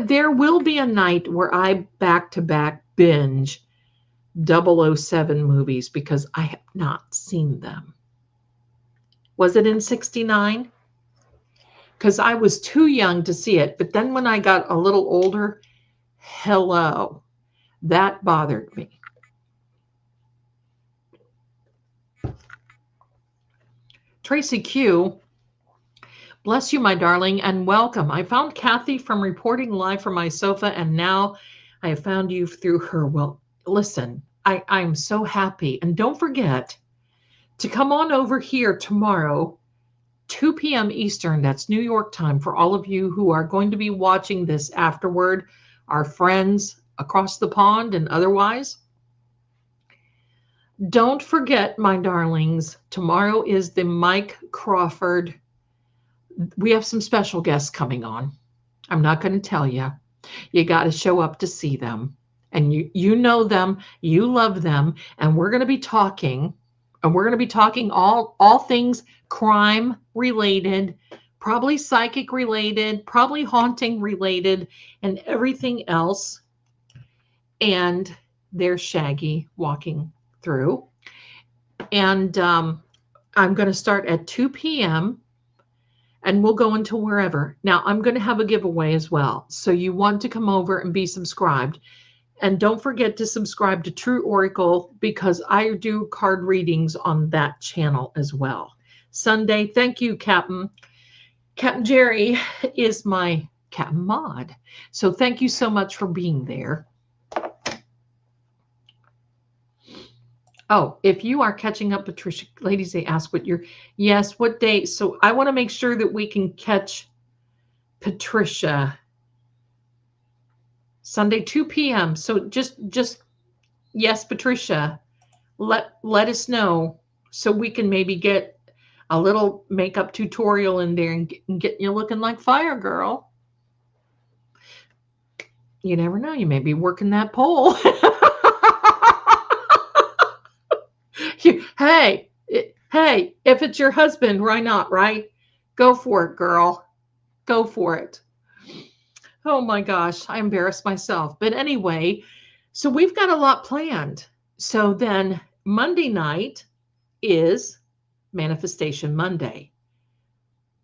there will be a night where I back-to-back binge 007 movies because I have not seen them. Was it in 69? Because I was too young to see it. But then when I got a little older, hello, that bothered me. Tracy Q, bless you, my darling, and welcome. I found Kathy from reporting live from my sofa, and now I have found you through her. Well, listen, I'm so happy. And don't forget to come on over here tomorrow, 2 p.m. Eastern. That's New York time for all of you who are going to be watching this afterward, our friends across the pond and otherwise. Don't forget, my darlings, tomorrow is the Mike Crawford. We have some special guests coming on. I'm not going to tell you. You got to show up to see them. And you know them, you love them, and we're going to be talking. And we're going to be talking all things crime related, probably psychic related, probably haunting related, and everything else. And there's Shaggy walking through. And I'm going to start at 2 p.m. and we'll go into wherever. Now, I'm going to have a giveaway as well. So you want to come over and be subscribed. And don't forget to subscribe to True Oracle because I do card readings on that channel as well. Sunday, thank you, Captain. Captain Jerry is my Captain Mod. So thank you so much for being there. Oh, if you are catching up, Patricia, ladies, they ask yes, what day? So I want to make sure that we can catch Patricia. Sunday, 2 p.m. So just yes, Patricia, let us know so we can maybe get a little makeup tutorial in there and get you looking like fire, girl. You never know. You may be working that pole. Hey, if it's your husband, why not, right? Go for it, girl. Go for it. Oh my gosh, I embarrassed myself. But anyway, so we've got a lot planned. So then Monday night is Manifestation Monday.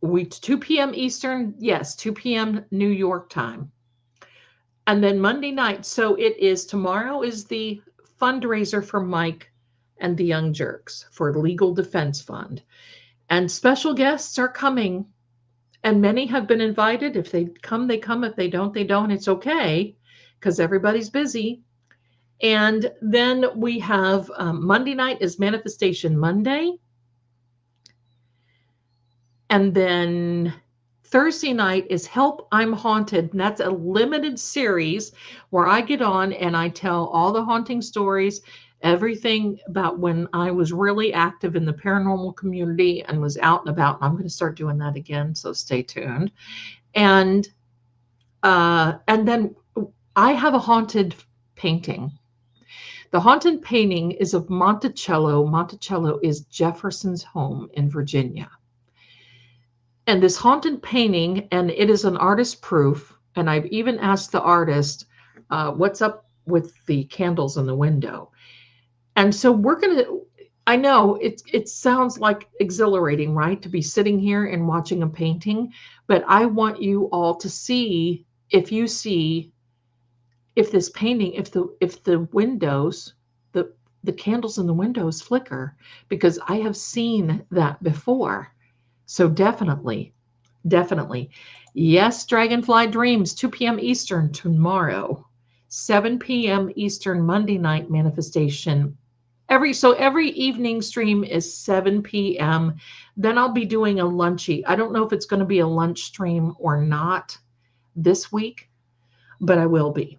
2 p.m. Eastern, yes, 2 p.m. New York time. And then Monday night, so tomorrow is the fundraiser for Mike and the Young Jerks for Legal Defense Fund. And special guests are coming And many have been invited. If they come, they come. If they don't, they don't. It's okay because everybody's busy. And then we have Monday night is Manifestation Monday. And then Thursday night is Help, I'm Haunted. And that's a limited series where I get on and I tell all the haunting stories, everything about when I was really active in the paranormal community and was out and about. And I'm going to start doing that again. So stay tuned. And then I have a haunted painting. The haunted painting is of Monticello. Monticello is Jefferson's home in Virginia. And this haunted painting, and it is an artist proof. And I've even asked the artist, what's up with the candles in the window? And so we're going to, I know it sounds like exhilarating, right? To be sitting here and watching a painting, but I want you all to see, if you see, if this painting, if the windows, the candles in the windows flicker, because I have seen that before. So definitely. Yes, Dragonfly Dreams, 2 p.m. Eastern tomorrow, 7 p.m. Eastern Monday night manifestation. Every evening stream is 7 p.m. Then I'll be doing a lunchy. I don't know if it's going to be a lunch stream or not this week, but I will be.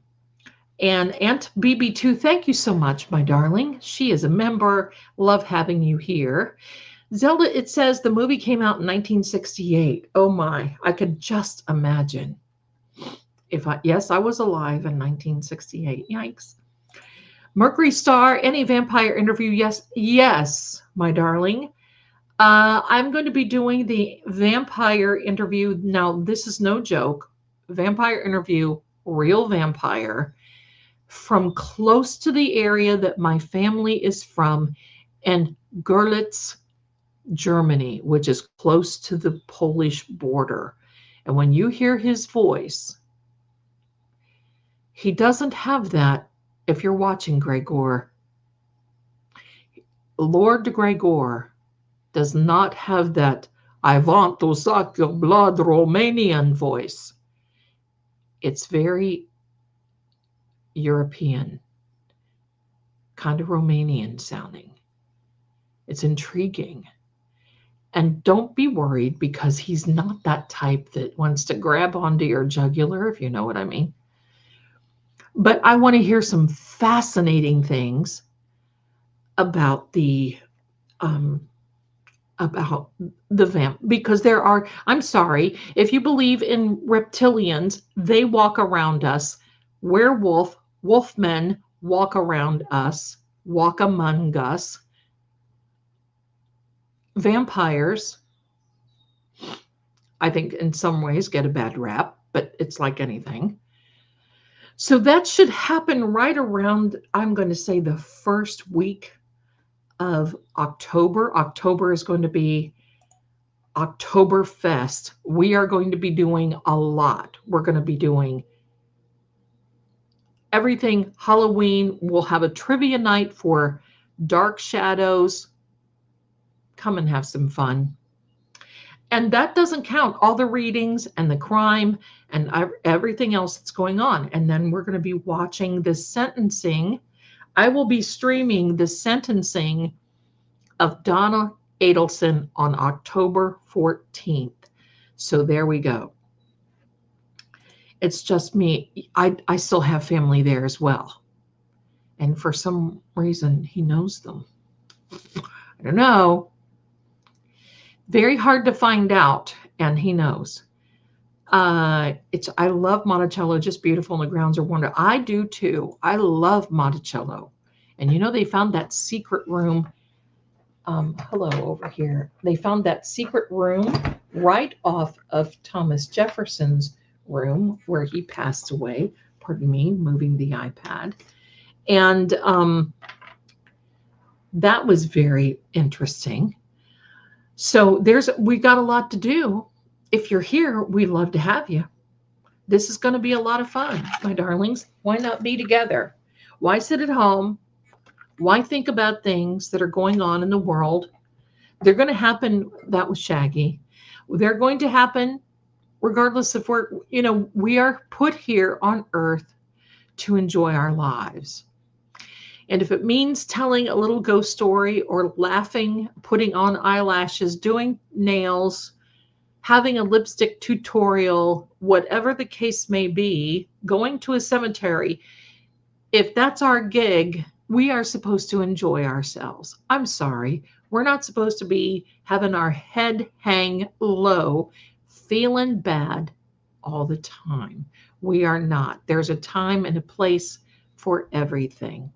And Aunt BB2, thank you so much, my darling. She is a member. Love having you here. Zelda, it says the movie came out in 1968. Oh my, I could just imagine. Yes, I was alive in 1968. Yikes. Mercury Star, any vampire interview? Yes, my darling. I'm going to be doing the vampire interview. Now, this is no joke. Vampire interview, real vampire, from close to the area that my family is from, and Görlitz, Germany, which is close to the Polish border. And when you hear his voice, he doesn't have that. If you're watching Gregor, Lord Gregor does not have that "I want to suck your blood" Romanian voice. It's very European, kind of Romanian sounding. It's intriguing. And don't be worried, because he's not that type that wants to grab onto your jugular, if you know what I mean. But I want to hear some fascinating things about the vamp, because there are, I'm sorry, if you believe in reptilians, they walk around us. Wolfmen walk around us, walk among us. Vampires, I think in some ways get a bad rap, but it's like anything. So that should happen right around, I'm going to say, the first week of October. October is going to be Oktoberfest. We are going to be doing a lot. We're going to be doing everything. Halloween, we'll have a trivia night for Dark Shadows. Come and have some fun. And that doesn't count all the readings and the crime and everything else that's going on. And then we're going to be watching the sentencing. I will be streaming the sentencing of Donna Adelson on October 14th. So there we go. It's just me. I still have family there as well. And for some reason, he knows them. I don't know. Very hard to find out, and he knows. I love Monticello, just beautiful, and the grounds are wonderful. I do too. I love Monticello. And you know, they found that secret room. Hello over here. They found that secret room right off of Thomas Jefferson's room where he passed away. Pardon me, moving the iPad. And that was very interesting. So we got a lot to do. If you're here, we'd love to have you. This is going to be a lot of fun, my darlings. Why not be together? Why sit at home? Why think about things that are going on in the world? They're going to happen. That was Shaggy. They're going to happen regardless if we are put here on earth to enjoy our lives. And if it means telling a little ghost story or laughing, putting on eyelashes, doing nails, having a lipstick tutorial, whatever the case may be, going to a cemetery, if that's our gig, we are supposed to enjoy ourselves. I'm sorry. We're not supposed to be having our head hang low, feeling bad all the time. We are not. There's a time and a place for everything.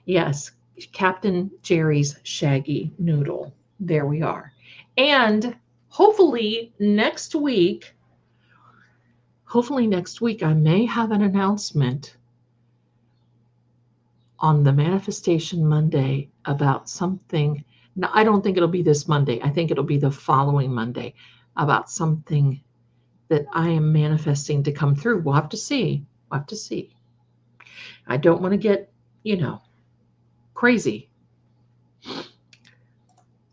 Yes, Captain Jerry's Shaggy Noodle. There we are. And hopefully next week, I may have an announcement on the Manifestation Monday about something. Now, I don't think it'll be this Monday. I think it'll be the following Monday about something that I am manifesting to come through. We'll have to see. We'll have to see. I don't want to get, crazy.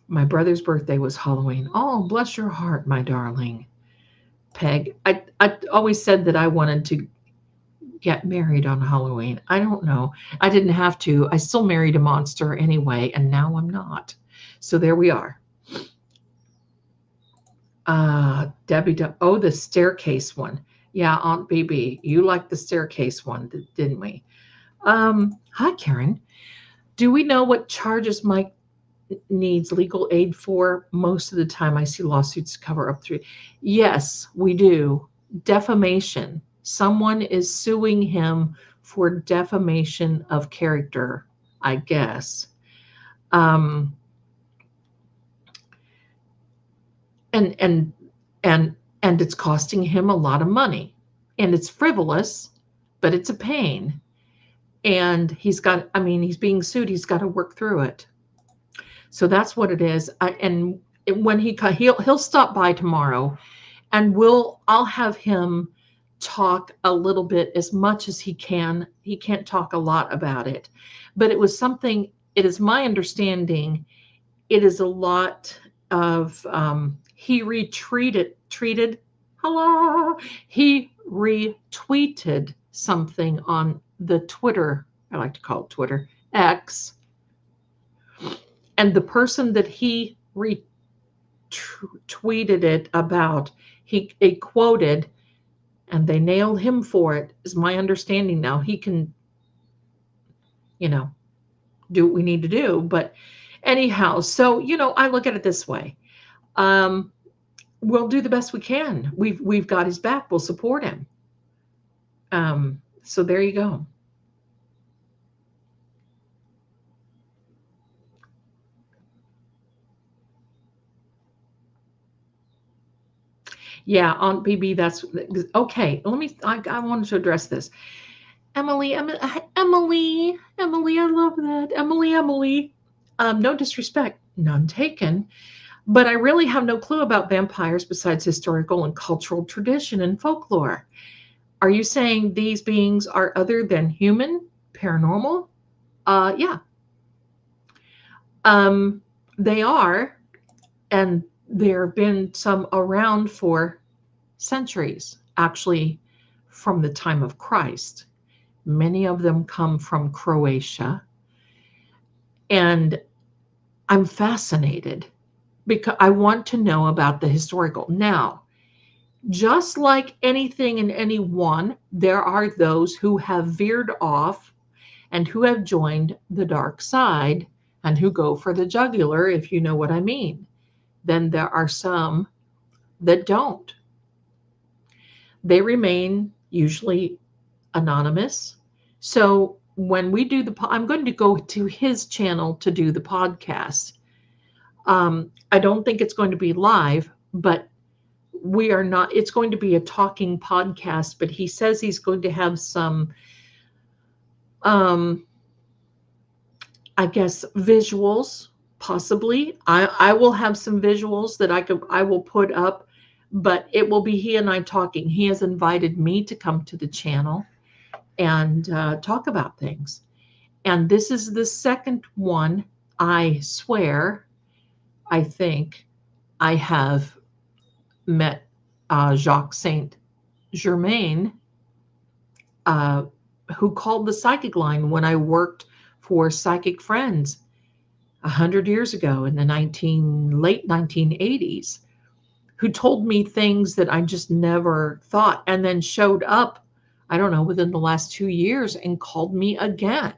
My brother's birthday was Halloween. Oh, bless your heart, my darling. Peg, I always said that I wanted to get married on Halloween. I don't know. I didn't have to. I still married a monster anyway, and now I'm not. So there we are. Debbie, oh, the staircase one. Yeah, Aunt BB, you liked the staircase one, didn't we? Hi, Karen. Do we know what charges Mike needs legal aid for? Most of the time I see lawsuits cover up through. Yes, we do. Defamation. Someone is suing him for defamation of character, I guess. And it's costing him a lot of money. And it's frivolous, but it's a pain. And he's being sued. He's got to work through it. So that's what it is. And when he'll stop by tomorrow, and I'll have him talk a little bit, as much as he can. He can't talk a lot about it, but it was something. It is my understanding. It is a lot of he retweeted something on the Twitter. I like to call it Twitter, X. And the person that he retweeted it about, he quoted, and they nailed him for it, is my understanding now. He can, do what we need to do. But anyhow, so, I look at it this way. We'll do the best we can. We've got his back. We'll support him. So there you go. Yeah, Aunt BB, that's okay. I wanted to address this. Emily, I love that. Emily. No disrespect, none taken. But I really have no clue about vampires besides historical and cultural tradition and folklore. Are you saying these beings are other than human, paranormal? Yeah. They are, and there have been some around for centuries, actually from the time of Christ. Many of them come from Croatia. And I'm fascinated because I want to know about the historical. Now, just like anything and anyone, there are those who have veered off and who have joined the dark side and who go for the jugular, if you know what I mean. Then there are some that don't. They remain usually anonymous. So when we do I'm going to go to his channel to do the podcast. I don't think it's going to be live, but it's going to be a talking podcast, but he says he's going to have some, I guess, visuals, possibly. I will have some visuals that I will put up, but it will be he and I talking. He has invited me to come to the channel and talk about things. And this is the second one, I swear, I think I have met Jacques Saint Germain, uh, who called the psychic line when I worked for Psychic Friends 100 years ago in the late 1980s, who told me things that I just never thought, and then showed up, I don't know, within the last 2 years and called me again.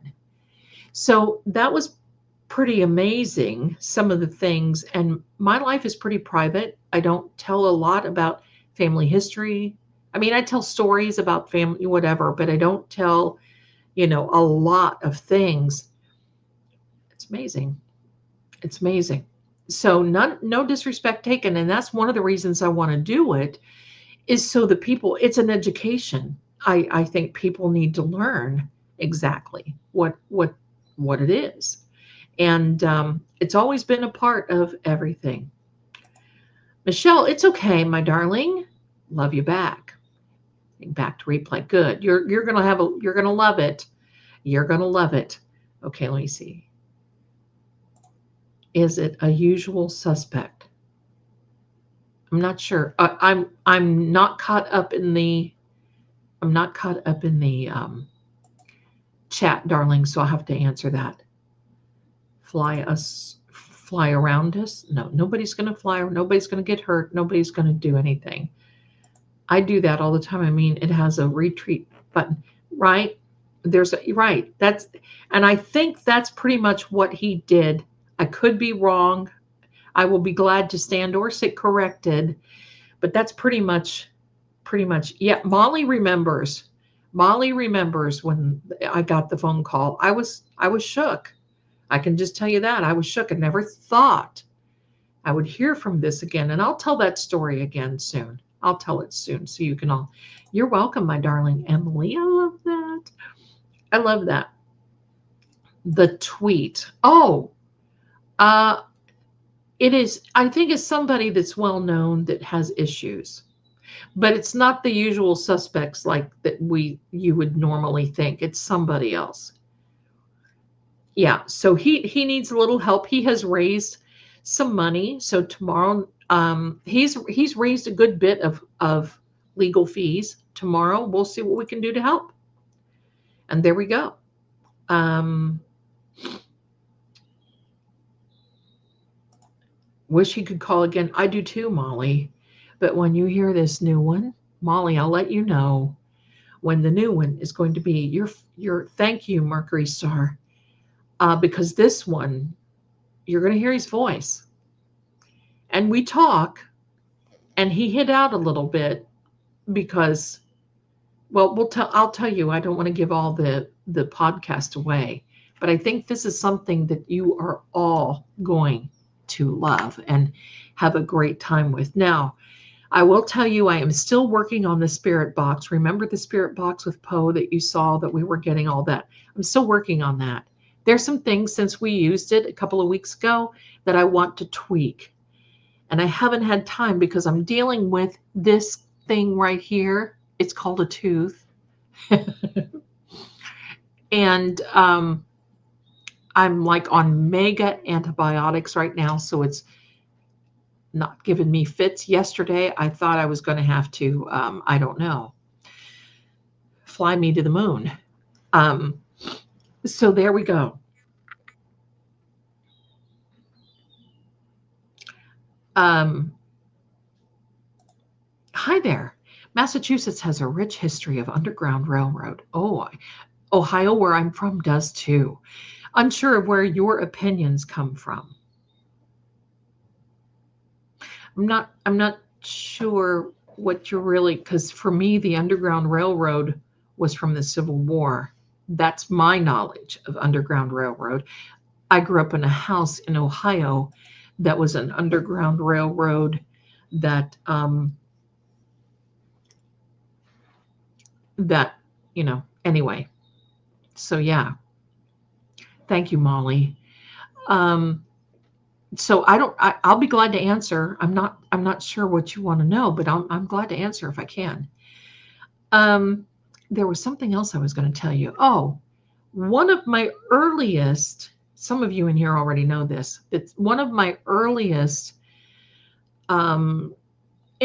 So that was pretty amazing, some of the things. And my life is pretty private. I don't tell a lot about family history. I mean, I tell stories about family, whatever, but I don't tell, a lot of things. It's amazing. It's amazing. So no disrespect taken. And that's one of the reasons I want to do it, is so the people, it's an education. I think people need to learn exactly what it is. And it's always been a part of everything. Michelle, it's okay, my darling. Love you back. Back to replay. Good. You're gonna love it. You're gonna love it. Okay, let me see. Is it a usual suspect? I'm not sure. I'm not caught up in the chat, darling. So I'll have to answer that. Fly around us? No, nobody's going to fly. Nobody's going to get hurt. Nobody's going to do anything. I do that all the time. I mean, it has a retreat button, right? Right. And I think that's pretty much what he did. I could be wrong. I will be glad to stand or sit corrected, but that's pretty much. Yeah. Molly remembers when I got the phone call. I was shook. I can just tell you that. I was shook. I never thought I would hear from this again. And I'll tell that story again soon. I'll tell it soon so you can all. You're welcome, my darling Emily. I love that. I love that. The tweet. Oh, it is, I think it's somebody that's well known that has issues. But it's not the usual suspects like that you would normally think. It's somebody else. Yeah, so he needs a little help. He has raised some money. So tomorrow, he's raised a good bit of legal fees. Tomorrow, we'll see what we can do to help. And there we go. Wish he could call again. I do too, Molly. But when you hear this new one, Molly, I'll let you know when the new one is going to be. Your thank you, Mercury Star. Because this one, you're going to hear his voice. And we talk, and he hid out a little bit because, well, I'll tell you, I don't want to give all the podcast away, but I think this is something that you are all going to love and have a great time with. Now, I will tell you, I am still working on the spirit box. Remember the spirit box with Poe that you saw that we were getting all that? I'm still working on that. There's some things since we used it a couple of weeks ago that I want to tweak. And I haven't had time because I'm dealing with this thing right here. It's called a tooth. And I'm like on mega antibiotics right now. So it's not giving me fits. Yesterday, I thought I was going to have to, I don't know, fly me to the moon. So there we go. Hi there. Massachusetts has a rich history of Underground Railroad. Oh, Ohio, where I'm from, does too. Unsure of where your opinions come from. I'm not sure what you're really, because for me, the Underground Railroad was from the Civil War. That's my knowledge of Underground Railroad. I grew up in a house in Ohio that was an Underground Railroad that, anyway. So yeah. Thank you, Molly. So I'll be glad to answer. I'm not sure what you want to know, but I'm glad to answer if I can. There was something else I was going to tell you. Oh, one of my earliest, some of you in here already know this, it's one of my earliest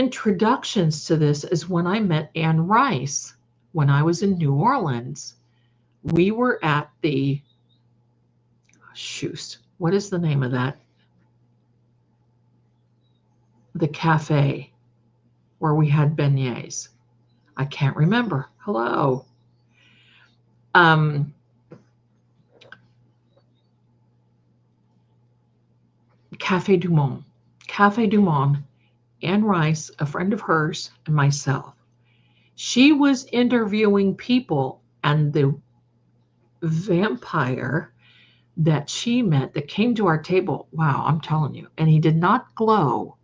introductions to this is when I met Anne Rice when I was in New Orleans. We were at the, shoot, what is the name of that? The cafe where we had beignets. I can't remember. Hello. Cafe du Monde. Cafe du Monde. Anne Rice, a friend of hers, and myself. She was interviewing people, and the vampire that she met that came to our table, wow, I'm telling you, and he did not glow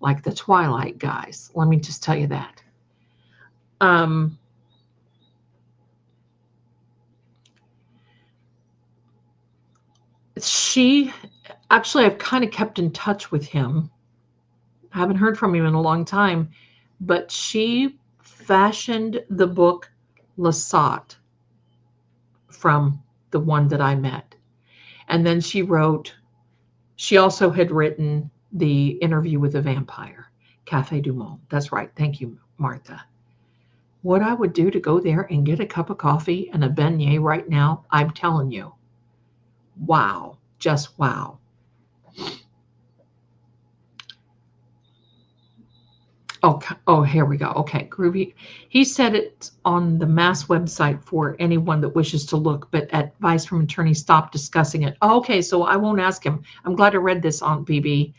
like the Twilight guys. Let me just tell you that. She actually, I've kind of kept in touch with him. I haven't heard from him in a long time, but she fashioned the book Lasat from the one that I met. And then she also had written the Interview with a Vampire, Cafe du Monde. That's right. Thank you, Martha. What I would do to go there and get a cup of coffee and a beignet right now, I'm telling you, wow, just wow. Oh, here we go. Okay, Groovy. He said it's on the Mass website for anyone that wishes to look, but advice from attorney, stop discussing it. Oh, okay, so I won't ask him. I'm glad I read this on BB.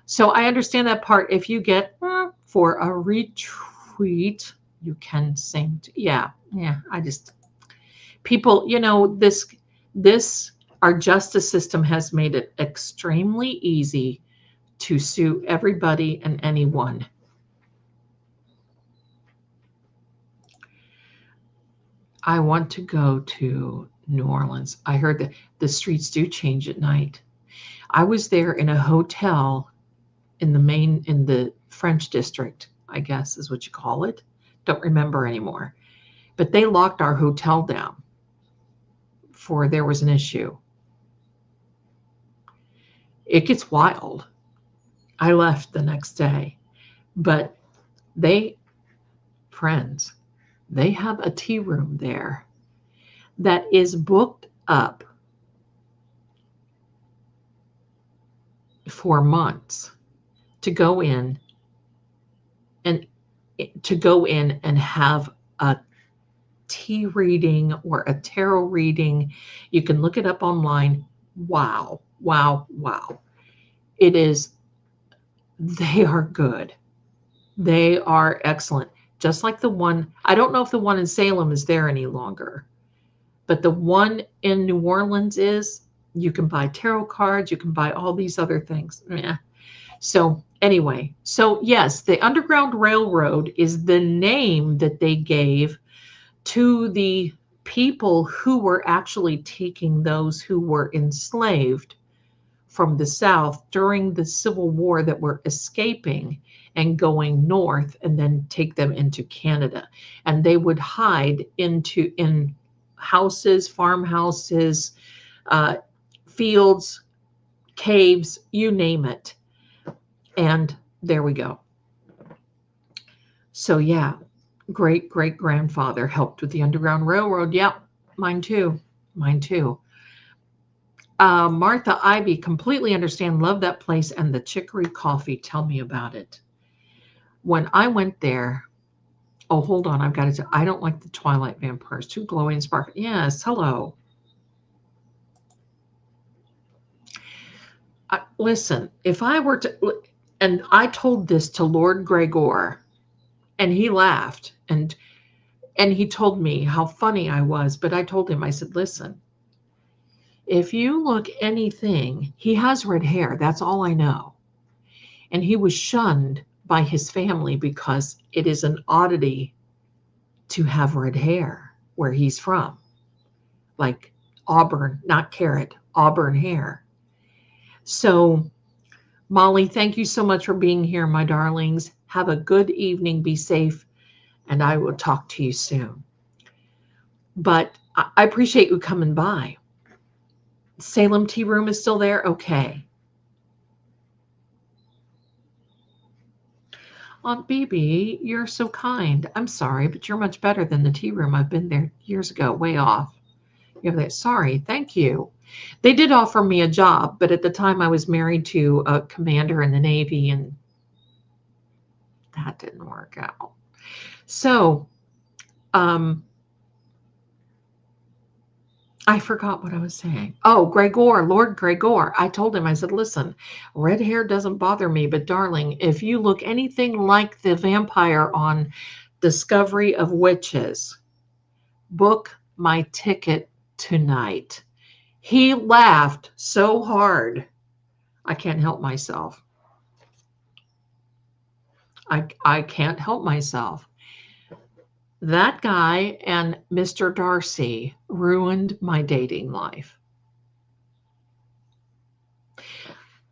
So I understand that part. If you get for a retweet, you can sing. Yeah. I just, people, our justice system has made it extremely easy to sue everybody and anyone. I want to go to New Orleans. I heard that the streets do change at night. I was there in a hotel in the French district, I guess is what you call it. Don't remember anymore. But they locked our hotel down for there was an issue. It gets wild. I left the next day, but friends, they have a tea room there that is booked up for months to go in and have a tea reading or a tarot reading. You can look it up online. Wow. It is, they are good. They are excellent. Just like the one, I don't know if the one in Salem is there any longer, but the one in New Orleans is. You can buy tarot cards, you can buy all these other things. Yeah. So anyway, yes, the Underground Railroad is the name that they gave to the people who were actually taking those who were enslaved from the South during the Civil War that were escaping and going north, and then take them into Canada. And they would hide in houses, farmhouses, fields, caves, you name it. And there we go. So yeah, great-great-grandfather helped with the Underground Railroad. Yeah, mine too. Martha Ivy, completely understand, love that place and the chicory coffee. Tell me about it. When I went there, oh, hold on, I've got to tell, I don't like the Twilight vampires, too glowing and sparkling. Yes, hello. Listen, if I were to, and I told this to Lord Gregor, and he laughed, and he told me how funny I was, but I told him, I said, listen, if you look anything, he has red hair, that's all I know. And he was shunned by his family because it is an oddity to have red hair where he's from, like auburn, not carrot, auburn hair. So Molly, thank you so much for being here, my darlings. Have a good evening, be safe, and I will talk to you soon. But I appreciate you coming by. Salem Tea Room is still there? Okay. Aunt BB, you're so kind. I'm sorry, but you're much better than the tea room. I've been there years ago, way off. You have that. Sorry, thank you. They did offer me a job, but at the time I was married to a commander in the Navy, and that didn't work out. So, I forgot what I was saying. Oh, Gregor, Lord Gregor. I told him, I said, listen, red hair doesn't bother me, but darling, if you look anything like the vampire on Discovery of Witches, book my ticket tonight. He laughed so hard, I can't help myself. I can't help myself. That guy and Mr. Darcy ruined my dating life.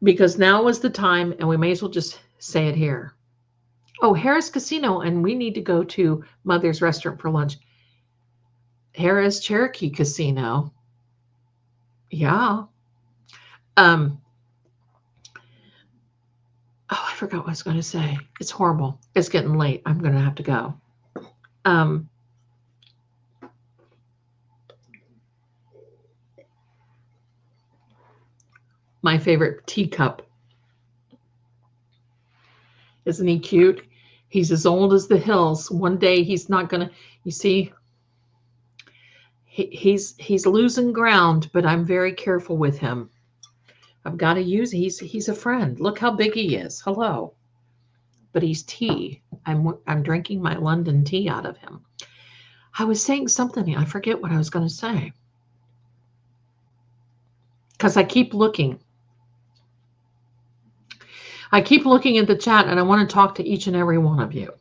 Because now is the time, and we may as well just say it here. Oh, Harris Casino, and we need to go to Mother's Restaurant for lunch. Harris Cherokee Casino. Yeah. Oh, I forgot what I was going to say. It's horrible. It's getting late. I'm going to have to go. My favorite teacup. Isn't he cute? He's as old as the hills. One day he's not going to, you see, he's losing ground, but I'm very careful with him. I've got to use, he's a friend. Look how big he is. Hello. But he's tea. I'm drinking my London tea out of him. I was saying something. I forget what I was going to say. Because I keep looking. I keep looking at the chat, and I want to talk to each and every one of you.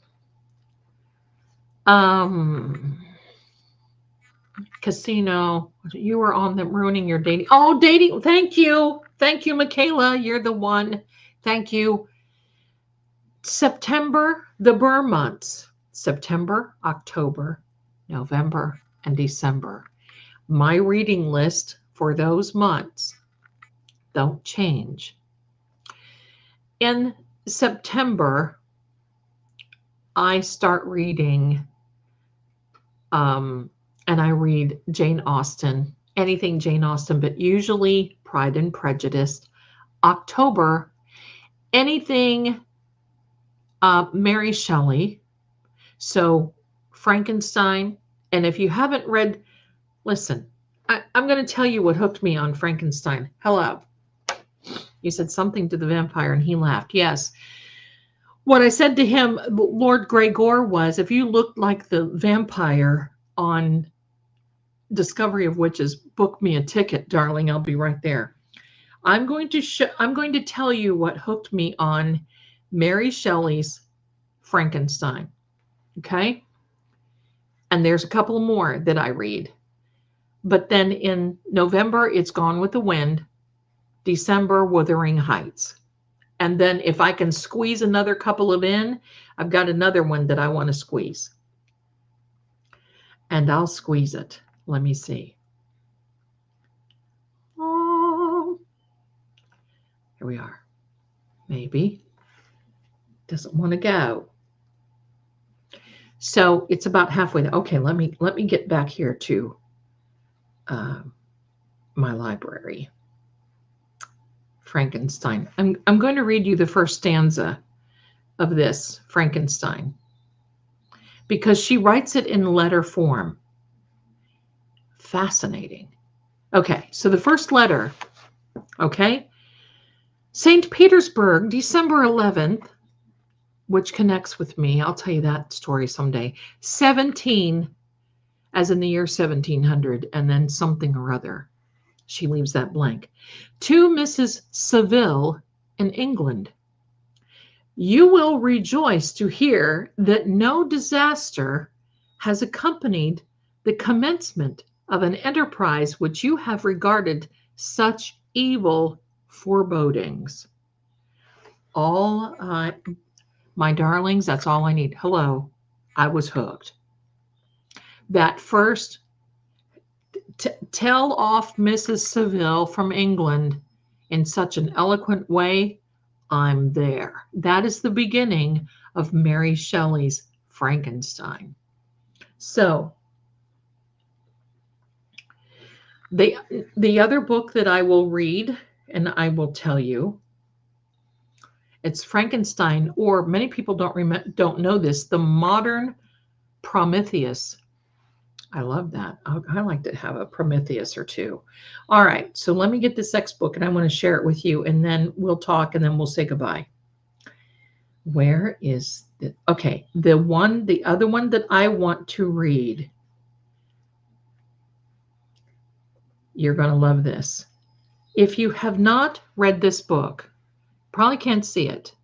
Casino, you were on them ruining your dating. Oh, dating. Thank you. Thank you, Michaela. You're the one. Thank you. September, the Burr months. September, October, November, and December. My reading list for those months don't change. In September, I start reading, and I read Jane Austen, anything Jane Austen, but usually Pride and Prejudice. October, anything Mary Shelley, so Frankenstein. And if you haven't read, listen, I'm going to tell you what hooked me on Frankenstein. Hello. You said something to the vampire and he laughed. Yes. What I said to him, Lord Gregor, was if you looked like the vampire on Discovery of Witches, book me a ticket, darling. I'll be right there. I'm going to tell you what hooked me on Mary Shelley's Frankenstein. Okay? And there's a couple more that I read. But then in November, it's Gone with the Wind. December, Wuthering Heights. And then if I can squeeze another couple of in, I've got another one that I want to squeeze. And I'll squeeze it. Let me see. Oh, here we are. Maybe. Doesn't want to go. So it's about halfway there. Okay, let me get back here to my library. Frankenstein. I'm going to read you the first stanza of this Frankenstein because she writes it in letter form. Fascinating. Okay, so the first letter, okay? St. Petersburg, December 11th, which connects with me. I'll tell you that story someday. 17, as in the year 1700, and then something or other. She leaves that blank. To Mrs. Saville in England. You will rejoice to hear that no disaster has accompanied the commencement of an enterprise which you have regarded such evil forebodings. My darlings, that's all I need. Hello, I was hooked. That first tell off Mrs. Saville from England in such an eloquent way, I'm there. That is the beginning of Mary Shelley's Frankenstein. So the other book that I will read, and I will tell you, it's Frankenstein, or many people don't know this, the modern Prometheus. I love that. I like to have a Prometheus or two. All right, so let me get this next book, and I want to share it with you, and then we'll talk, and then we'll say goodbye. Where is the, okay, the other one that I want to read. You're going to love this. If you have not read this book, probably can't see it.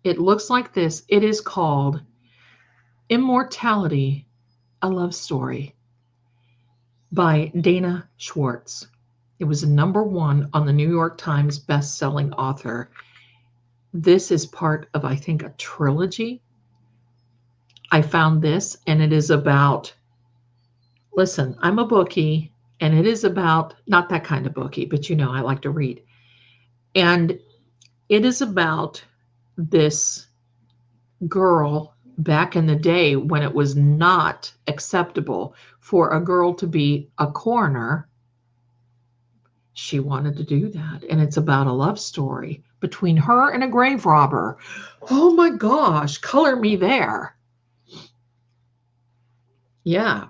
It looks like this. It is called Immortality, a Love Story by Dana Schwartz. It was #1 on the New York Times best-selling author. This is part of, I think, a trilogy. I found this, and it is about, listen, I'm a bookie, and it is about, not that kind of bookie, but you know, I like to read. And it is about this girl back in the day when it was not acceptable for a girl to be a coroner. She wanted to do that. And it's about a love story between her and a grave robber. Oh my gosh, color me there. Yeah.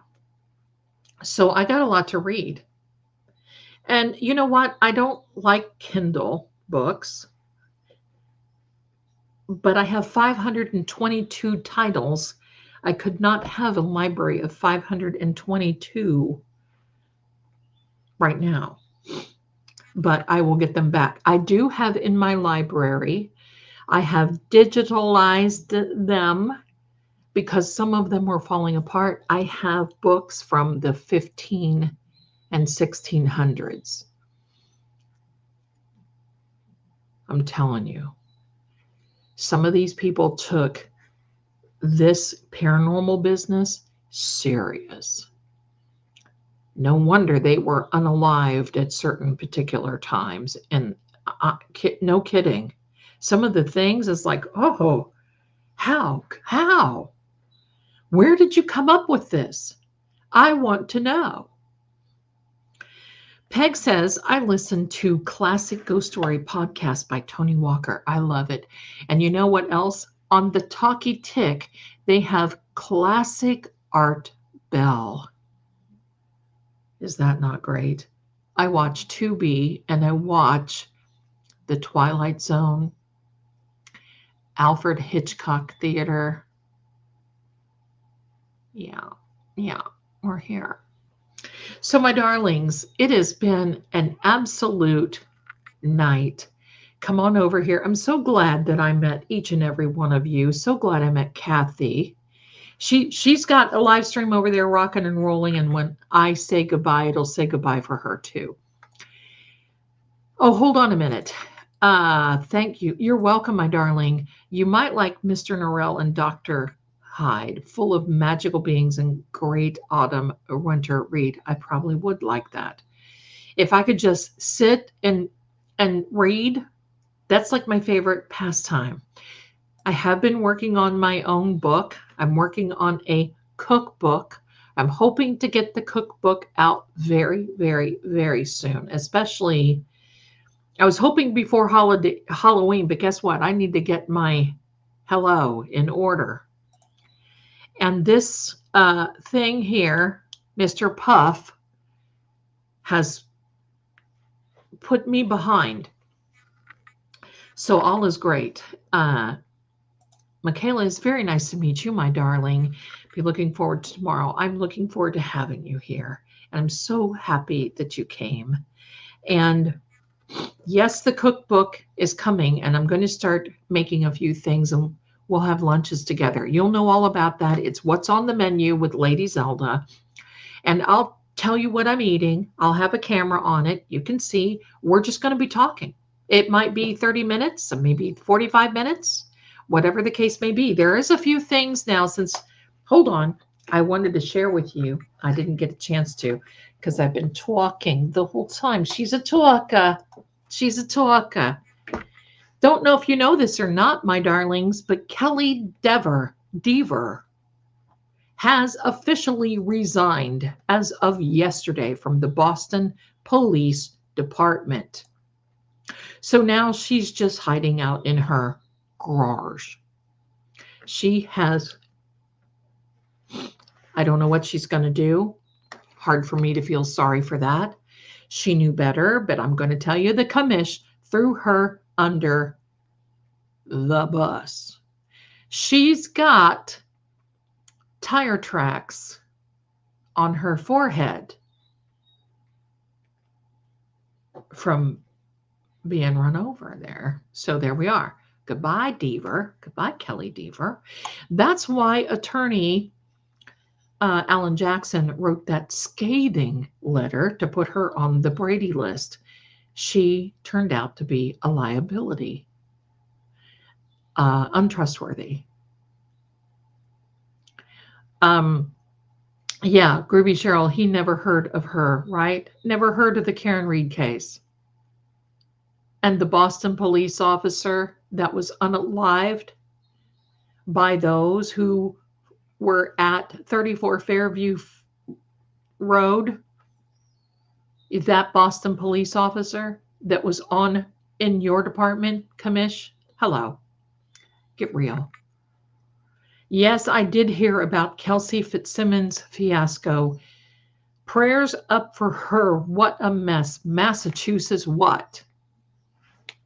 So I got a lot to read. And you know what? I don't like Kindle books, but I have 522 titles. I could not have a library of 522 right now, but I will get them back. I do have in my library, I have digitalized them because some of them were falling apart. I have books from the 15 and 1600s. I'm telling you, some of these people took this paranormal business serious. No wonder they were unalived at certain particular times. And no kidding. Some of the things is like, oh, how? Where did you come up with this? I want to know. Peg says, I listen to Classic Ghost Story podcast by Tony Walker. I love it. And you know what else? On the Talkie Tick, they have Classic Art Bell. Is that not great? I watch Tubi and I watch The Twilight Zone, Alfred Hitchcock Theater. Yeah, we're here. So, my darlings, it has been an absolute night. Come on over here. I'm so glad that I met each and every one of you. So glad I met Kathy. She's got a live stream over there rocking and rolling, and when I say goodbye, it'll say goodbye for her too. Oh, hold on a minute. Thank you. You're welcome, my darling. You might like Mr. Norrell and Dr. Hyde, full of magical beings and great autumn or winter read. I probably would like that. If I could just sit and read, that's like my favorite pastime. I have been working on my own book. I'm working on a cookbook. I'm hoping to get the cookbook out very, very, very soon, especially I was hoping before Halloween, but guess what? I need to get my hello in order. And this thing here, Mr. Puff, has put me behind. So all is great. Michaela, it's very nice to meet you, my darling. Be looking forward to tomorrow. I'm looking forward to having you here. And I'm so happy that you came. And yes, the cookbook is coming, and I'm going to start making a few things, and we'll have lunches together. You'll know all about that. It's what's on the menu with Lady Zelda. And I'll tell you what I'm eating. I'll have a camera on it. You can see. We're just going to be talking. It might be 30 minutes, maybe 45 minutes, whatever the case may be. There is a few things now since, hold on, I wanted to share with you. I didn't get a chance to because I've been talking the whole time. She's a talker. She's a talker. Don't know if you know this or not, my darlings, but Kelly Dever has officially resigned as of yesterday from the Boston Police Department. So now she's just hiding out in her garage. She has, I don't know what she's going to do. Hard for me to feel sorry for that. She knew better, but I'm going to tell you the commish threw her under the bus. She's got tire tracks on her forehead from being run over there. So there we are. Goodbye, Deaver. Goodbye, Kelly Deaver. That's why attorney Alan Jackson wrote that scathing letter to put her on the Brady list. She turned out to be a liability, untrustworthy. Yeah, Groovy Cheryl, he never heard of her, right? Never heard of the Karen Reed case. And the Boston police officer that was unalived by those who were at 34 Fairview Road. That Boston police officer that was on in your department, commish, hello, get real. Yes, I did hear about Kelsey Fitzsimmons' fiasco. Prayers up for her. What a mess. Massachusetts, what?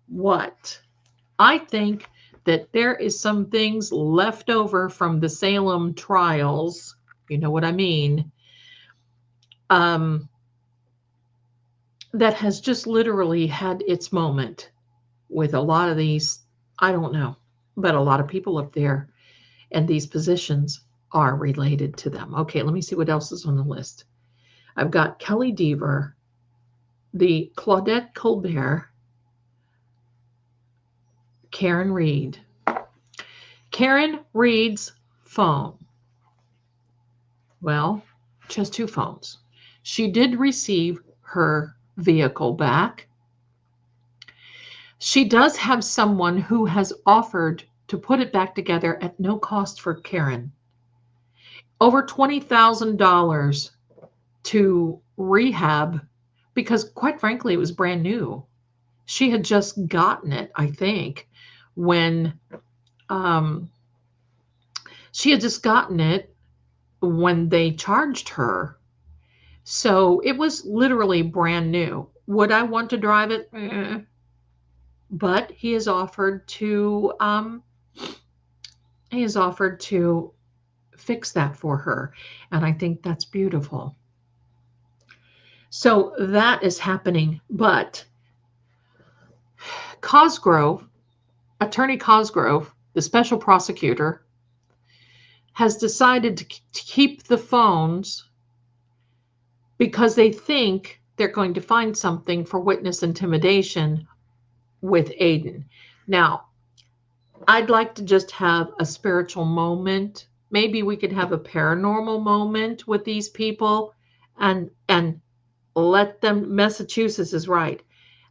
What? I think that there is some things left over from the Salem trials. You know what I mean? That has just literally had its moment with a lot of these, I don't know, but a lot of people up there and these positions are related to them. Okay, let me see what else is on the list. I've got Kelly Deaver, the Claudette Colbert, Karen Reed. Karen Reed's phone. Well, just 2 phones. She did receive her vehicle back. She does have someone who has offered to put it back together at no cost for Karen. Over $20,000 to rehab because, quite frankly, it was brand new. She had just gotten it, I think, when they charged her. So it was literally brand new. Would I want to drive it? But he has offered to fix that for her, and I think that's beautiful. So that is happening, but Cosgrove, Attorney Cosgrove, the special prosecutor, has decided to keep the phones because they think they're going to find something for witness intimidation with Aiden. Now, I'd like to just have a spiritual moment. Maybe we could have a paranormal moment with these people and let them, Massachusetts is right.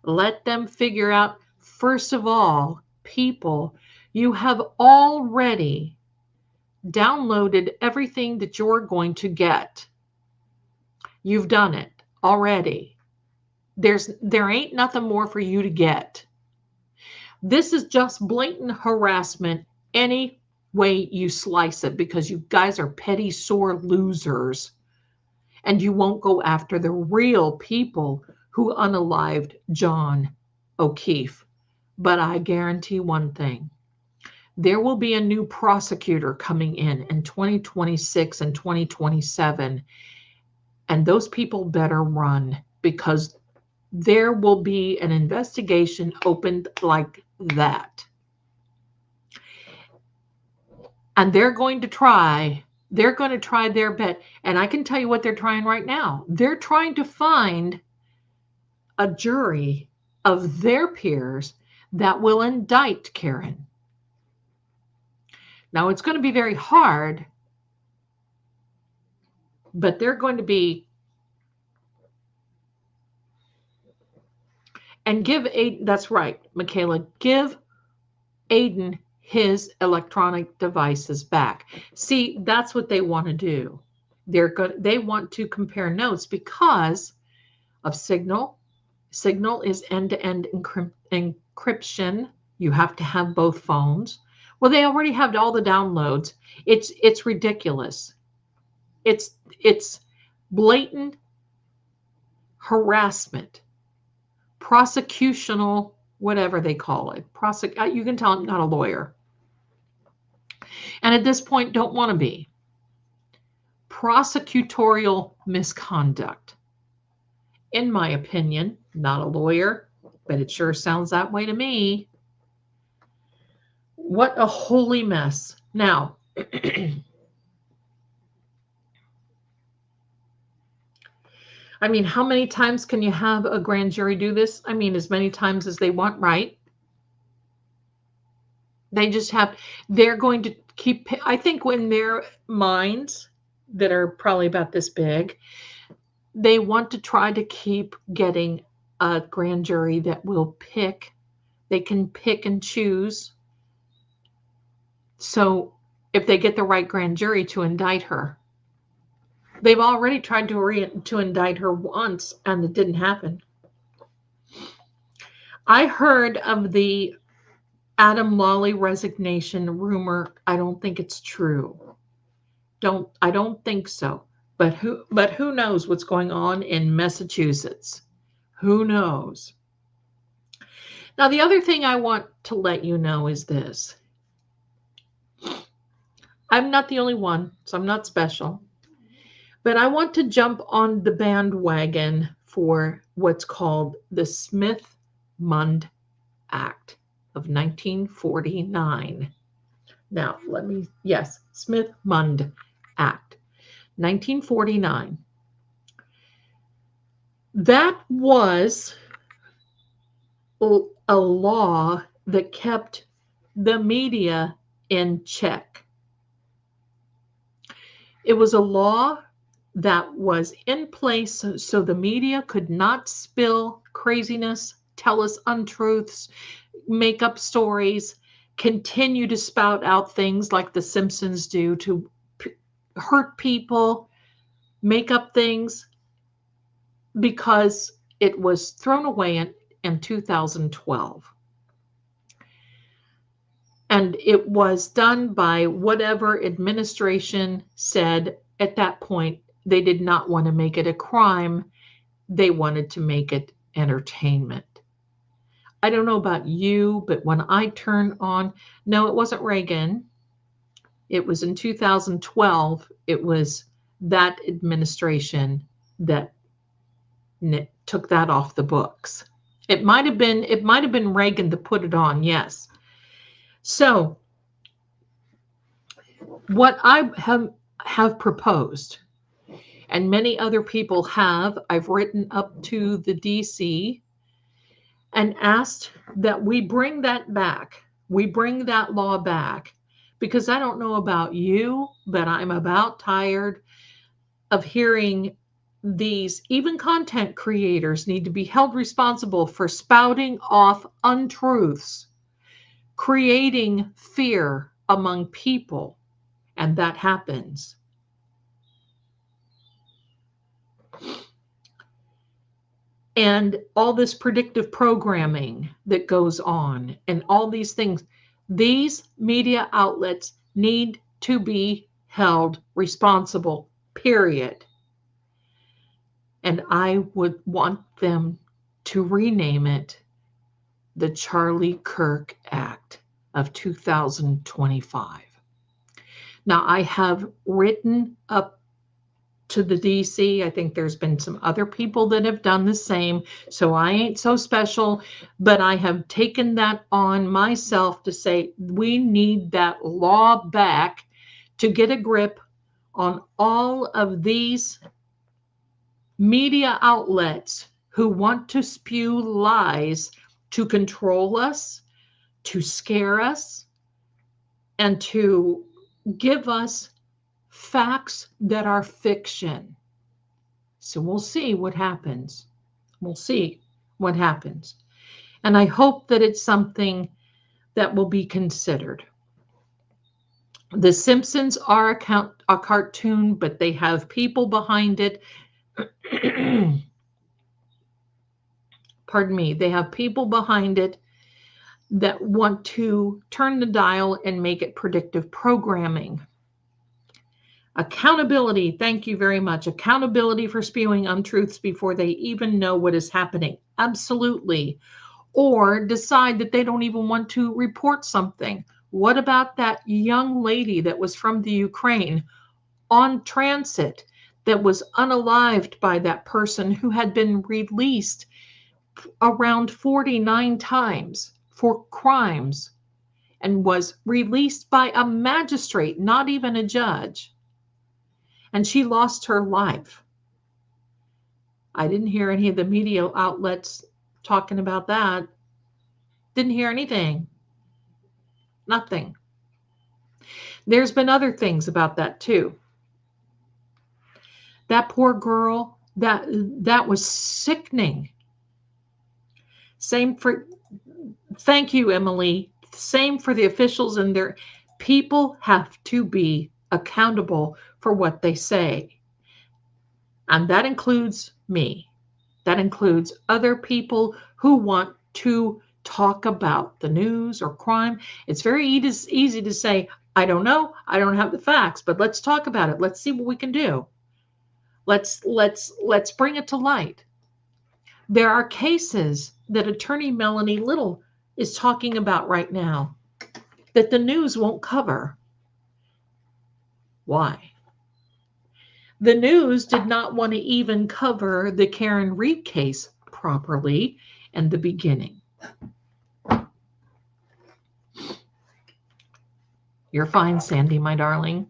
Let them figure out, first of all, people, you have already downloaded everything that you're going to get. You've done it already. There ain't nothing more for you to get. This is just blatant harassment any way you slice it because you guys are petty, sore losers and you won't go after the real people who unalived John O'Keefe. But I guarantee one thing. There will be a new prosecutor coming in 2026 and 2027, and those people better run because there will be an investigation opened like that. And they're going to try their best. And I can tell you what they're trying right now. They're trying to find a jury of their peers that will indict Karen. Now, it's going to be very hard, but they're going to be, and give that's right, Michaela, give Aiden his electronic devices back. See, that's what they want to do. They want to compare notes because of Signal. Signal is end-to-end encryption. You have to have both phones. Well, they already have all the downloads. It's ridiculous. It's blatant harassment, prosecutional, whatever they call it. You can tell I'm not a lawyer. And at this point, don't want to be. Prosecutorial misconduct. In my opinion, not a lawyer, but it sure sounds that way to me. What a holy mess. Now, I mean, how many times can you have a grand jury do this? I mean, as many times as they want, right? They're going to keep, I think in their minds that are probably about this big, they want to try to keep getting a grand jury that will they can pick and choose. So if they get the right grand jury to indict her, they've already tried to indict her once and it didn't happen. I heard of the Adam Lawley resignation rumor. I don't think it's true. I don't think so. But who knows what's going on in Massachusetts? Who knows? Now, the other thing I want to let you know is this. I'm not the only one, so I'm not special. But I want to jump on the bandwagon for what's called the Smith-Mundt Act of 1949. Now, Smith-Mundt Act, 1949. That was a law that kept the media in check. It was a law that was in place so the media could not spill craziness, tell us untruths, make up stories, continue to spout out things like the Simpsons do to hurt people, make up things, because it was thrown away in 2012. And it was done by whatever administration said at that point. They did not want to make it a crime. They wanted to make it entertainment. I don't know about you, but when I turned on, no, it wasn't Reagan. It was in 2012. It was that administration that took that off the books. It might have been Reagan that put it on, yes. So what I have proposed, and many other people have, I've written up to the DC and asked that we bring that back. We bring that law back, because I don't know about you, but I'm about tired of hearing these, even content creators need to be held responsible for spouting off untruths, creating fear among people, and that happens. And all this predictive programming that goes on and all these things, these media outlets need to be held responsible, period. And I would want them to rename it the Charlie Kirk Act of 2025. Now, I have written up to the DC. I think there's been some other people that have done the same, so I ain't so special, but I have taken that on myself to say we need that law back to get a grip on all of these media outlets who want to spew lies to control us, to scare us, and to give us facts that are fiction. So we'll see what happens. We'll see what happens. And I hope that it's something that will be considered. The Simpsons are a cartoon, but they have people behind it. Pardon me. They have people behind it that want to turn the dial and make it predictive programming. Accountability, thank you very much. Accountability for spewing untruths before they even know what is happening. Absolutely. Or decide that they don't even want to report something. What about that young lady that was from the Ukraine on transit that was unalived by that person who had been released around 49 times for crimes and was released by a magistrate, not even a judge? And she lost her life. I didn't hear any of the media outlets talking about that. Didn't hear anything. Nothing. There's been other things about that too. That poor girl, that was sickening. Same for, thank you, Emily. Same for the officials and their people have to be accountable for what they say. And that includes me. That includes other people who want to talk about the news or crime. It's very easy to say, I don't know, I don't have the facts, but let's talk about it. Let's see what we can do. Let's bring it to light. There are cases that attorney Melanie Little is talking about right now that the news won't cover. Why? The news did not want to even cover the Karen Reed case properly in the beginning. You're fine, Sandy, my darling.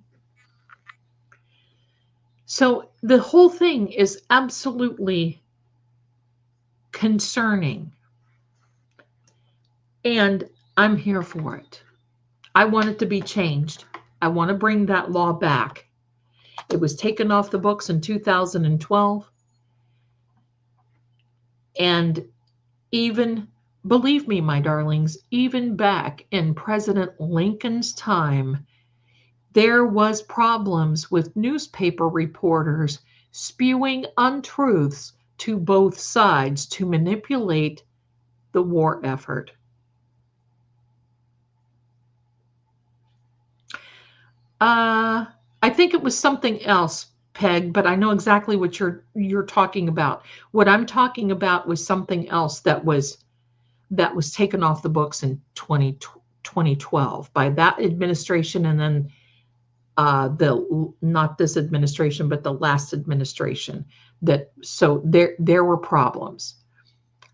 So the whole thing is absolutely concerning. And I'm here for it. I want it to be changed. I want to bring that law back. It was taken off the books in 2012. And even, believe me, my darlings, even back in President Lincoln's time, there was problems with newspaper reporters spewing untruths to both sides to manipulate the war effort. I think it was something else, Peg, but I know exactly what you're talking about. What I'm talking about was something else that was taken off the books in 2012 by that administration, and then not this administration, but the last administration. So there were problems.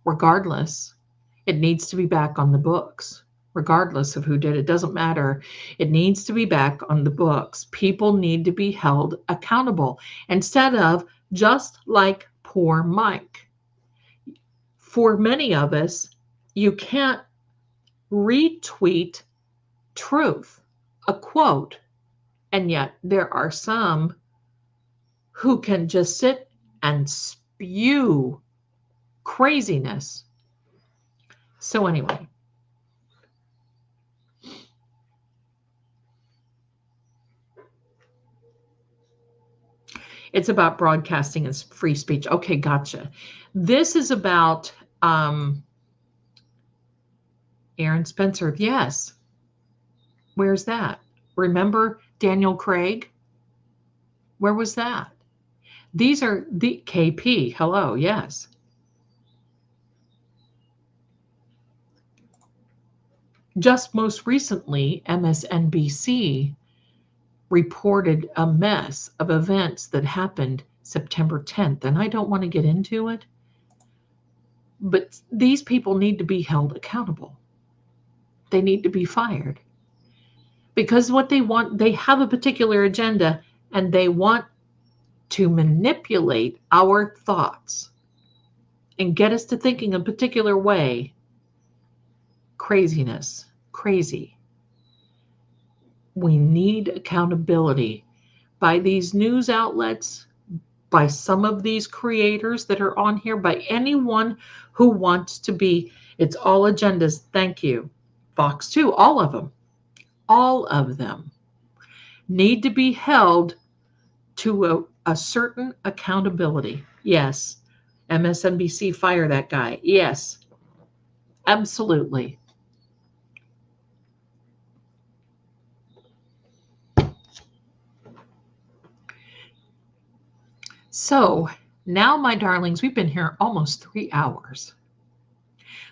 Regardless, it needs to be back on the books. Regardless of who did it, doesn't matter. It needs to be back on the books. People need to be held accountable instead of just like poor Mike. For many of us, you can't retweet truth, a quote, and yet there are some who can just sit and spew craziness. So anyway, it's about broadcasting and free speech. Okay, gotcha. This is about Aaron Spencer. Yes. Where's that? Remember Daniel Craig? Where was that? These are the KP. Hello, yes. Just most recently, MSNBC reported a mess of events that happened September 10th, and I don't want to get into it, but these people need to be held accountable. They need to be fired because what they want, they have a particular agenda, and they want to manipulate our thoughts and get us to thinking a particular way. Craziness, crazy. We need accountability by these news outlets, by some of these creators that are on here, by anyone who wants to be. It's all agendas. Thank you. Fox 2, all of them need to be held to a certain accountability. Yes. MSNBC, fire that guy. Yes, absolutely. So now, my darlings, we've been here almost 3 hours.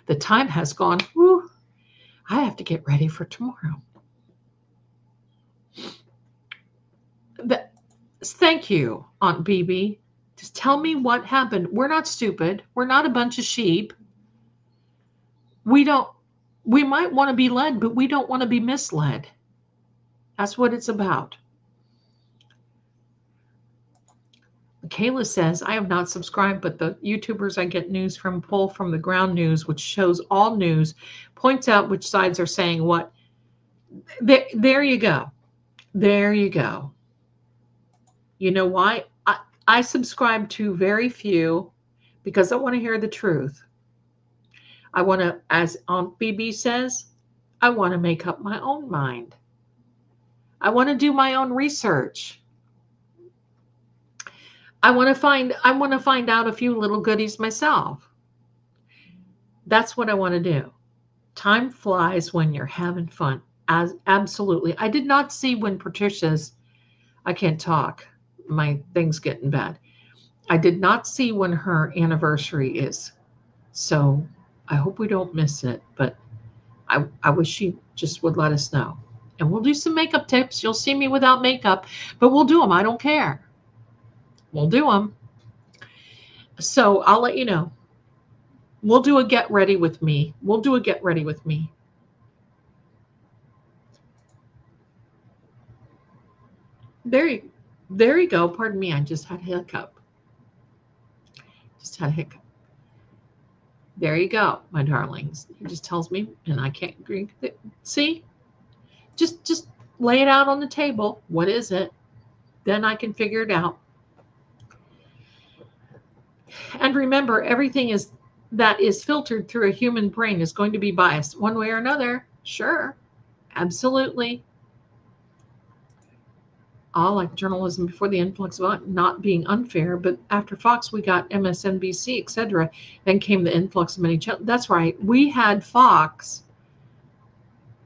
The time has gone. Whew, I have to get ready for tomorrow. Thank you, Aunt BB. Just tell me what happened. We're not stupid. We're not a bunch of sheep. We might want to be led, but we don't want to be misled. That's what it's about. Kayla says, I have not subscribed, but the YouTubers I get news from pull from the ground news, which shows all news, points out which sides are saying what. There you go. There you go. You know why? I subscribe to very few because I want to hear the truth. I want to, as Aunt BB says, I want to make up my own mind. I want to do my own research. I want to find out a few little goodies myself. That's what I want to do. Time flies when you're having fun. Absolutely. I did not see when Patricia's, I can't talk. My thing's getting bad. I did not see when her anniversary is. So I hope we don't miss it, but I wish she just would let us know. And we'll do some makeup tips. You'll see me without makeup, but we'll do them. I don't care. We'll do them. So I'll let you know. We'll do a get ready with me. We'll do a get ready with me. There you go. Pardon me. I just had a hiccup. Just had a hiccup. There you go, my darlings. He just tells me, and I can't agree. See? Just lay it out on the table. What is it? Then I can figure it out. And remember, everything that is filtered through a human brain is going to be biased one way or another. Sure. Absolutely. All like journalism before the influx of not being unfair, but after Fox, we got MSNBC, etc. Then came the influx of many channels. That's right. We had Fox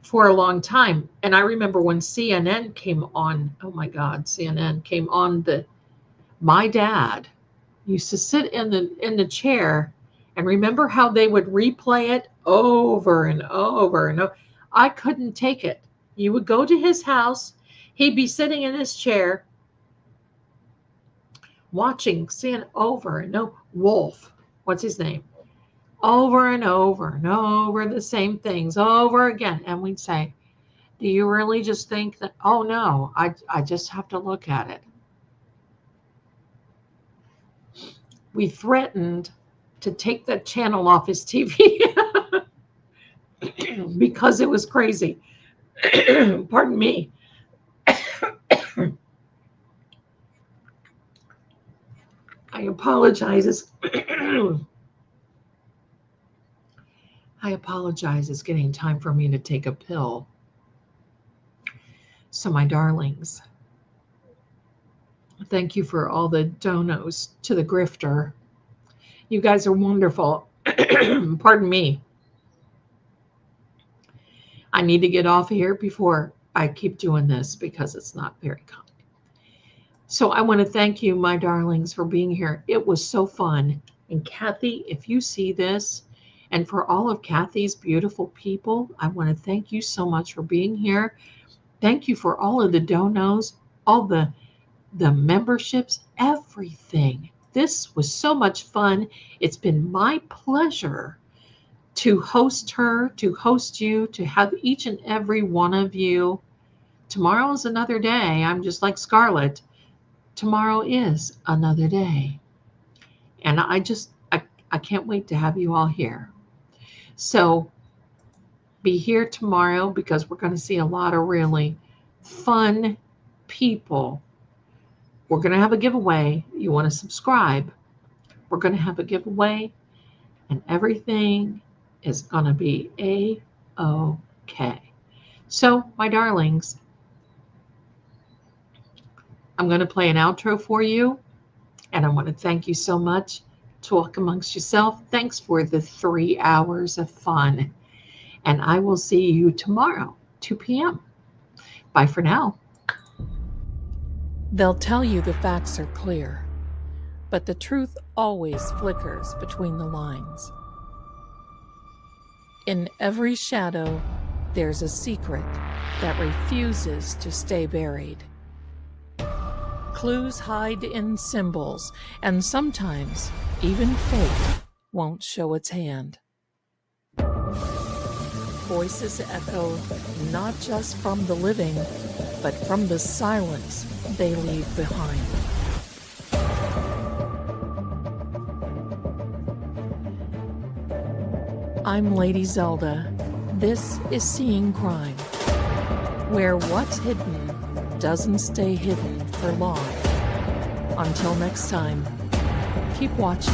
for a long time. And I remember when CNN came on, oh my God, CNN came on, my dad used to sit in the chair and remember how they would replay it over and over and over. I couldn't take it. You would go to his house, he'd be sitting in his chair watching, seeing over and over. Wolf, what's his name? Over and over and over the same things over again. And we'd say, do you really just think that? Oh no, I just have to look at it. We threatened to take that channel off his TV because it was crazy. Pardon me. I apologize. I apologize. It's getting time for me to take a pill. So, my darlings, thank you for all the donos to the grifter. You guys are wonderful. Pardon me. I need to get off here before I keep doing this because it's not very kind. So I want to thank you, my darlings, for being here. It was so fun. And Kathy, if you see this, and for all of Kathy's beautiful people, I want to thank you so much for being here. Thank you for all of the donos, all the memberships, everything. This was so much fun. It's been my pleasure to host her, to host you, to have each and every one of you. Tomorrow is another day. I'm just like Scarlett. Tomorrow is another day. And I can't wait to have you all here. So be here tomorrow because we're going to see a lot of really fun people. We're going to have a giveaway. You want to subscribe. We're going to have a giveaway and everything is going to be A-OK. Okay. So, my darlings, I'm going to play an outro for you. And I want to thank you so much. Talk amongst yourself. Thanks for the 3 hours of fun. And I will see you tomorrow, 2 p.m. Bye for now. They'll tell you the facts are clear, but the truth always flickers between the lines. In every shadow, there's a secret that refuses to stay buried. Clues hide in symbols, and sometimes even fate won't show its hand. Voices echo not just from the living, but from the silence they leave behind. I'm Lady Zelda. This is Seeing Crime, where what's hidden doesn't stay hidden for long. Until next time, keep watching.